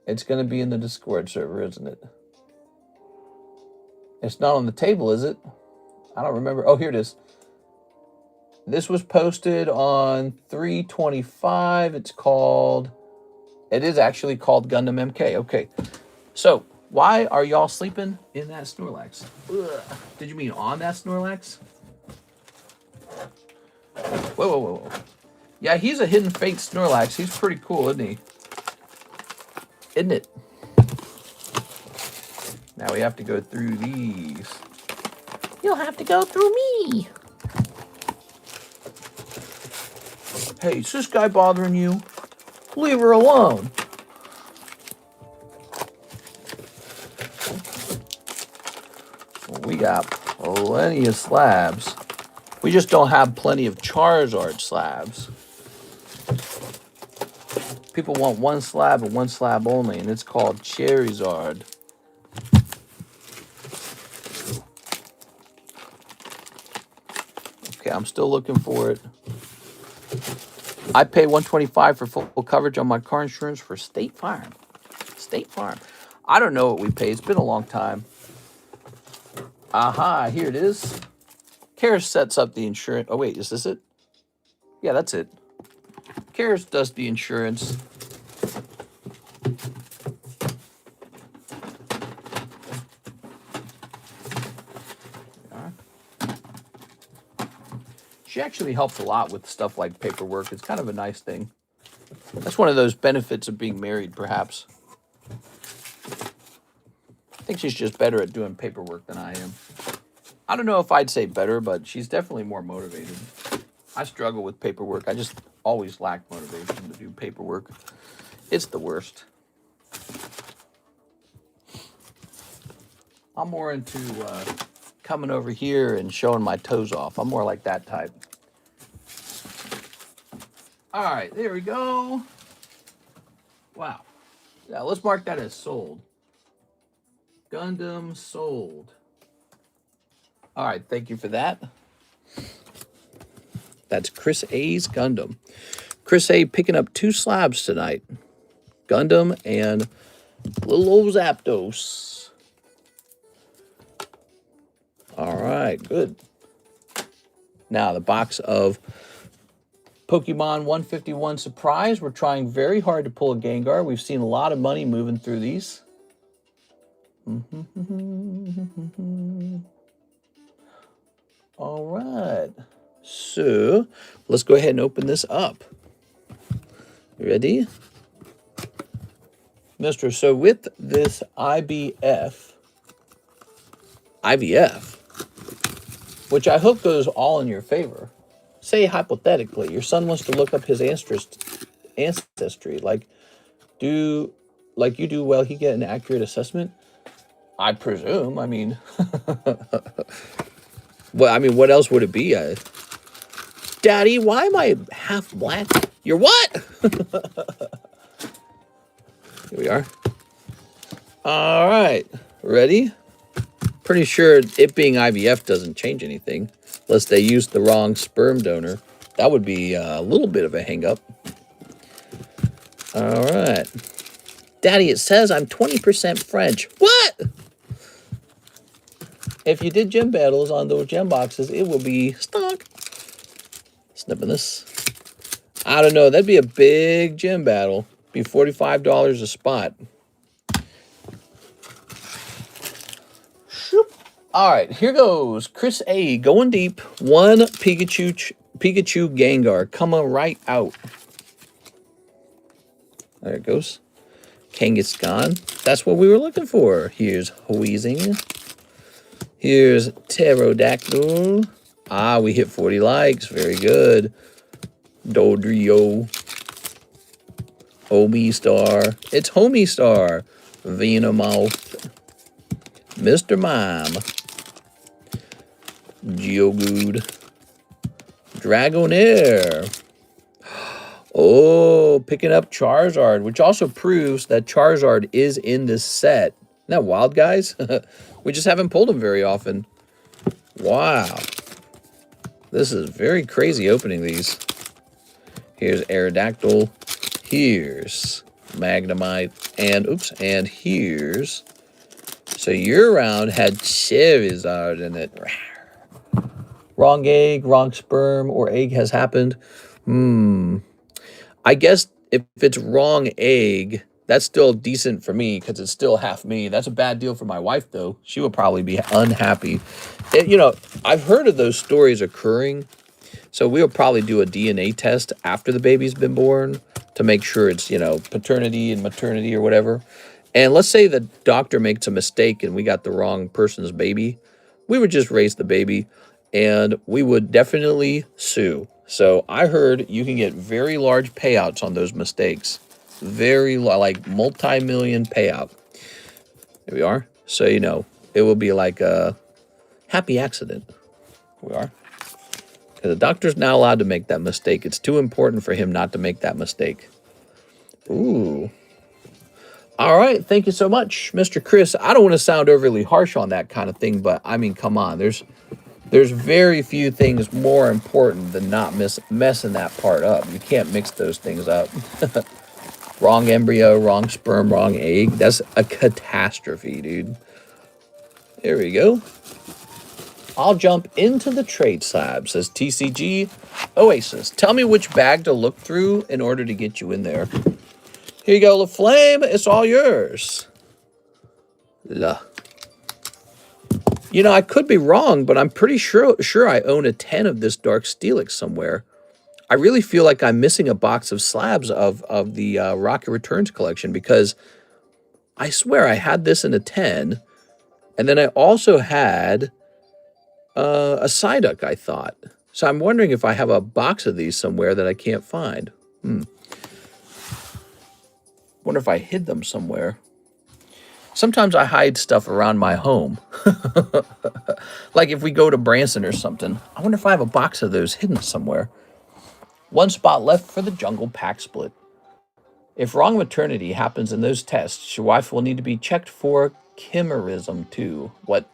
It's going to be in the Discord server, isn't it? It's not on the table, is it? I don't remember. Oh, here it is. This was posted on 3/25. It is actually called Gundam MK. Okay. So, why are y'all sleeping in that Snorlax? Ugh. Did you mean on that Snorlax? Whoa, whoa, whoa, whoa. Yeah, he's a Hidden Fate Snorlax. He's pretty cool, isn't he? Isn't it? Now we have to go through these. You'll have to go through me. Hey, is this guy bothering you? Leave her alone. Well, we got plenty of slabs. We just don't have plenty of Charizard slabs. People want one slab and one slab only, and it's called Charizard. Okay, I'm still looking for it. I pay $125 for full coverage on my car insurance for State Farm. State Farm. I don't know what we pay. It's been a long time. Aha, here it is. Karis sets up the insurance. Oh, wait, is this it? Yeah, that's it. Karis does the insurance. She actually helps a lot with stuff like paperwork. It's kind of a nice thing. That's one of those benefits of being married, perhaps. I think she's just better at doing paperwork than I am. I don't know if I'd say better, but she's definitely more motivated. I struggle with paperwork. I just always lack motivation to do paperwork. It's the worst. I'm more into coming over here and showing my toes off. I'm more like that type. All right, there we go. Wow. Yeah, let's mark that as sold. Gundam sold. All right, thank you for that. That's Chris A's Gundam. Chris A picking up 2 slabs tonight. Gundam and little old Zapdos. All right, good. Now, the box of Pokemon 151 Surprise. We're trying very hard to pull a Gengar. We've seen a lot of money moving through these. All right. So, let's go ahead and open this up. Ready? Mister, so with this IVF, which I hope goes all in your favor. Say, hypothetically, your son wants to look up his ancestry. Like you do, well, he get an accurate assessment? I presume. I mean, well, I mean, what else would it be? Daddy, why am I half black? You're what? Here we are. All right. Ready? Pretty sure it being IVF doesn't change anything. Unless they used the wrong sperm donor. That would be a little bit of a hang-up. All right. Daddy, it says I'm 20% French. What? If you did gem battles on those gem boxes, it will be stuck. Snipping this. I don't know. That'd be a big gem battle. Be $45 a spot. Shoop. All right, here goes. Chris A. going deep. One Pikachu Gengar coming right out. There it goes. Kangaskhan. That's what we were looking for. Here's Wheezing. Here's Pterodactyl. Ah, we hit 40 likes. Very good. Dodrio. Homie Star. It's Homie Star. Venomouth. Mr. Mime. Geodude. Dragonair. Oh, picking up Charizard, which also proves that Charizard is in this set. Isn't that wild, guys? We just haven't pulled him very often. Wow. This is very crazy opening these. Here's Aerodactyl. Here's Magnemite. And, oops, and here's... So your round had Charizard in it. Wrong egg, wrong sperm, or egg has happened. I guess if it's wrong egg, that's still decent for me because it's still half me. That's a bad deal for my wife, though. She would probably be unhappy. You know, I've heard of those stories occurring. So we'll probably do a DNA test after the baby's been born to make sure it's, you know, paternity and maternity or whatever. And let's say the doctor makes a mistake and we got the wrong person's baby. We would just raise the baby and we would definitely sue. So I heard you can get very large payouts on those mistakes. Very, like multi-million payout. Here we are. So, you know, it will be like a happy accident. Here we are. The doctor's not allowed to make that mistake. It's too important for him not to make that mistake. Ooh. All right. Thank you so much, Mr. Chris. I don't want to sound overly harsh on that kind of thing, but I mean, come on. There's very few things more important than not messing that part up. You can't mix those things up. Wrong embryo, wrong sperm, wrong egg. That's a catastrophe, dude. There we go. I'll jump into the trade slab, says TCG Oasis. Tell me which bag to look through in order to get you in there. Here you go, LaFlame. It's all yours. La. You know, I could be wrong, but I'm pretty sure I own a 10 of this Dark Steelix somewhere. I really feel like I'm missing a box of slabs of the Rocket Returns collection because I swear I had this in a 10. And then I also had a Psyduck, I thought. So I'm wondering if I have a box of these somewhere that I can't find. Wonder if I hid them somewhere. Sometimes I hide stuff around my home. Like if we go to Branson or something. I wonder if I have a box of those hidden somewhere. One spot left for the Jungle Pack split. If wrong maternity happens in those tests, your wife will need to be checked for chimerism too. What?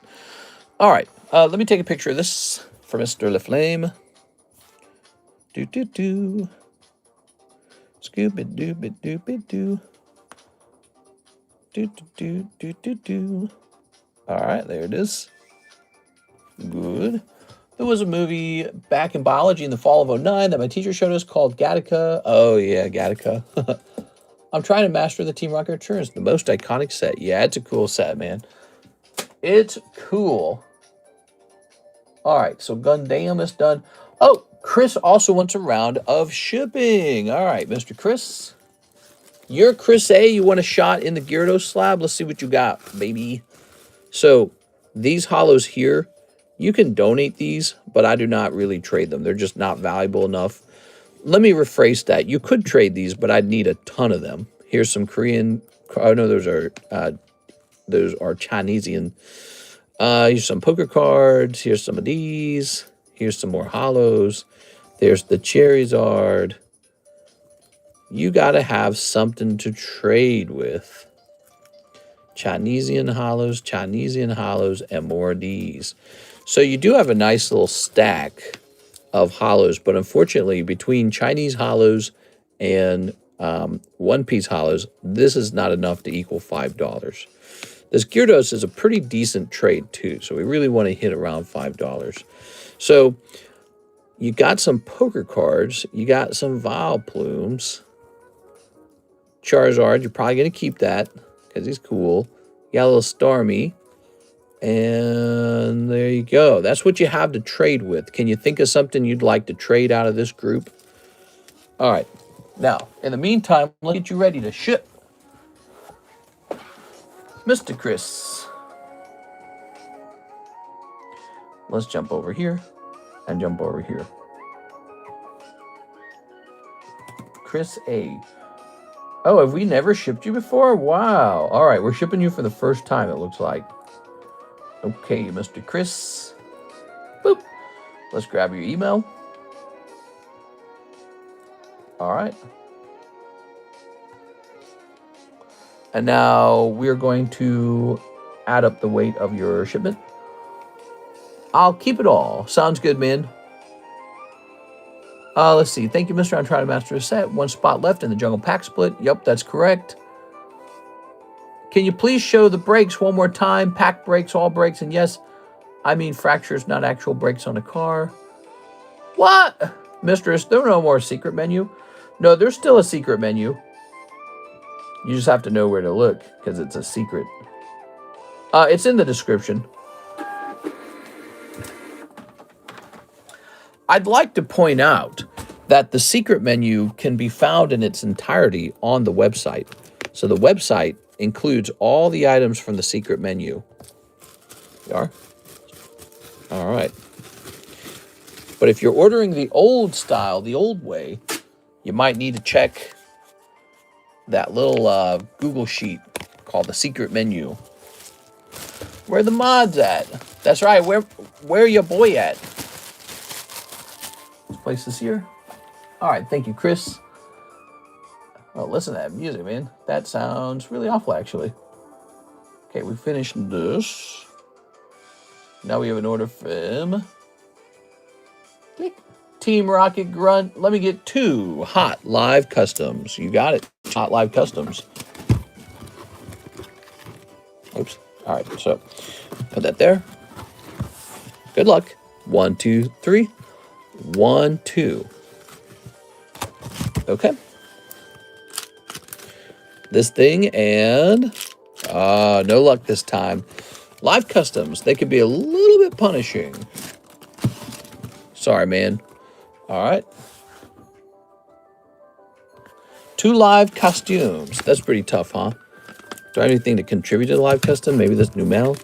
All right. Let me take a picture of this for Mr. LaFlame. Do. Scooby-dooby-dooby-doo. Do. All right, there it is. Good. There was a movie back in biology in the fall of '09 that my teacher showed us called Gattaca. Oh, yeah, Gattaca. I'm trying to master the Team Rocket Returns, the most iconic set. Yeah, it's a cool set, man. It's cool. All right, so Gundam is done. Oh, Chris also wants a round of shipping. All right, Mr. Chris. You're Chris A. You want a shot in the Gyarados slab? Let's see what you got, baby. So these hollows here, you can donate these, but I do not really trade them. They're just not valuable enough. Let me rephrase that. You could trade these, but I'd need a ton of them. Here's some Korean. Oh no, those are Chinesian. Here's some poker cards. Here's some of these. Here's some more hollows. There's the Charizard. You got to have something to trade with. Chinesian hollows, and more of these. So you do have a nice little stack of hollows, but unfortunately, between Chinese hollows and one-piece hollows, this is not enough to equal $5. This Gyarados is a pretty decent trade, too, so we really want to hit around $5. So you got some poker cards, you got some Vileplumes, Charizard. You're probably going to keep that because he's cool. You got a little Starmie. And there you go. That's what you have to trade with. Can you think of something you'd like to trade out of this group? All right. Now, in the meantime, let's get you ready to ship. Mr. Chris. Let's jump over here and jump over here. Chris A. Oh, have we never shipped you before? Wow. All right, we're shipping you for the first time, it looks like. Okay, Mr. Chris. Boop. Let's grab your email. All right. And now we're going to add up the weight of your shipment. I'll keep it all. Sounds good, man. Let's see. Thank you, Mr. I'm trying to master a set. 1 spot left in the jungle pack split. Yep, that's correct. Can you please show the brakes one more time? Pack brakes, all brakes, and yes, I mean fractures, not actual brakes on a car. What? Mistress, there's no more secret menu. No, there's still a secret menu. You just have to know where to look because it's a secret. It's in the description. I'd like to point out that the secret menu can be found in its entirety on the website. So the website includes all the items from the secret menu. You are? All right. But if you're ordering the old style, the old way, you might need to check that little Google sheet called the secret menu. Where the mods at? That's right. Where your boy at? This place is here. All right. Thank you, Chris. Oh, listen to that music, man. That sounds really awful, actually. Okay, we finished this. Now we have an order from Team Rocket Grunt. Let me get 2 hot live customs. You got it. Hot live customs. Oops. All right, so put that there. Good luck. 1, 2, 3. 1, 2. Okay. This thing and no luck this time. Live customs, they could be a little bit punishing. Sorry, man. All right. 2 live costumes. That's pretty tough, huh? Do I have anything to contribute to the live custom? Maybe this Numel?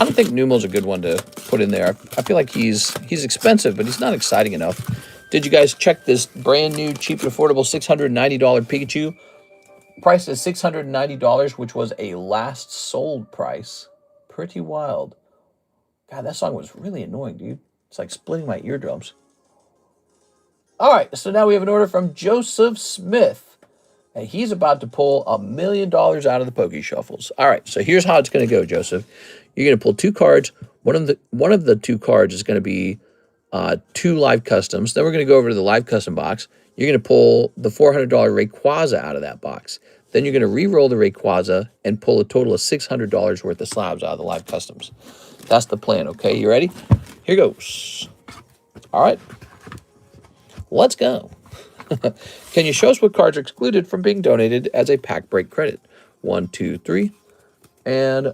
I don't think Numel's a good one to put in there. I feel like he's expensive, but he's not exciting enough. Did you guys check this brand new, cheap and affordable $690 Pikachu? Price is $690, which was a last sold price. Pretty wild. God, that song was really annoying, dude. It's like splitting my eardrums. All right, so now we have an order from Joseph Smith. And he's about to pull $1 million out of the Poke Shuffles. All right, so here's how it's going to go, Joseph. You're going to pull 2 cards. One of the 2 cards is going to be 2 live customs. Then we're going to go over to the live custom box. You're going to pull the $400 Rayquaza out of that box. Then you're going to re-roll the Rayquaza and pull a total of $600 worth of slabs out of the live customs. That's the plan, okay? You ready? Here goes. All right. Let's go. Can you show us what cards are excluded from being donated as a pack break credit? 1, 2, 3. And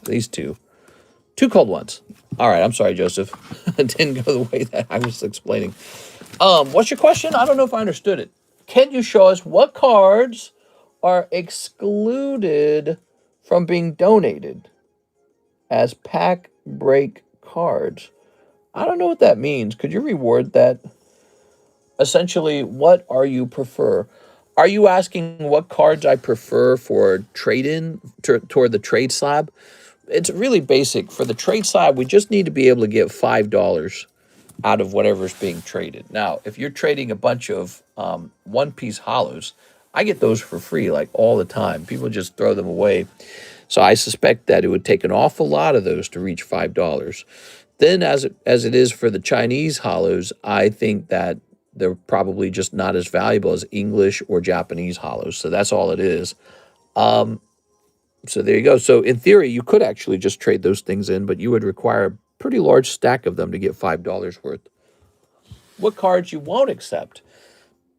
these 2. 2 cold ones. All right, I'm sorry, Joseph. It didn't go the way that I was explaining. What's your question? I don't know if I understood it. Can you show us what cards are excluded from being donated as pack break cards? I don't know what that means. Could you reword that? Essentially, what are you prefer? Are you asking what cards I prefer for trade-in toward the trade slab? It's really basic. For the trade slab, we just need to be able to get $5 out of whatever's being traded. Now, if you're trading a bunch of one-piece hollows, I get those for free like all the time. People just throw them away. So I suspect that it would take an awful lot of those to reach $5. Then as it is for the Chinese hollows, I think that they're probably just not as valuable as English or Japanese hollows. So that's all it is. So there you go. So in theory, you could actually just trade those things in, but you would require a pretty large stack of them to get $5 worth. What cards you won't accept?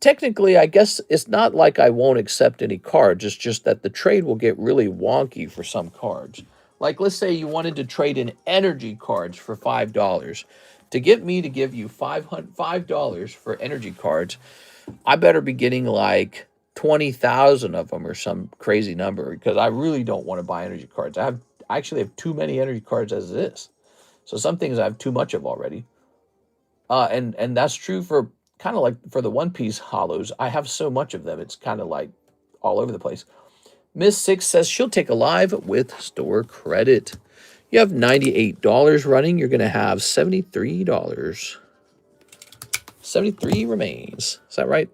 technically, I guess it's not like I won't accept any cards. It's just that the trade will get really wonky for some cards. Like, let's say you wanted to trade in energy cards for $5. To get me to give you $5 for energy cards, I better be getting like 20,000 of them or some crazy number, because I really don't want to buy energy cards. I actually have too many energy cards as it is. So some things I have too much of already. And that's true for kind of like for the One Piece hollows. I have so much of them. It's kind of like all over the place. Miss Six says she'll take a live with store credit. You have $98 running. You're going to have $73. 73 remains. Is that right?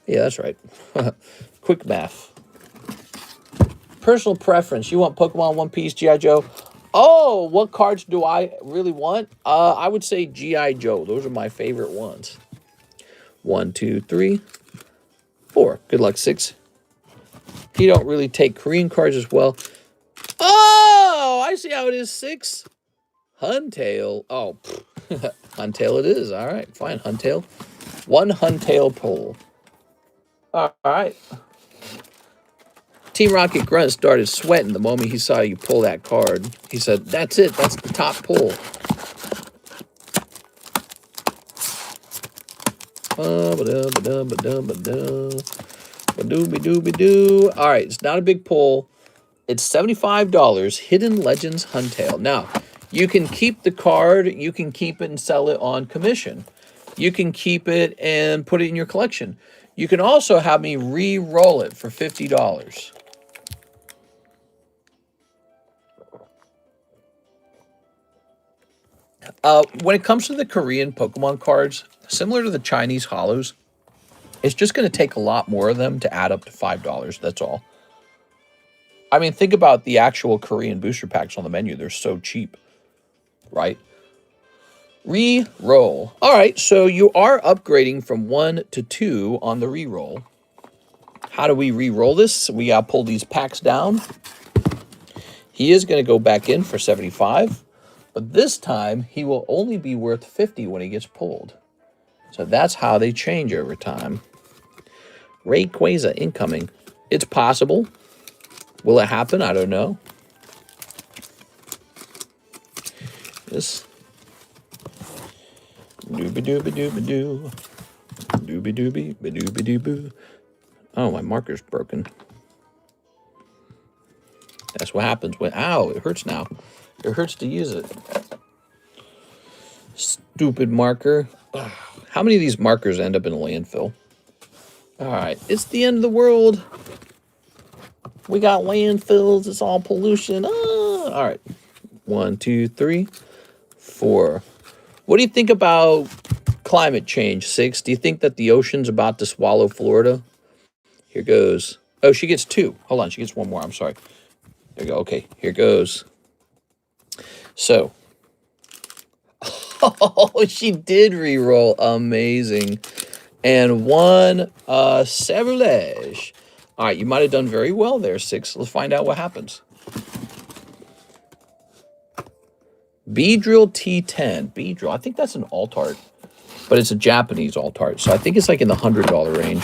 Yeah, that's right. Quick math. Personal preference. You want Pokemon, One Piece, G.I. Joe? Oh, what cards do I really want? I would say G.I. Joe. Those are my favorite ones. 1, 2, 3, 4. Good luck, 6. He don't really take Korean cards as well. Oh, I see how it is, 6. Huntail. Oh, Huntail it is. All right, fine, Huntail. 1 Huntail pull. All right. Team Rocket Grunt started sweating the moment he saw you pull that card. He said, that's it. That's the top pull. All right, it's not a big pull. It's $75. Hidden Legends Huntail. Now, you can keep the card. You can keep it and sell it on commission. You can keep it and put it in your collection. You can also have me re-roll it for $50. When it comes to the Korean Pokemon cards, similar to the Chinese hollows, it's just going to take a lot more of them to add up to $5. That's all. I mean, think about the actual Korean booster packs on the menu. They're so cheap, right? Re-roll. All right, so you are upgrading from 1 to 2 on the re-roll. How do we re-roll this? We got to pull these packs down. He is going to go back in for 75. But this time, he will only be worth 50 when he gets pulled. So that's how they change over time. Rayquaza incoming. It's possible. Will it happen? I don't know. This. Dooby-dooby-dooby-doo. Dooby-dooby-ba-dooby-doo-boo. Oh, my marker's broken. That's what happens when... Ow, it hurts now. It hurts to use it. Stupid marker. Ugh. How many of these markers end up in a landfill? All right, it's the end of the world. We got landfills. It's all pollution. All right. 1, 2, 3, 4. What do you think about climate change, 6? Do you think that the ocean's about to swallow Florida? Here goes. Oh, she gets 2. Hold on, she gets 1 more. I'm sorry. There you go. Okay, here goes. So, oh, she did re-roll. Amazing. And 1 Sablage. All right, you might have done very well there, 6. Let's find out what happens. Beedrill T10. Beedrill. I think that's an alt-art, but it's a Japanese alt-art, so I think it's like in the $100 range.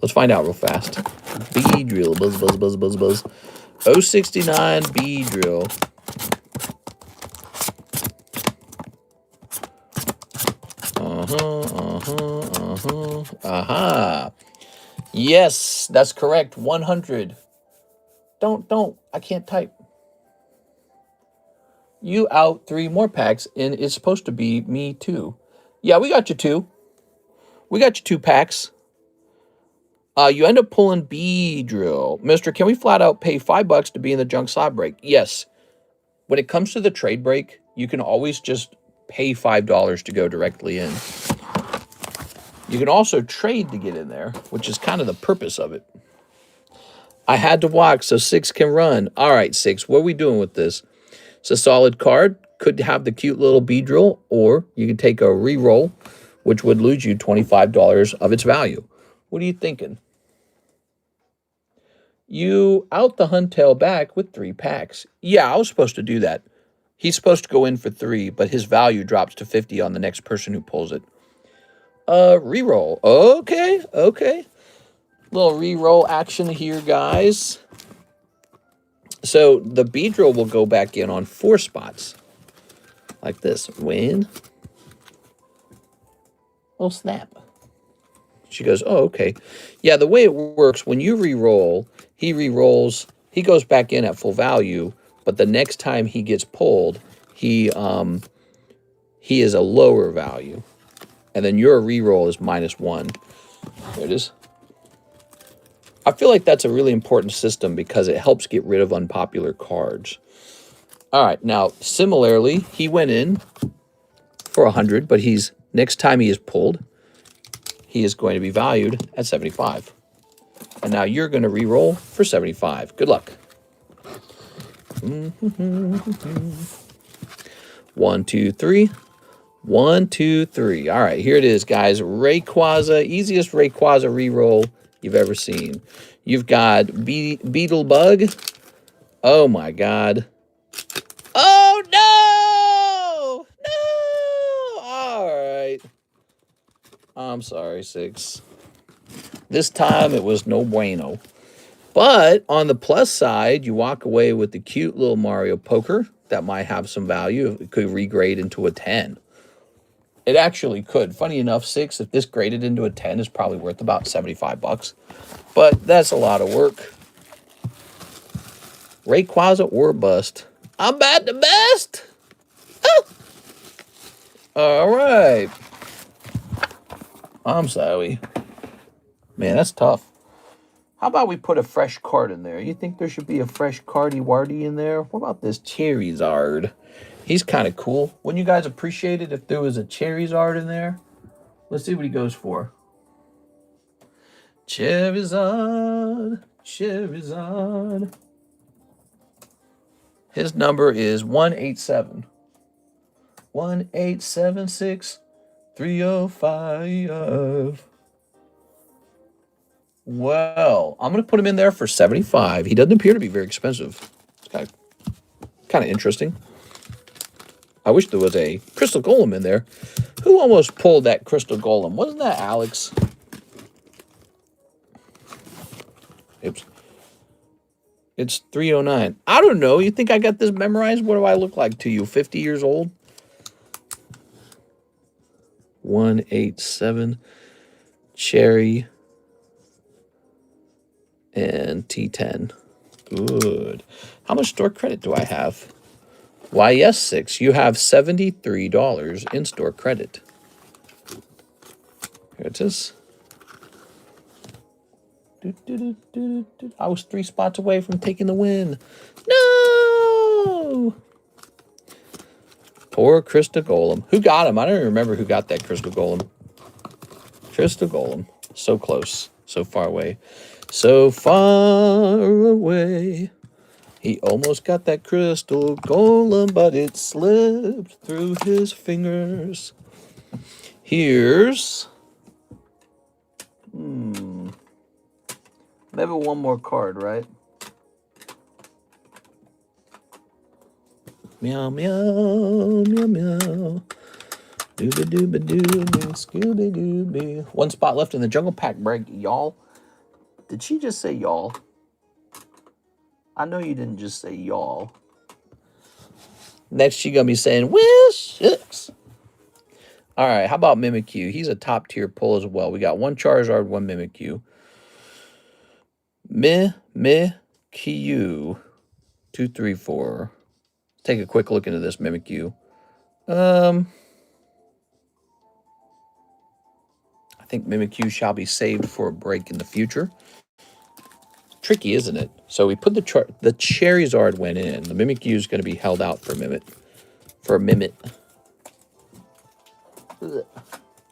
Let's find out real fast. Beedrill. Buzz, buzz, buzz, buzz, buzz. 069 Beedrill. Aha. Yes, that's correct. 100. Don't. I can't type. You out 3 more packs, and it's supposed to be me too. Yeah, we got you 2. We got you 2 packs. You end up pulling Beedrill. Mister, can we flat out pay $5 to be in the junk slab break? Yes. When it comes to the trade break, you can always just pay $5 to go directly in. You can also trade to get in there, which is kind of the purpose of it. I had to walk so 6 can run. All right, 6, what are we doing with this? It's a solid card. Could have the cute little Beedrill, or you can take a re-roll, which would lose you $25 of its value. What are you thinking? You out the Huntail back with 3 packs. Yeah, I was supposed to do that. He's supposed to go in for 3, but his value drops to 50 on the next person who pulls it. Reroll. Okay, okay. Little reroll action here, guys. So the Beedrill will go back in on 4 spots. Like this. Win. Oh, snap. She goes, oh, okay. Yeah, the way it works, when you re-roll, he re-rolls, he goes back in at full value, but the next time he gets pulled, he is a lower value. And then your re-roll is -1. There it is. I feel like that's a really important system because it helps get rid of unpopular cards. All right, now, similarly, he went in for 100, but next time he is pulled, he is going to be valued at 75. And now you're going to re-roll for 75. Good luck. 1, 2, 3. 1, 2, 3. All right, here it is, guys. Rayquaza, easiest Rayquaza re-roll you've ever seen. You've got Beetlebug. Oh, my God. Oh, no! No! All right. I'm sorry, 6. This time it was no bueno. But on the plus side, you walk away with the cute little Mario Poker. That might have some value. It could regrade into a 10. It actually could. Funny enough, 6, if this graded into a 10, is probably worth about 75 bucks. But that's a lot of work. Rayquaza or bust. I'm at the best. Oh. All right. I'm sorry. Man, that's tough. How about we put a fresh card in there? You think there should be a fresh Cardy-Wardy in there? What about this Charizard? He's kind of cool. Wouldn't you guys appreciate it if there was a Charizard in there? Let's see what he goes for. Charizard, Charizard. His number is 187. 1876 305. Well, I'm going to put him in there for 75. He doesn't appear to be very expensive. It's kind of interesting. I wish there was a Crystal Golem in there. Who almost pulled that Crystal Golem? Wasn't that Alex? Oops. It's 309. I don't know. You think I got this memorized? What do I look like to you? 50 years old? 187. Cherry. And T10. Good. How much store credit do I have? Why, yes, 6. You have $73 in store credit. Here it is. I was 3 spots away from taking the win. No! Poor Crystal Golem. Who got him? I don't even remember who got that Crystal Golem. Crystal Golem. So close. So far away. So far away. He almost got that Crystal Golem, but it slipped through his fingers. Here's... maybe one more card, right? Meow, meow, meow, meow. Dooba-dooba-dooba, scooby-dooby. 1 spot left in the Jungle Pack break, y'all. Did she just say y'all? I know you didn't just say y'all. Next, she gonna be saying, well, shucks. All right, how about Mimikyu? He's a top-tier pull as well. We got 1 Charizard, 1 Mimikyu. Mimikyu. 2, 3, 4. Let's take a quick look into this Mimikyu. I think Mimikyu shall be saved for a break in the future. Tricky, isn't it? So we put the Charizard went in. The Mimikyu is going to be held out for a minute.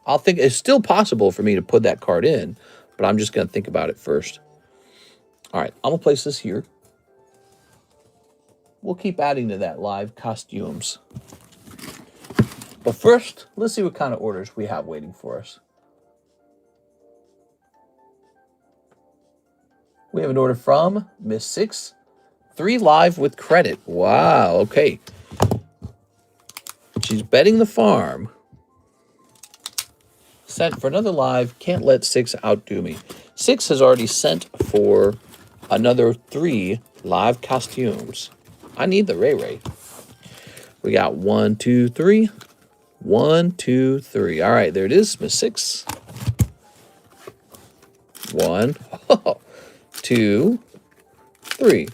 I'll think it's still possible for me to put that card in, but I'm just going to think about it first. All right, I'm going to place this here. We'll keep adding to that live costumes. But first, let's see what kind of orders we have waiting for us. We have an order from Miss 6. 3 live with credit. Wow, okay. She's betting the farm. Sent for another live. Can't let 6 outdo me. 6 has already sent for another 3 live costumes. I need the Ray Ray. We got 1, 2, 3. 1, 2, 3. All right, there it is. Miss 6. 1, 2, 3.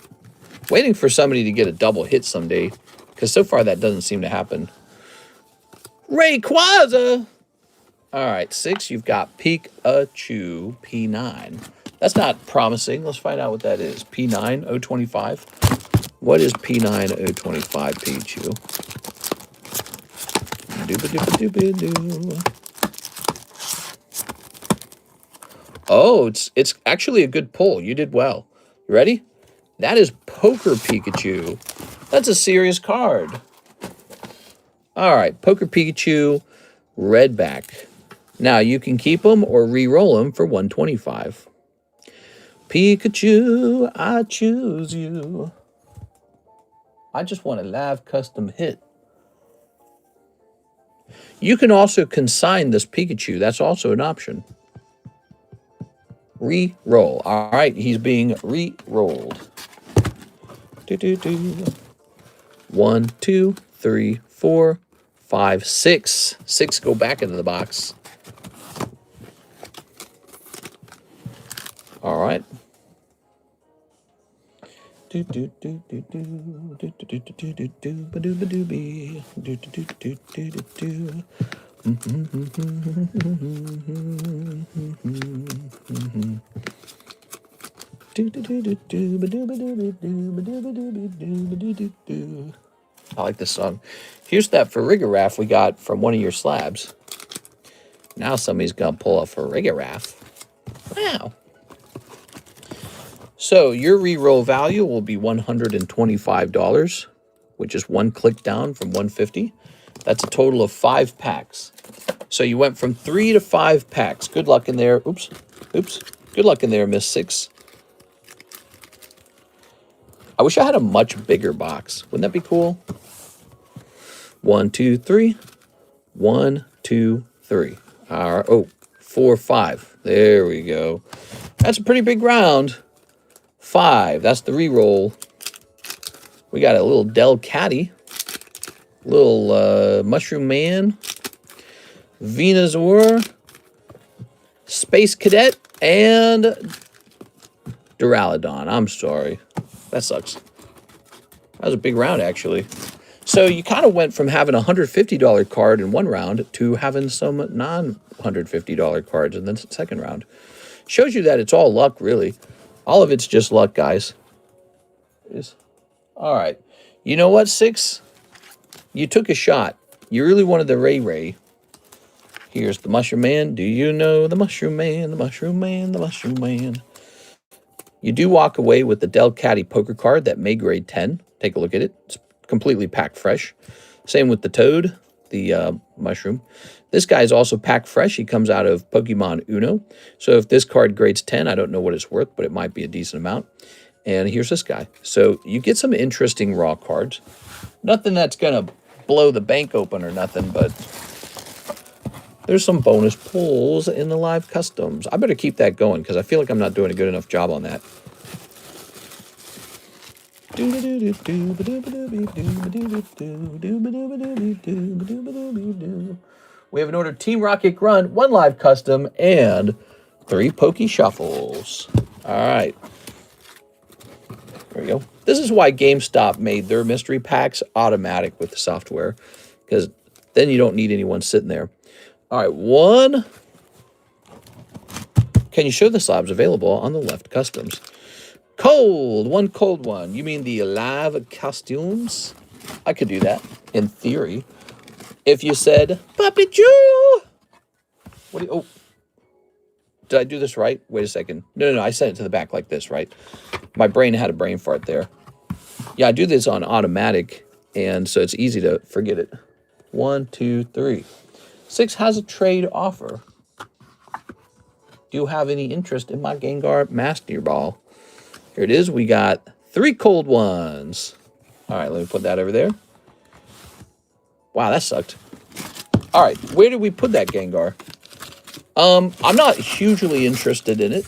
Waiting for somebody to get a double hit someday, because so far that doesn't seem to happen. Rayquaza! All right, 6, you've got Pikachu P9. That's not promising. Let's find out what that is. P9 025. What is P9 025 Pikachu? Oh, it's actually a good pull. You did well. You ready? That is Poker Pikachu. That's a serious card. All right, Poker Pikachu, Redback. Now, you can keep them or re-roll them for 125. Pikachu, I choose you. I just want a live custom hit. You can also consign this Pikachu. That's also an option. Re-roll. All right, he's being re-rolled. 1, 2, 3, 4, 5, 6. 6 go back into the box. All right. I like this song. Here's that Farigiraf we got from one of your slabs. Now somebody's going to pull a Farigiraf. Wow. So your reroll value will be $125, which is 1 click down from 150. That's a total of 5 packs. So you went from 3 to 5 packs. Good luck in there. Oops. Good luck in there, Miss 6. I wish I had a much bigger box. Wouldn't that be cool? 1, 2, 3. 1, 2, 3. All right. Oh, 4, 5. There we go. That's a pretty big round. 5. That's the re-roll. We got a little Del Caddy. Little Mushroom Man. Venusaur. Space Cadet. And Duraludon. I'm sorry. That sucks. That was a big round, actually. So you kind of went from having a $150 card in one round to having some non-$150 cards in the second round. Shows you that it's all luck, really. All of it's just luck, guys. All right. You know what, 6? You took a shot. You really wanted the Ray Ray. Here's the Mushroom Man. Do you know the Mushroom Man, the Mushroom Man, the Mushroom Man? You do walk away with the Del Caddy poker card that may grade 10. Take a look at it. It's completely packed fresh. Same with the Toad, the Mushroom. This guy is also packed fresh. He comes out of Pokemon Uno. So if this card grades 10, I don't know what it's worth, but it might be a decent amount. And here's this guy. So you get some interesting raw cards. Nothing that's going to blow the bank open or nothing, but there's some bonus pulls in the live customs. I better keep that going because I feel like I'm not doing a good enough job on that. We have an ordered Team Rocket Grunt, 1 live custom, and 3 Waifu Shuffles. All right. There we go. This is why GameStop made their mystery packs automatic with the software, because then you don't need anyone sitting there. All right, 1. Can you show the slabs available on the left customs? Cold, 1 cold one. You mean the live costumes? I could do that, in theory. If you said, Puppy Chew! What do you, oh. Did I do this right? Wait a second. No, I sent it to the back like this, right? My brain had a brain fart there. Yeah, I do this on automatic, and so it's easy to forget it. 1, 2, 3. 6 has a trade offer. Do you have any interest in my Gengar Master Ball? Here it is. We got 3 cold ones. All right, let me put that over there. Wow, that sucked. All right, where did we put that Gengar? I'm not hugely interested in it.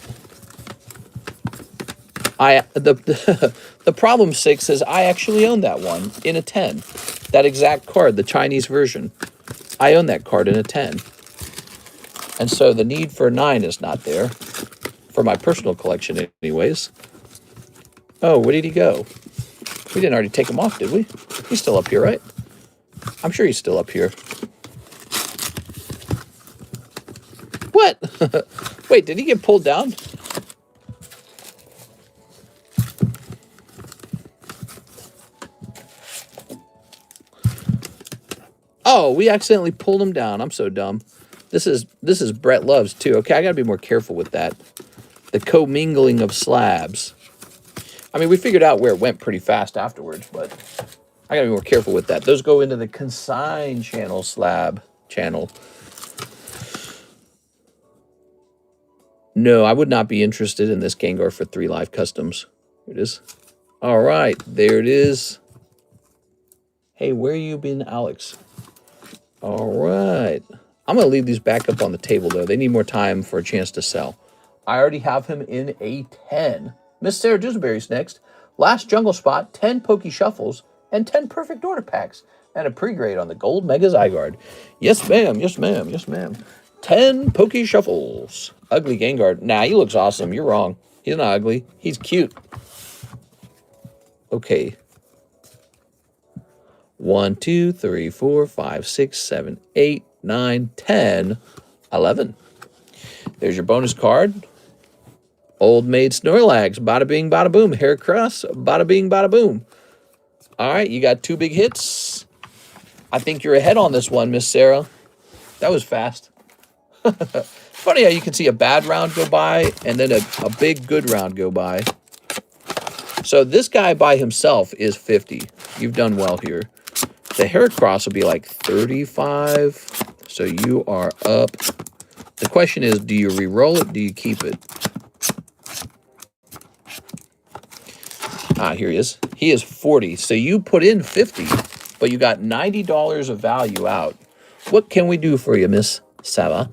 The problem 6 is I actually own that one in a 10. That exact card, the Chinese version. I own that card in a 10. And so the need for a 9 is not there. For my personal collection anyways. Oh, where did he go? We didn't already take him off, did we? He's still up here, right? I'm sure he's still up here. What? Wait, did he get pulled down? Oh, we accidentally pulled him down. I'm so dumb. This is Brett Loves too. Okay, I gotta be more careful with that. The commingling of slabs. I mean, we figured out where it went pretty fast afterwards, but I gotta be more careful with that. Those go into the consign channel slab channel. No, I would not be interested in this Gengar for 3 live customs. Here it is. All right, there it is. Hey, where you been, Alex? All right. I'm going to leave these back up on the table, though. They need more time for a chance to sell. I already have him in a 10. Miss Sarah Dewsbury's next. Last jungle spot, 10 Poke Shuffles, and 10 perfect order packs, and a pre-grade on the Gold Mega Zygarde. Yes, ma'am. Yes, ma'am. Yes, ma'am. 10 Poke Shuffles. Ugly Gengar. Nah, he looks awesome. You're wrong. He's not ugly. He's cute. Okay. 1, 2, 3, 4, 5, 6, 7, 8, 9, 10, 11. There's your bonus card. Old Maid Snorlax. Bada bing, bada boom. Hair Cross. Bada bing, bada boom. All right, you got 2 big hits. I think you're ahead on this one, Miss Sarah. That was fast. Funny how you can see a bad round go by and then a big good round go by. So this guy by himself is 50. You've done well here. The Heracross will be like 35. So you are up. The question is, do you re-roll it? Do you keep it? Ah, here he is. He is 40. So you put in 50, but you got $90 of value out. What can we do for you, Miss Sava?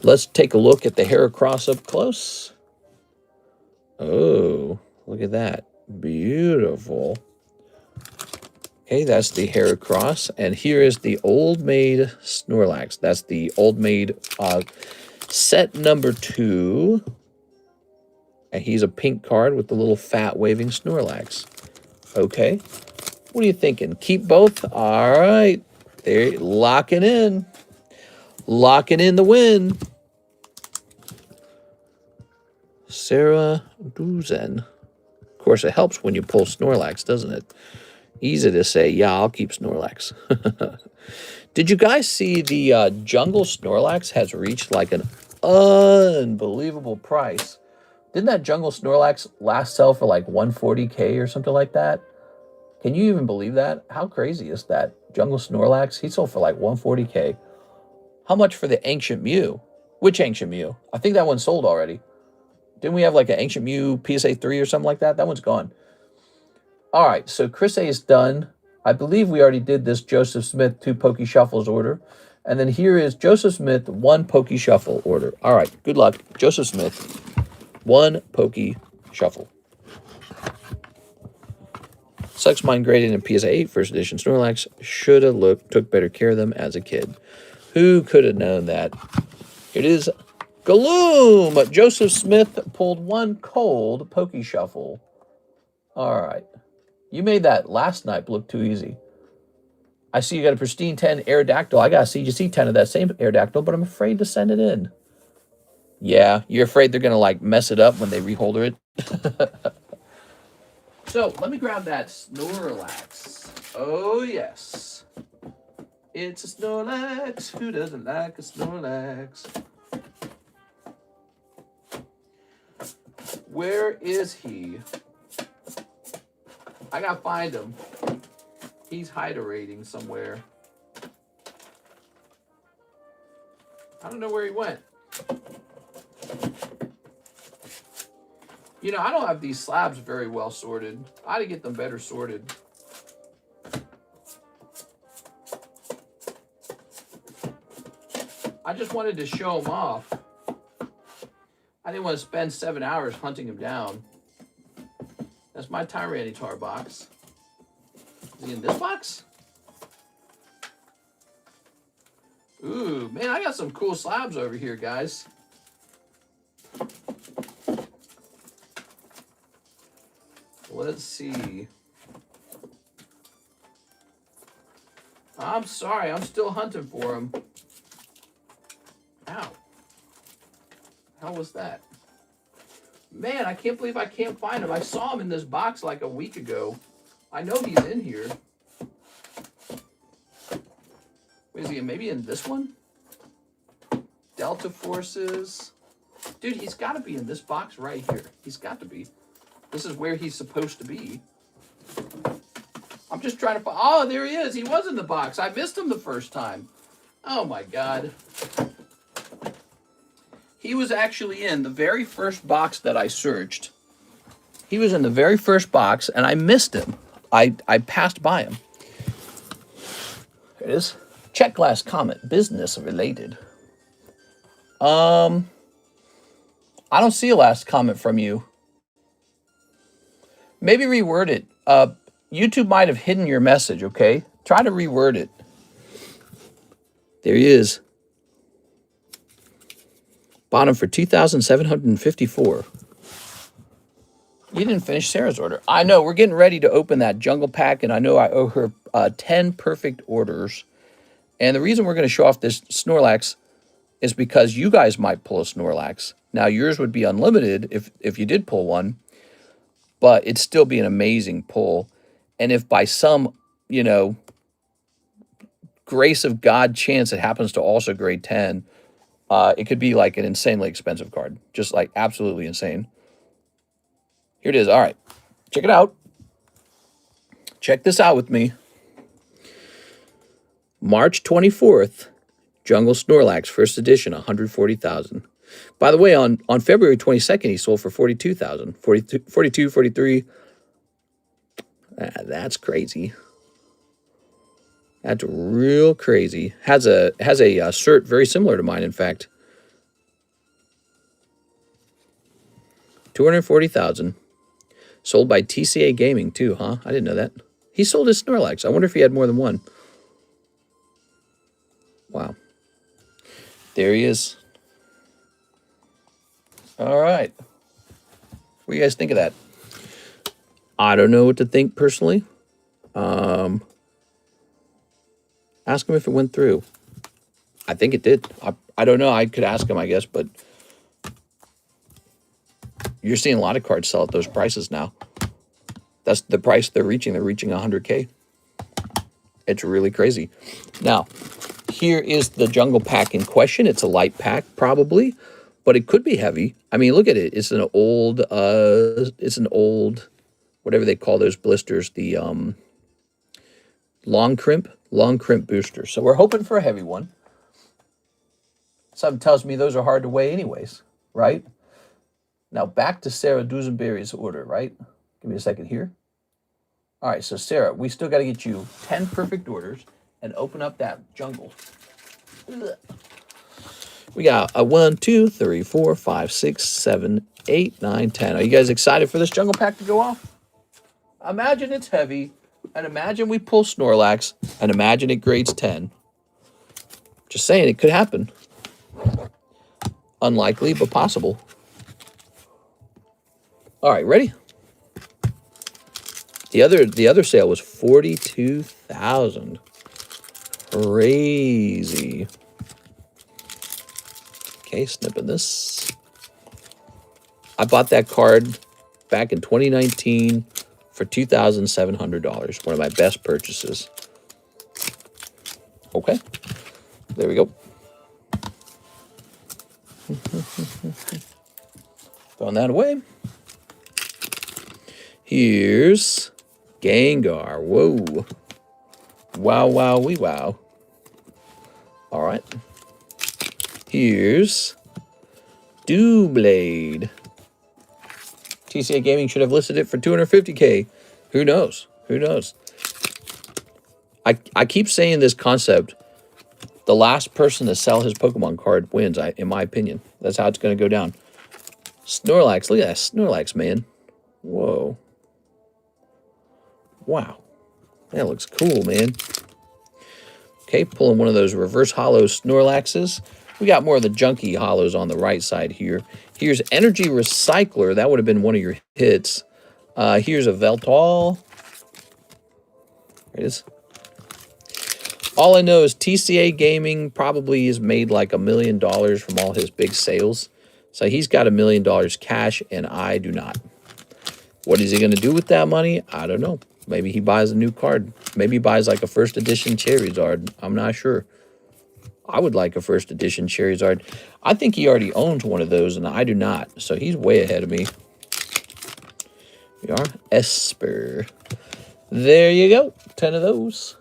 Let's take a look at the Heracross up close. Oh, look at that. Beautiful. Okay, that's the Heracross. And here is the Old Maid Snorlax. That's the Old Maid set number 2. And he's a pink card with the little fat waving Snorlax. Okay. What are you thinking? Keep both? All right. There, locking in. Locking in the win. Sarah Duzen. Of course, it helps when you pull Snorlax, doesn't it? Easy to say, yeah, I'll keep Snorlax. Did you guys see the Jungle Snorlax has reached like an unbelievable price? Didn't that Jungle Snorlax last sell for like 140K or something like that? Can you even believe that? How crazy is that? Jungle Snorlax, he sold for like 140K. How much for the Ancient Mew? Which Ancient Mew? I think that one sold already. Didn't we have like an Ancient Mew PSA 3 or something like that? That one's gone. All right, so Chris A is done. I believe we already did this Joseph Smith 2 Poke Shuffles order. And then here is Joseph Smith 1 Poke Shuffle order. All right, good luck. Joseph Smith, 1 Poke Shuffle. Sucks mine graded in PSA 8 first edition Snorlax. Shoulda took better care of them as a kid. Who could have known that? It is Gloom. Joseph Smith pulled 1 cold Poke Shuffle. All right. You made that last night look too easy. I see you got a pristine 10 Aerodactyl. I got a CGC 10 of that same Aerodactyl, but I'm afraid to send it in. Yeah, you're afraid they're going to like mess it up when they reholder it. So let me grab that Snorlax. Oh, yes. It's a Snorlax. Who doesn't like a Snorlax? Where is he? I gotta find him. He's hiderating somewhere. I don't know where he went. You know, I don't have these slabs very well sorted. I ought to get them better sorted. I just wanted to show him off. I didn't want to spend 7 hours hunting him down. That's my Tyranitar box. Is he in this box? Ooh, man, I got some cool slabs over here, guys. Let's see. I'm sorry, I'm still hunting for him. Ow. How was that? Man, I can't believe I can't find him. I saw him in this box like a week ago. I know he's in here. Where is he? Maybe in this one? Delta Forces. Dude, he's got to be in this box right here. He's got to be. This is where he's supposed to be. I'm just trying to find... Oh, there he is. He was in the box. I missed him the first time. Oh, my God. He was actually in the very first box that I searched. He was in the very first box, and I missed him. I passed by him. There it is. Check glass comment. Business related. I don't see a last comment from you. Maybe reword it. YouTube might have hidden your message, okay? Try to reword it. There he is. Bought him for $2,754. You didn't finish Sarah's order. I know. We're getting ready to open that jungle pack, and I know I owe her 10 perfect orders. And the reason we're going to show off this Snorlax is because you guys might pull a Snorlax. Now, yours would be unlimited if you did pull one, but it'd still be an amazing pull. And if by some, you know, grace of God chance it happens to also grade 10, it could be like an insanely expensive card. Just like absolutely insane. Here it is. All right. Check it out. Check this out with me. March 24th, Jungle Snorlax, first edition, 140,000. By the way, on February 22nd, he sold for 42,000. 42, 43. That's crazy. That's real crazy. Has a cert very similar to mine, in fact. 240,000. Sold by TCA Gaming, too, huh? I didn't know that. He sold his Snorlax. I wonder if he had more than one. Wow. There he is. All right. What do you guys think of that? I don't know what to think personally. Ask him if it went through. I think it did. I don't know. I could ask him, I guess, but you're seeing a lot of cards sell at those prices now. That's the price they're reaching. They're reaching 100K. It's really crazy. Now, here is the jungle pack in question. It's a light pack, probably, but it could be heavy. I mean, look at it. It's an old, whatever they call those blisters, the long crimp booster. So we're hoping for a heavy one. Something tells me those are hard to weigh anyways, right? Now back to Sarah Dusenberry's order, right? Give me a second here. All right, so Sarah, we still got to get you 10 perfect orders and open up that jungle. We got a 1, 2, 3, 4, 5, 6, 7, 8, 9, 10. Are you guys excited for this jungle pack to go off? Imagine it's heavy, and imagine we pull Snorlax, and imagine it grades 10. Just saying, it could happen. Unlikely, but possible. All right, ready? The other sale was 42,000. Crazy. Okay, snipping this. I bought that card back in 2019 for $2,700. One of my best purchases. Okay, there we go. Throwing that away. Here's Gengar. Whoa. Wow, wow, wee wow. All right. Here's Doublade. TCA Gaming should have listed it for 250K. Who knows? Who knows? I keep saying this concept The last person to sell his Pokemon card wins, in my opinion. That's how it's going to go down. Snorlax. Look at that Snorlax, man. Whoa. Wow. That looks cool, man. Okay, pulling one of those reverse hollow Snorlaxes. We got more of the junky hollows on the right side here. Here's Energy Recycler. That would have been one of your hits. Here's a Veltal. There it is. All I know is TCA Gaming probably has made like $1 million from all his big sales. So he's got $1 million cash, and I do not. What is he going to do with that money? I don't know. Maybe he buys a new card. Maybe he buys like a first edition Charizard. I'm not sure. I would like a first edition Charizard. I think he already owns one of those, and I do not. So he's way ahead of me. We are Esper. There you go. 10 of those.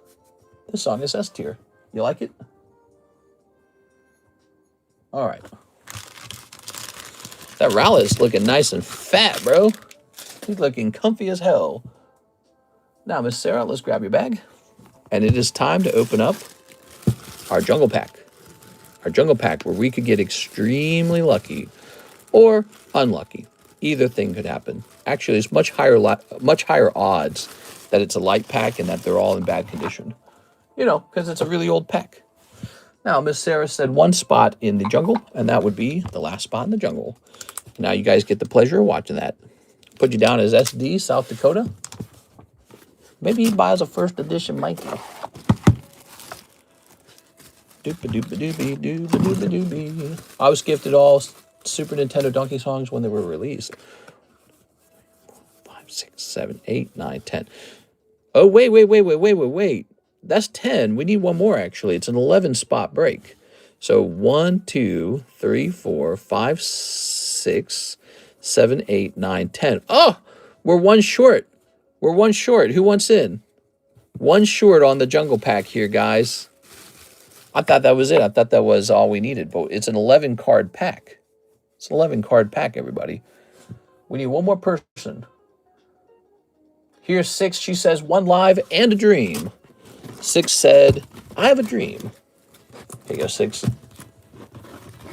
This song is S tier. You like it? All right. That Rowlet's looking nice and fat, bro. He's looking comfy as hell. Now, Miss Sarah, let's grab your bag. And it is time to open up our jungle pack. Our jungle pack where we could get extremely lucky or unlucky. Either thing could happen. Actually, it's much higher odds that it's a light pack and that they're all in bad condition. You know, because it's a really old pack. Now, Miss Sarah said one spot in the jungle, and that would be the last spot in the jungle. Now you guys get the pleasure of watching that. Put you down as SD, South Dakota. Maybe he buys a first edition Mikey. Doop-a-doop-a-doobie-doop-a-doop-a-doobie. I was gifted all Super Nintendo Donkey songs when they were released. 5, 6, 7, 8, 9, 10. Oh, wait. That's 10. We need one more, actually. It's an 11 spot break. So 1, 2, 3, 4, 5, 6, 7, 8, 9, 10. Oh, we're one short. We're one short. Who wants in? One short on the jungle pack here, guys. I thought that was it. I thought that was all we needed. But it's an 11 card pack. It's an 11 card pack, everybody. We need one more person. Here's 6. She says, one live and a dream. 6 said, I have a dream. Here you go, 6.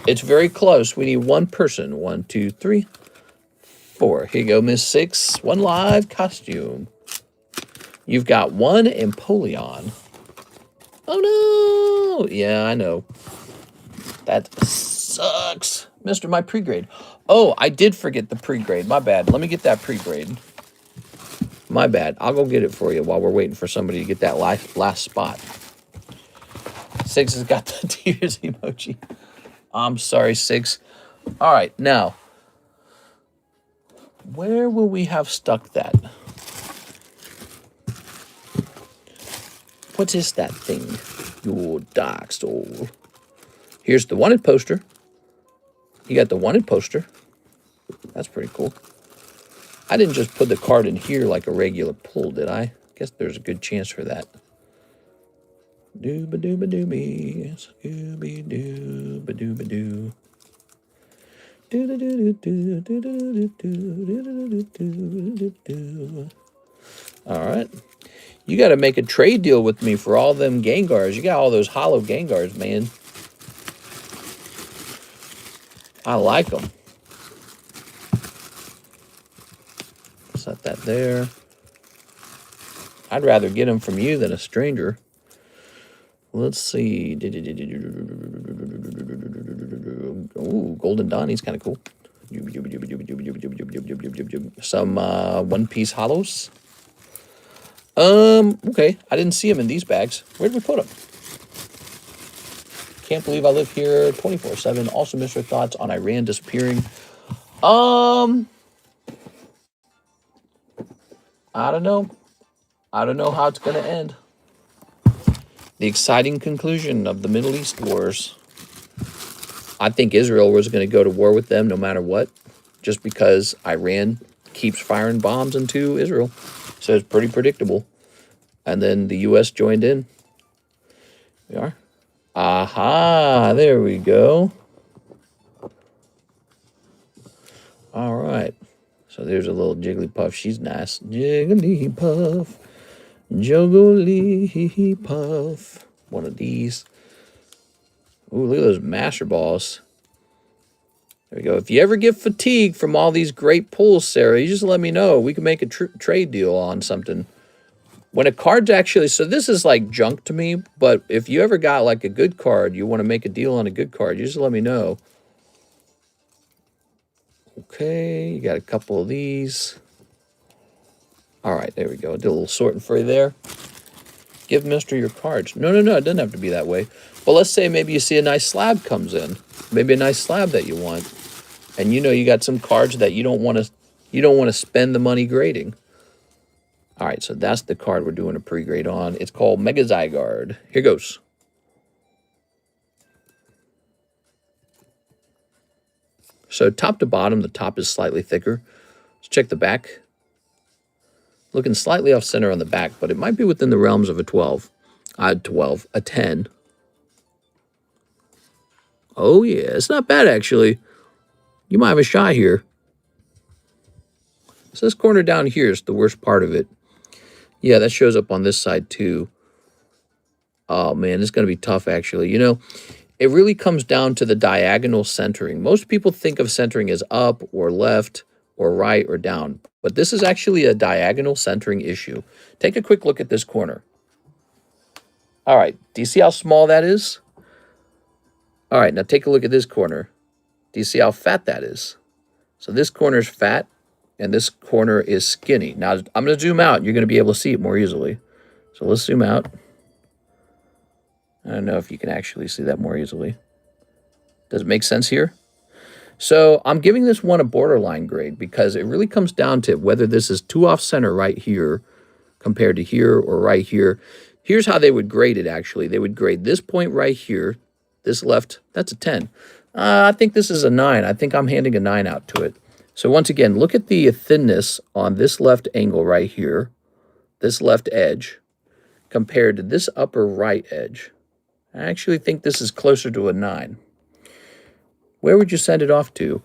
It's very close. We need one person. 1, 2, 3, 4. Here you go, Miss 6. One live costume. You've got one Empoleon. Oh, no. Yeah, I know. That sucks. Mister, my pre-grade. Oh, I did forget the pre-grade. My bad. Let me get that pre-grade. My bad. I'll go get it for you while we're waiting for somebody to get that last spot. 6 has got the tears emoji. I'm sorry, 6. All right, now, where will we have stuck that? What is that thing? Your dark soul. Here's the wanted poster. You got the wanted poster. That's pretty cool. I didn't just put the card in here like a regular pull, did I? Guess there's a good chance for that. Dooba-dooba-doobie, Scooby-dooba-dooba-doo. All right. You got to make a trade deal with me for all them Gengars. You got all those hollow Gengars, man. I like them. Set that there. I'd rather get them from you than a stranger. Let's see. Ooh, Golden Donnie's kind of cool. Some one-piece hollows. Okay. I didn't see them in these bags. Where'd we put them? Can't believe I live here 24/7. Also, Mr. Thoughts on Iran disappearing. I don't know. I don't know how it's going to end. The exciting conclusion of the Middle East wars. I think Israel was going to go to war with them no matter what, just because Iran keeps firing bombs into Israel. So it's pretty predictable. And then the U.S. joined in. We are. Aha, there we go. All right. So there's a little Jigglypuff. She's nice. Jigglypuff. Jigglypuff. One of these. Ooh, look at those master balls. There we go. If you ever get fatigued from all these great pulls, Sarah, you just let me know. We can make a trade deal on something. When a card's actually... So this is like junk to me, but if you ever got like a good card, you want to make a deal on a good card, you just let me know. Okay, you got a couple of these. All right, there we go. Did a little sorting for you there. Give Mister your cards. No, it doesn't have to be that way. But let's say maybe you see a nice slab comes in. Maybe a nice slab that you want. And you know you got some cards that you don't want to spend the money grading. All right, so that's the card we're doing a pre-grade on. It's called Mega Zygarde. Here goes. So top to bottom, the top is slightly thicker. Let's check the back. Looking slightly off center on the back, but it might be within the realms of a 12. A 10. Oh, yeah, it's not bad, actually. You might have a shot here. So this corner down here is the worst part of it. Yeah, that shows up on this side, too. Oh, man, it's going to be tough, actually. You know, it really comes down to the diagonal centering. Most people think of centering as up or left or right or down. But this is actually a diagonal centering issue. Take a quick look at this corner. All right, do you see how small that is? All right, now take a look at this corner. Do you see how fat that is? So this corner is fat, and this corner is skinny. Now, I'm going to zoom out, and you're going to be able to see it more easily. So let's zoom out. I don't know if you can actually see that more easily. Does it make sense here? So I'm giving this one a borderline grade because it really comes down to whether this is too off center right here compared to here or right here. Here's how they would grade it, actually. They would grade this point right here, this left, that's a 10. I think this is a 9. I think I'm handing a 9 out to it. So once again, look at the thinness on this left angle right here, this left edge, compared to this upper right edge. I actually think this is closer to a 9. Where would you send it off to?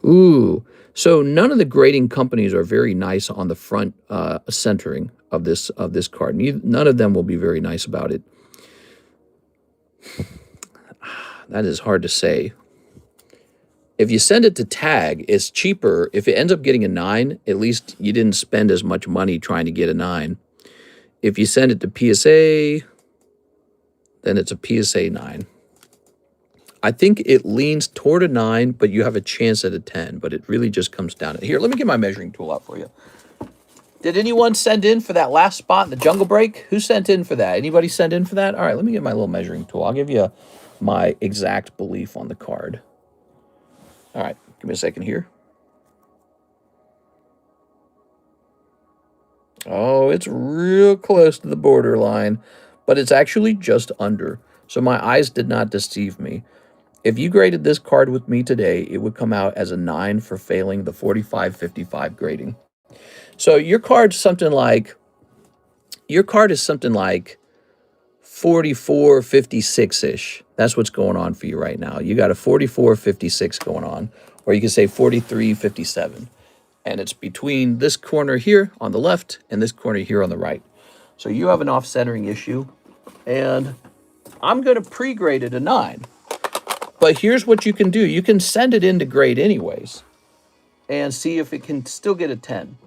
Ooh, so none of the grading companies are very nice on the front centering of this card. None of them will be very nice about it. That is hard to say. If you send it to Tag, it's cheaper. If it ends up getting a 9, at least you didn't spend as much money trying to get a 9. If you send it to PSA, then it's a PSA 9. I think it leans toward a 9, but you have a chance at a 10. But it really just comes down to... Here, let me get my measuring tool out for you. Did anyone send in for that last spot in the jungle break? Who sent in for that? Anybody send in for that? All right, let me get my little measuring tool. I'll give you my exact belief on the card. All right, give me a second here. Oh, it's real close to the borderline, but it's actually just under. So my eyes did not deceive me. If you graded this card with me today, it would come out as a 9 for failing the 45-55 grading. So your card is something like 44-56-ish. That's what's going on for you right now. You got a 44-56 going on, or you can say 43-57. And it's between this corner here on the left and this corner here on the right. So you have an off-centering issue, and I'm going to pre-grade it a 9. But here's what you can do. You can send it in to grade anyways and see if it can still get a 10.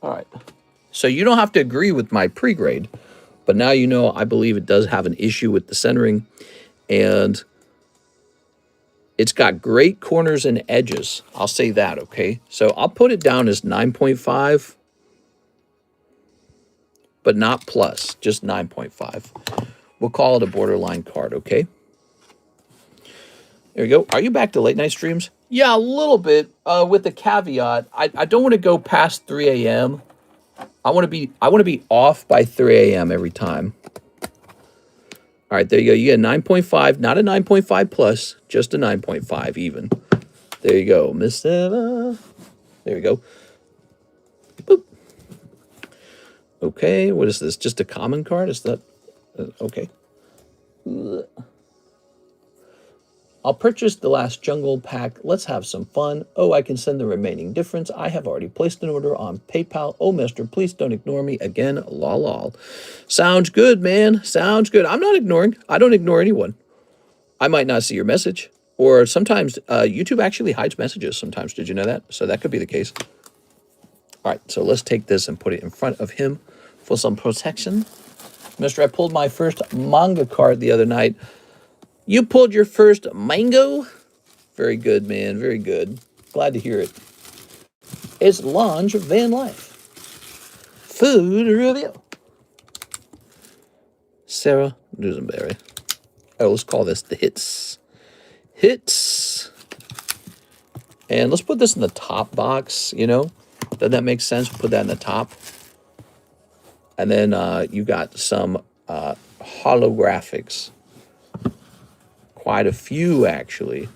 All right. So you don't have to agree with my pre-grade, but now you know I believe it does have an issue with the centering, and it's got great corners and edges. I'll say that, okay? So I'll put it down as 9.5, but not plus, just 9.5. We'll call it a borderline card, okay? There we go. Are you back to late night streams? Yeah, a little bit, with the caveat. I don't want to go past 3 a.m. I want to be off by 3 a.m. every time. All right, there you go. You get a 9.5, not a 9.5 plus, just a 9.5 even. There you go, Miss Eva. There we go. Boop. Okay, what is this? Just a common card? Is that okay? I'll purchase the last jungle pack. Let's have some fun. Oh, I can send the remaining difference. I have already placed an order on PayPal. Oh, mister, please don't ignore me again. Lol, lol. Sounds good, man. Sounds good. I'm not ignoring. I don't ignore anyone. I might not see your message. Or sometimes YouTube actually hides messages sometimes. Did you know that? So that could be the case. All right, so let's take this and put it in front of him for some protection. Mister, I pulled my first manga card the other night. You pulled your first mango? Very good, man. Very good. Glad to hear it. It's Lounge Van Life. Food review. Sarah Dusenberry. Oh, let's call this the hits. Hits. And let's put this in the top box, you know? Doesn't that make sense? Put that in the top. And then you got some holographics. Quite a few, actually.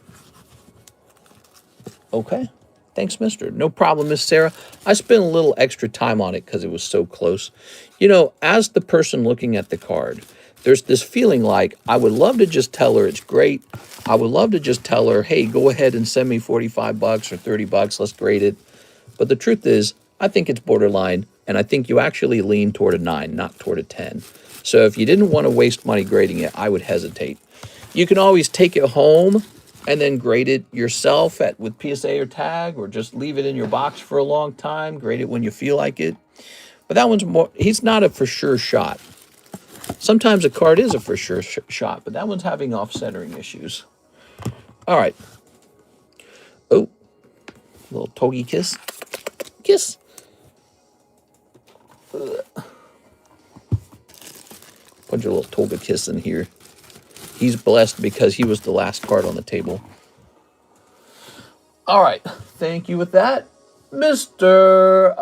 Okay. Thanks, mister. No problem, Miss Sarah. I spent a little extra time on it because it was so close. You know, as the person looking at the card, there's this feeling like I would love to just tell her it's great. I would love to just tell her, hey, go ahead and send me 45 bucks or 30 bucks. Let's grade it. But the truth is, I think it's borderline, and I think you actually lean toward a 9, not toward a 10. So if you didn't want to waste money grading it, I would hesitate. You can always take it home and then grade it yourself with PSA or tag, or just leave it in your box for a long time, grade it when you feel like it. But that one's more, he's not a for sure shot. Sometimes a card is a for sure shot, but that one's having off-centering issues. All right. Oh, little togi kiss. Kiss. Ugh. Put your little toga kiss in here. He's blessed because he was the last card on the table. All right. Thank you with that. Mr.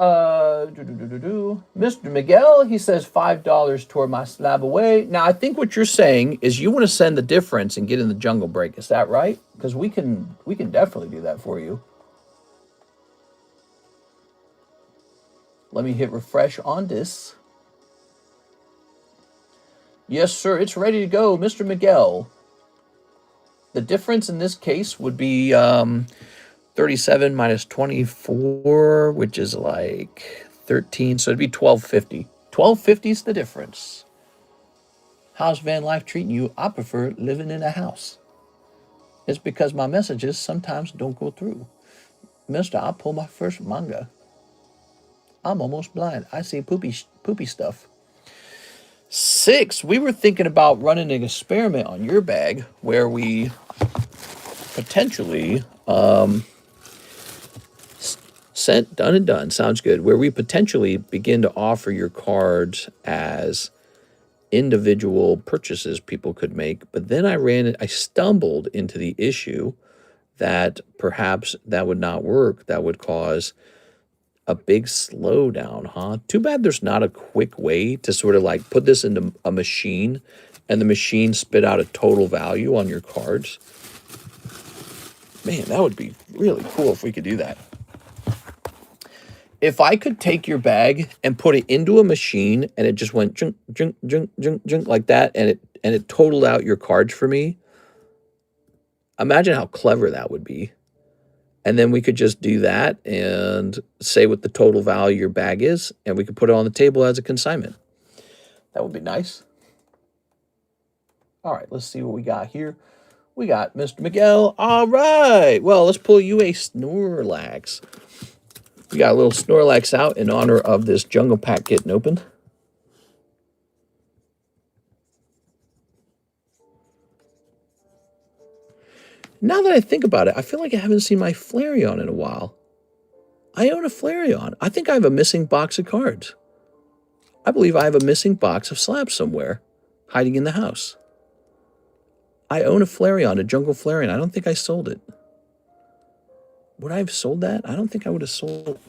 Miguel, he says $5 toward my slab away. Now, I think what you're saying is you want to send the difference and get in the jungle break. Is that right? Because we can definitely do that for you. Let me hit refresh on this. Yes, sir. It's ready to go, Mr. Miguel. The difference in this case would be 37 minus 24, which is like 13. So it'd be 1250. 1250 is the difference. How's van life treating you? I prefer living in a house. It's because my messages sometimes don't go through. Mister, I pull my first manga. I'm almost blind. I see poopy stuff. 6, we were thinking about running an experiment on your bag where we potentially done and done. Sounds good. Where we potentially begin to offer your cards as individual purchases people could make. But then I stumbled into the issue that perhaps that would not work. That would cause a big slowdown, huh? Too bad there's not a quick way to sort of like put this into a machine and the machine spit out a total value on your cards. Man, that would be really cool if we could do that. If I could take your bag and put it into a machine and it just went junk, junk, junk, junk, junk like that, and it totaled out your cards for me, imagine how clever that would be. And then we could just do that and say what the total value of your bag is, and we could put it on the table as a consignment. That would be nice. All right, let's see what we got here. We got Mr. Miguel. All right. Well, let's pull you a Snorlax. We got a little Snorlax out in honor of this jungle pack getting opened. Now that I think about it, I feel like I haven't seen my Flareon in a while. I own a Flareon. I think I have a missing box of cards. I believe I have a missing box of slabs somewhere, hiding in the house. I own a Flareon, a jungle Flareon. I don't think I sold it. Would I have sold that? I don't think I would have sold it.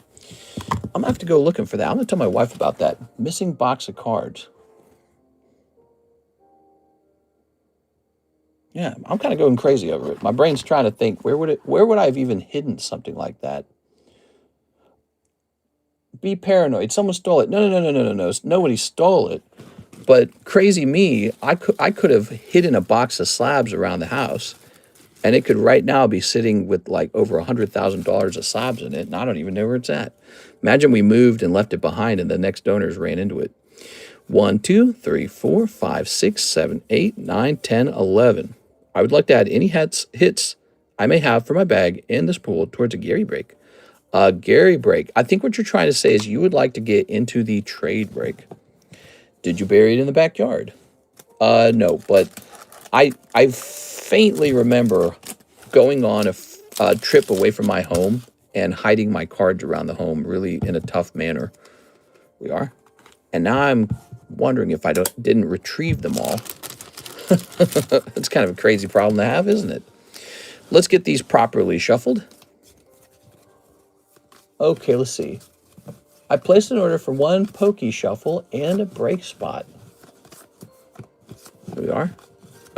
I'm going to have to go looking for that. I'm going to tell my wife about that. Missing box of cards. Yeah, I'm kind of going crazy over it. My brain's trying to think, where would I have even hidden something like that? Be paranoid. Someone stole it. No. Nobody stole it. But crazy me, I could have hidden a box of slabs around the house And it could right now be sitting with like over $100,000 of slabs in it, and I don't even know where it's at. Imagine we moved and left it behind and the next owners ran into it. 1, 2, 3, 4, 5, 6, 7, 8, 9, 10, 11. I would like to add any hits I may have for my bag in this pool towards a Gary break. Gary break. I think what you're trying to say is you would like to get into the trade break. Did you bury it in the backyard? No, but I faintly remember going on a trip away from my home and hiding my cards around the home really in a tough manner. We are. And now I'm wondering if I didn't retrieve them all. It's kind of a crazy problem to have, isn't it? Let's get these properly shuffled. Okay, let's see. I placed an order for 1 pokey shuffle and a break spot. Here we are.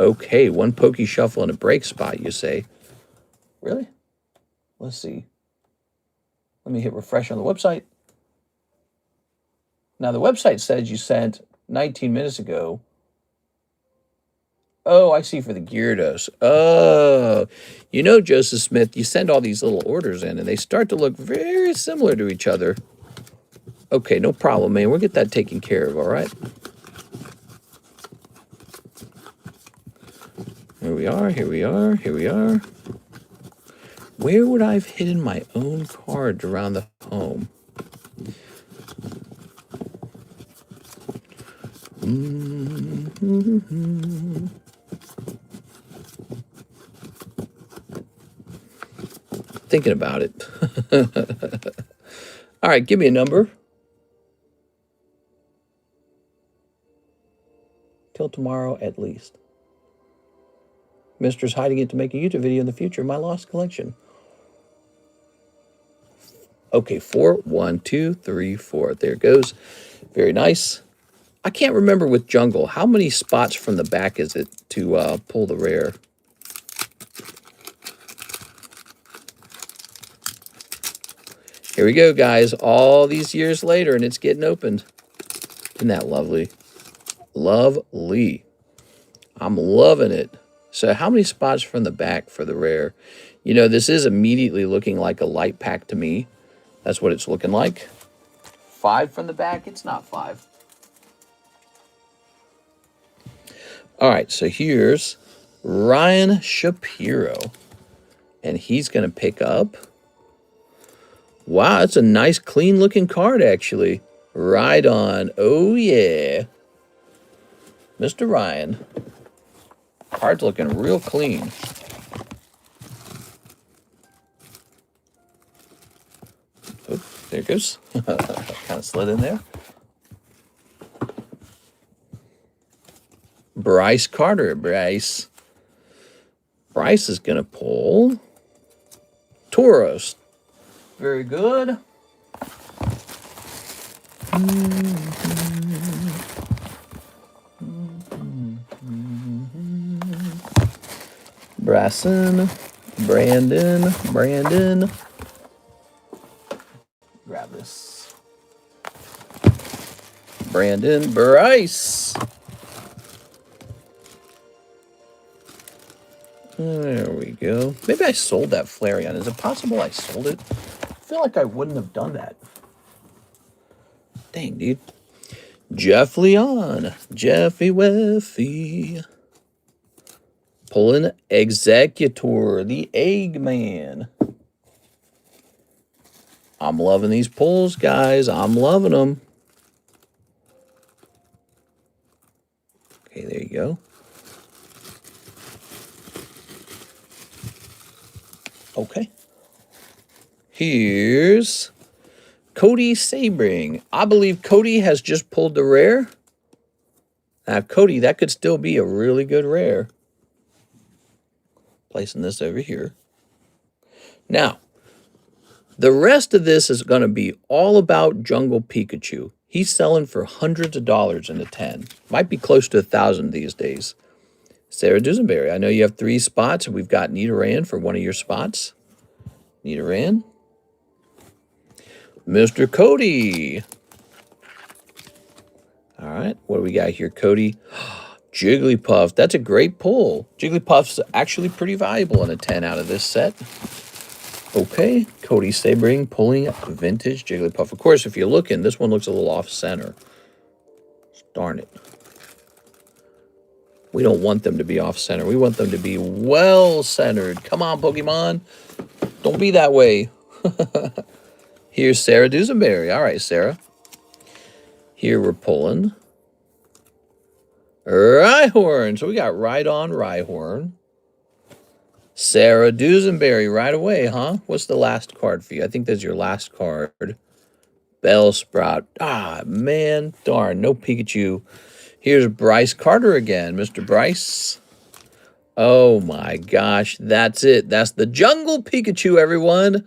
Okay, 1 pokey shuffle and a break spot, you say. Really? Let's see. Let me hit refresh on the website. Now, the website says you sent 19 minutes ago. Oh, I see, for the Gyarados. Oh, you know, Joseph Smith, you send all these little orders in, and they start to look very similar to each other. Okay, no problem, man. We'll get that taken care of, all right? Here we are, here we are, here we are. Where would I have hidden my own cards around the home? Thinking about it. All right, give me a number. Till tomorrow at least. Mister's hiding it to make a YouTube video in the future. My lost collection. Okay, 4, 1, 2, 3, 4. There it goes. Very nice. I can't remember with Jungle. How many spots from the back is it to pull the rare? Here we go, guys. All these years later, and it's getting opened. Isn't that lovely? Lovely. I'm loving it. So how many spots from the back for the rare? You know, this is immediately looking like a light pack to me. That's what it's looking like. 5 from the back? It's not 5. All right, so here's Ryan Shapiro. And he's going to pick up... Wow, it's a nice, clean-looking card, actually. Right on. Oh, yeah. Mr. Ryan. Card's looking real clean. Oh, there it goes. Kind of slid in there. Bryce Carter. Bryce is going to pull Tauros. Very good. Brandon. Grab this. Brandon, Bryce. There we go. Maybe I sold that Flareon. Is it possible I sold it? I feel like I wouldn't have done that. Dang, dude. Jeff Leon. Jeffy Weffy. Pulling Executor, the Eggman. I'm loving these pulls, guys. I'm loving them. Okay, there you go. Okay. Here's Cody Sabring. I believe Cody has just pulled the rare. Now, Cody, that could still be a really good rare. Placing this over here. Now, the rest of this is going to be all about Jungle Pikachu. He's selling for hundreds of dollars in a 10. Might be close to 1,000 these days. Sarah Dusenberry, I know you have 3 spots. We've got Nidoran for one of your spots. Nidoran. Mr. Cody. All right, what do we got here, Cody? Jigglypuff. That's a great pull. Jigglypuff's actually pretty valuable in a 10 out of this set. Okay, Cody Sabering pulling vintage Jigglypuff. Of course, if you're looking, this one looks a little off-center. Darn it. We don't want them to be off-center. We want them to be well-centered. Come on, Pokemon. Don't be that way. Here's Sarah Dusenberry. All right, Sarah. Here we're pulling Rhyhorn. So we got Rhyhorn. Sarah Dusenberry right away, huh? What's the last card for you? I think that's your last card. Bellsprout. Ah, man. Darn. No Pikachu. Here's Bryce Carter again. Mr. Bryce. Oh, my gosh. That's it. That's the Jungle Pikachu, everyone.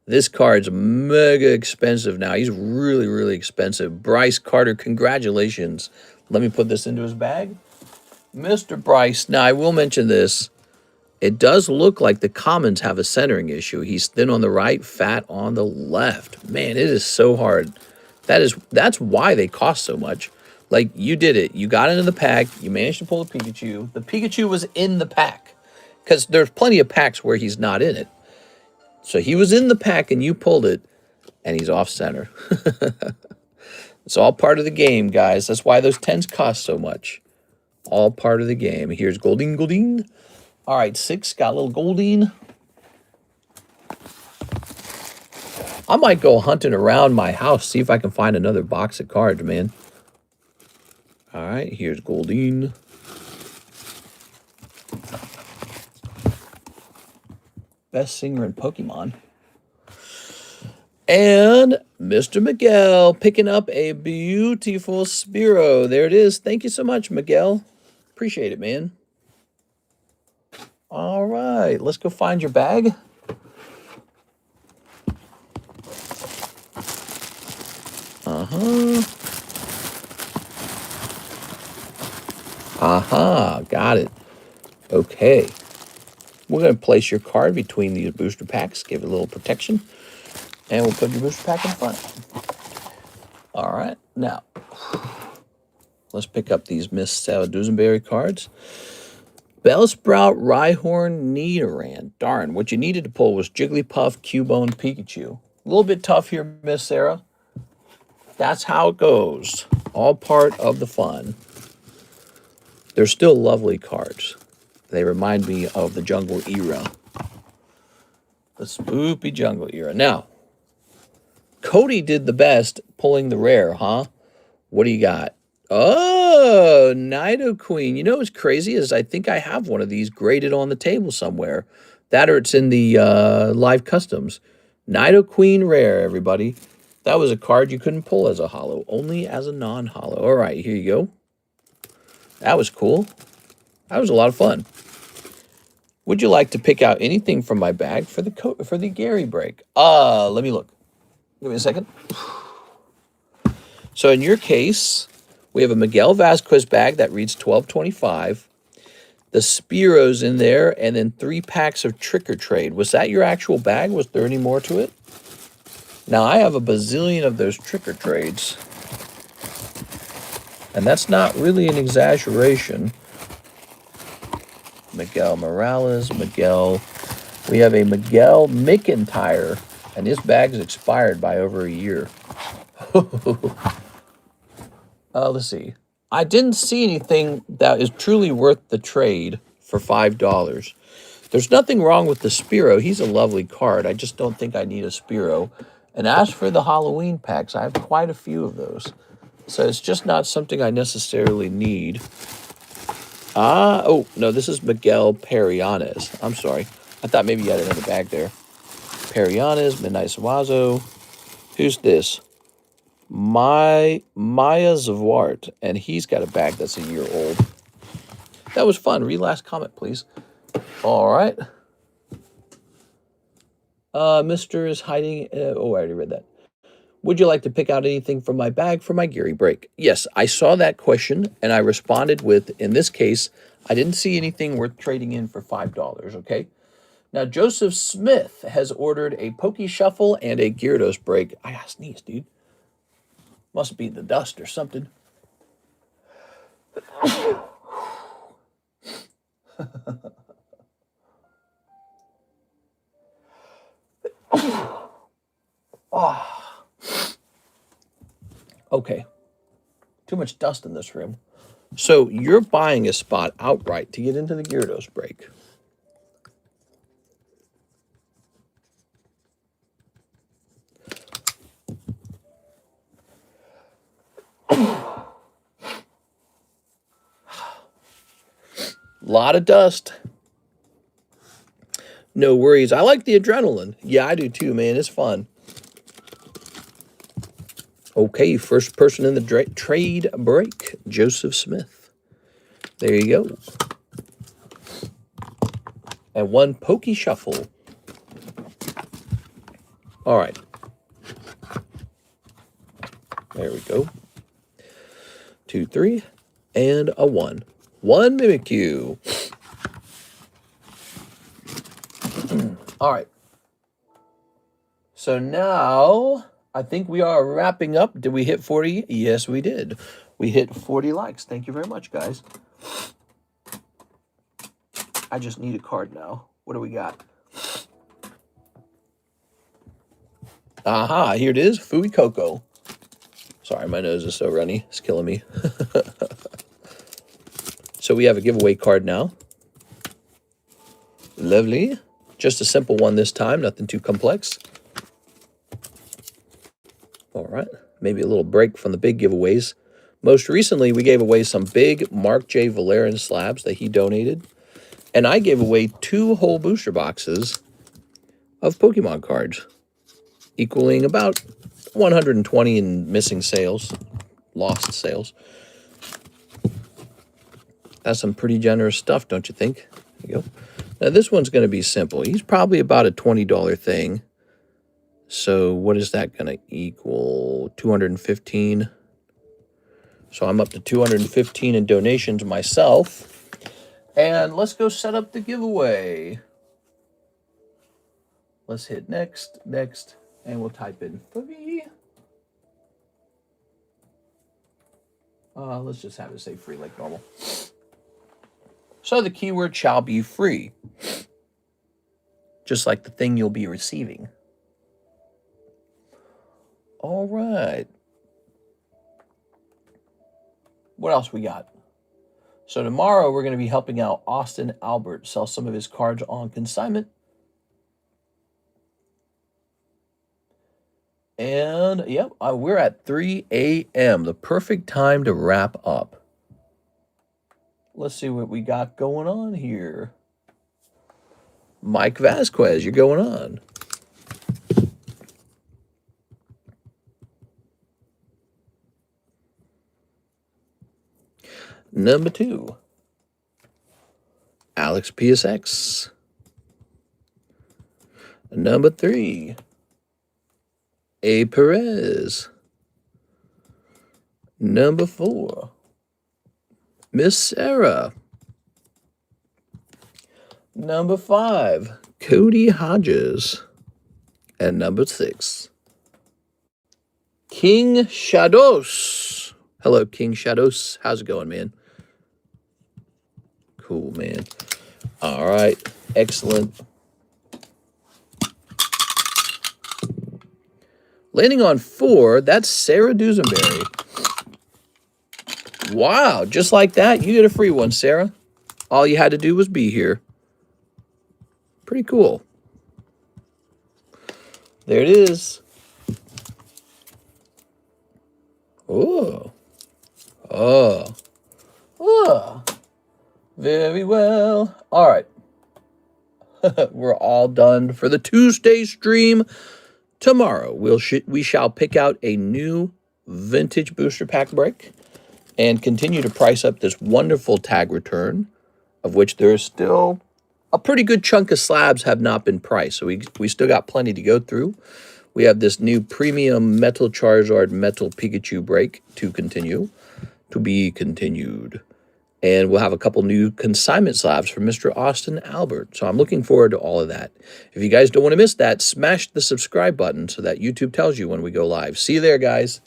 This card's mega expensive now. He's really, really expensive. Bryce Carter, congratulations. Let me put this into his bag. Mr. Bryce. Now, I will mention this. It does look like the commons have a centering issue. He's thin on the right, fat on the left. Man, it is so hard. That's why they cost so much. Like, you did it. You got into the pack. You managed to pull a Pikachu. The Pikachu was in the pack. Because there's plenty of packs where he's not in it. So he was in the pack and you pulled it. And he's off-center. It's all part of the game, guys. That's why those 10s cost so much. All part of the game. Here's Goldeen. All right, 6 got a little Goldeen. I might go hunting around my house, see if I can find another box of cards, man. All right, here's Goldeen. Best singer in Pokemon. And Mr. Miguel picking up a beautiful Spearow. There it is. Thank you so much, Miguel. Appreciate it, man. All right, let's go find your bag. Got it. Okay. We're going to place your card between these booster packs, give it a little protection, and we'll put your booster pack in front. All right, now, let's pick up these Miss Sarah Dusenberry cards. Bellsprout, Rhyhorn, Nidoran. Darn, what you needed to pull was Jigglypuff, Cubone, Pikachu. A little bit tough here, Miss Sarah. That's how it goes. All part of the fun. They're still lovely cards. They remind me of the jungle era. The spoopy jungle era. Now, Cody did the best pulling the rare, huh? What do you got? Oh, Nidoqueen. You know what's crazy is I think I have one of these graded on the table somewhere. That or it's in the live customs. Nidoqueen rare, everybody. That was a card you couldn't pull as a holo, only as a non-holo. All right, here you go. That was cool. That was a lot of fun. Would you like to pick out anything from my bag for the Gary break? Let me look. Give me a second. So in your case, we have a Miguel Vasquez bag that reads $12.25. The Spearow's in there, and then 3 packs of Trick or Trade. Was that your actual bag? Was there any more to it? Now, I have a bazillion of those Trick or Trades. And that's not really an exaggeration. Miguel Morales, Miguel. We have a Miguel McIntyre, and his bag's expired by over a year. Let's see. I didn't see anything that is truly worth the trade for $5. There's nothing wrong with the Spearow. He's a lovely card. I just don't think I need a Spearow. And as for the Halloween packs, I have quite a few of those. So it's just not something I necessarily need. Oh, no, this is Miguel Perianes. I'm sorry. I thought maybe you had another bag there. Perianes, Midnight Sawazo. Who's this? Maya Zavart. And he's got a bag that's a year old. That was fun. Read last comment, please. All right. Mr. is hiding. I already read that. Would you like to pick out anything from my bag for my Gary break? Yes, I saw that question, and I responded with, in this case, I didn't see anything worth trading in for $5, okay? Now, Joseph Smith has ordered a Waifu Shuffle and a Gyarados break. I gotta sneeze, dude. Must be the dust or something. Oh. Okay. Too much dust in this room. So you're buying a spot outright to get into the Gyarados break. Lot of dust. No worries. I like the adrenaline. Yeah, I do too, man. It's fun. Okay, first person in the trade break, Joseph Smith. There you go. And one Pokey Shuffle. All right. There we go. 2, 3, and a 1. 1 Mimikyu. All right. So now I think we are wrapping up. Did we hit 40? Yes, we did. We hit 40 likes. Thank you very much, guys. I just need a card now. What do we got? Aha, here it is. Fui Coco. Sorry, my nose is so runny. It's killing me. So we have a giveaway card now. Lovely. Just a simple one this time. Nothing too complex. All right. Maybe a little break from the big giveaways. Most recently, we gave away some big Mark J. Valerian slabs that he donated. And I gave away 2 whole booster boxes of Pokemon cards, equaling about 120 in missing sales, lost sales. That's some pretty generous stuff, don't you think? There you go. Now, this one's going to be simple. He's probably about a $20 thing. So what is that going to equal? 215. So I'm up to 215 in donations myself. And let's go set up the giveaway. Let's hit next, and we'll type in free. Let's just have it say free like normal. So the keyword shall be free. Just like the thing you'll be receiving. All right. What else we got? So tomorrow we're going to be helping out Austin Albert sell some of his cards on consignment. And, yep, we're at 3 a.m., the perfect time to wrap up. Let's see what we got going on here. Mike Vasquez, you're going on. Number 2, Alex PSX. Number 3, A. Perez. Number 4, Miss Sarah. Number 5, Cody Hodges. And number 6, King Shadows. Hello, King Shadows. How's it going, man? Cool, man. All right. Excellent. Landing on 4, that's Sarah Dusenberry. Wow, just like that, you get a free one, Sarah. All you had to do was be here. Pretty cool. There it is. Oh. Oh. Oh. Very well. All right. We're all done for the Tuesday stream. Tomorrow, we shall pick out a new vintage booster pack break and continue to price up this wonderful tag return, of which there is still a pretty good chunk of slabs have not been priced. So we still got plenty to go through. We have this new premium Metal Charizard, Metal Pikachu break to be continued. And we'll have a couple new consignment slabs for Mr. Austin Albert. So I'm looking forward to all of that. If you guys don't want to miss that, smash the subscribe button so that YouTube tells you when we go live. See you there, guys.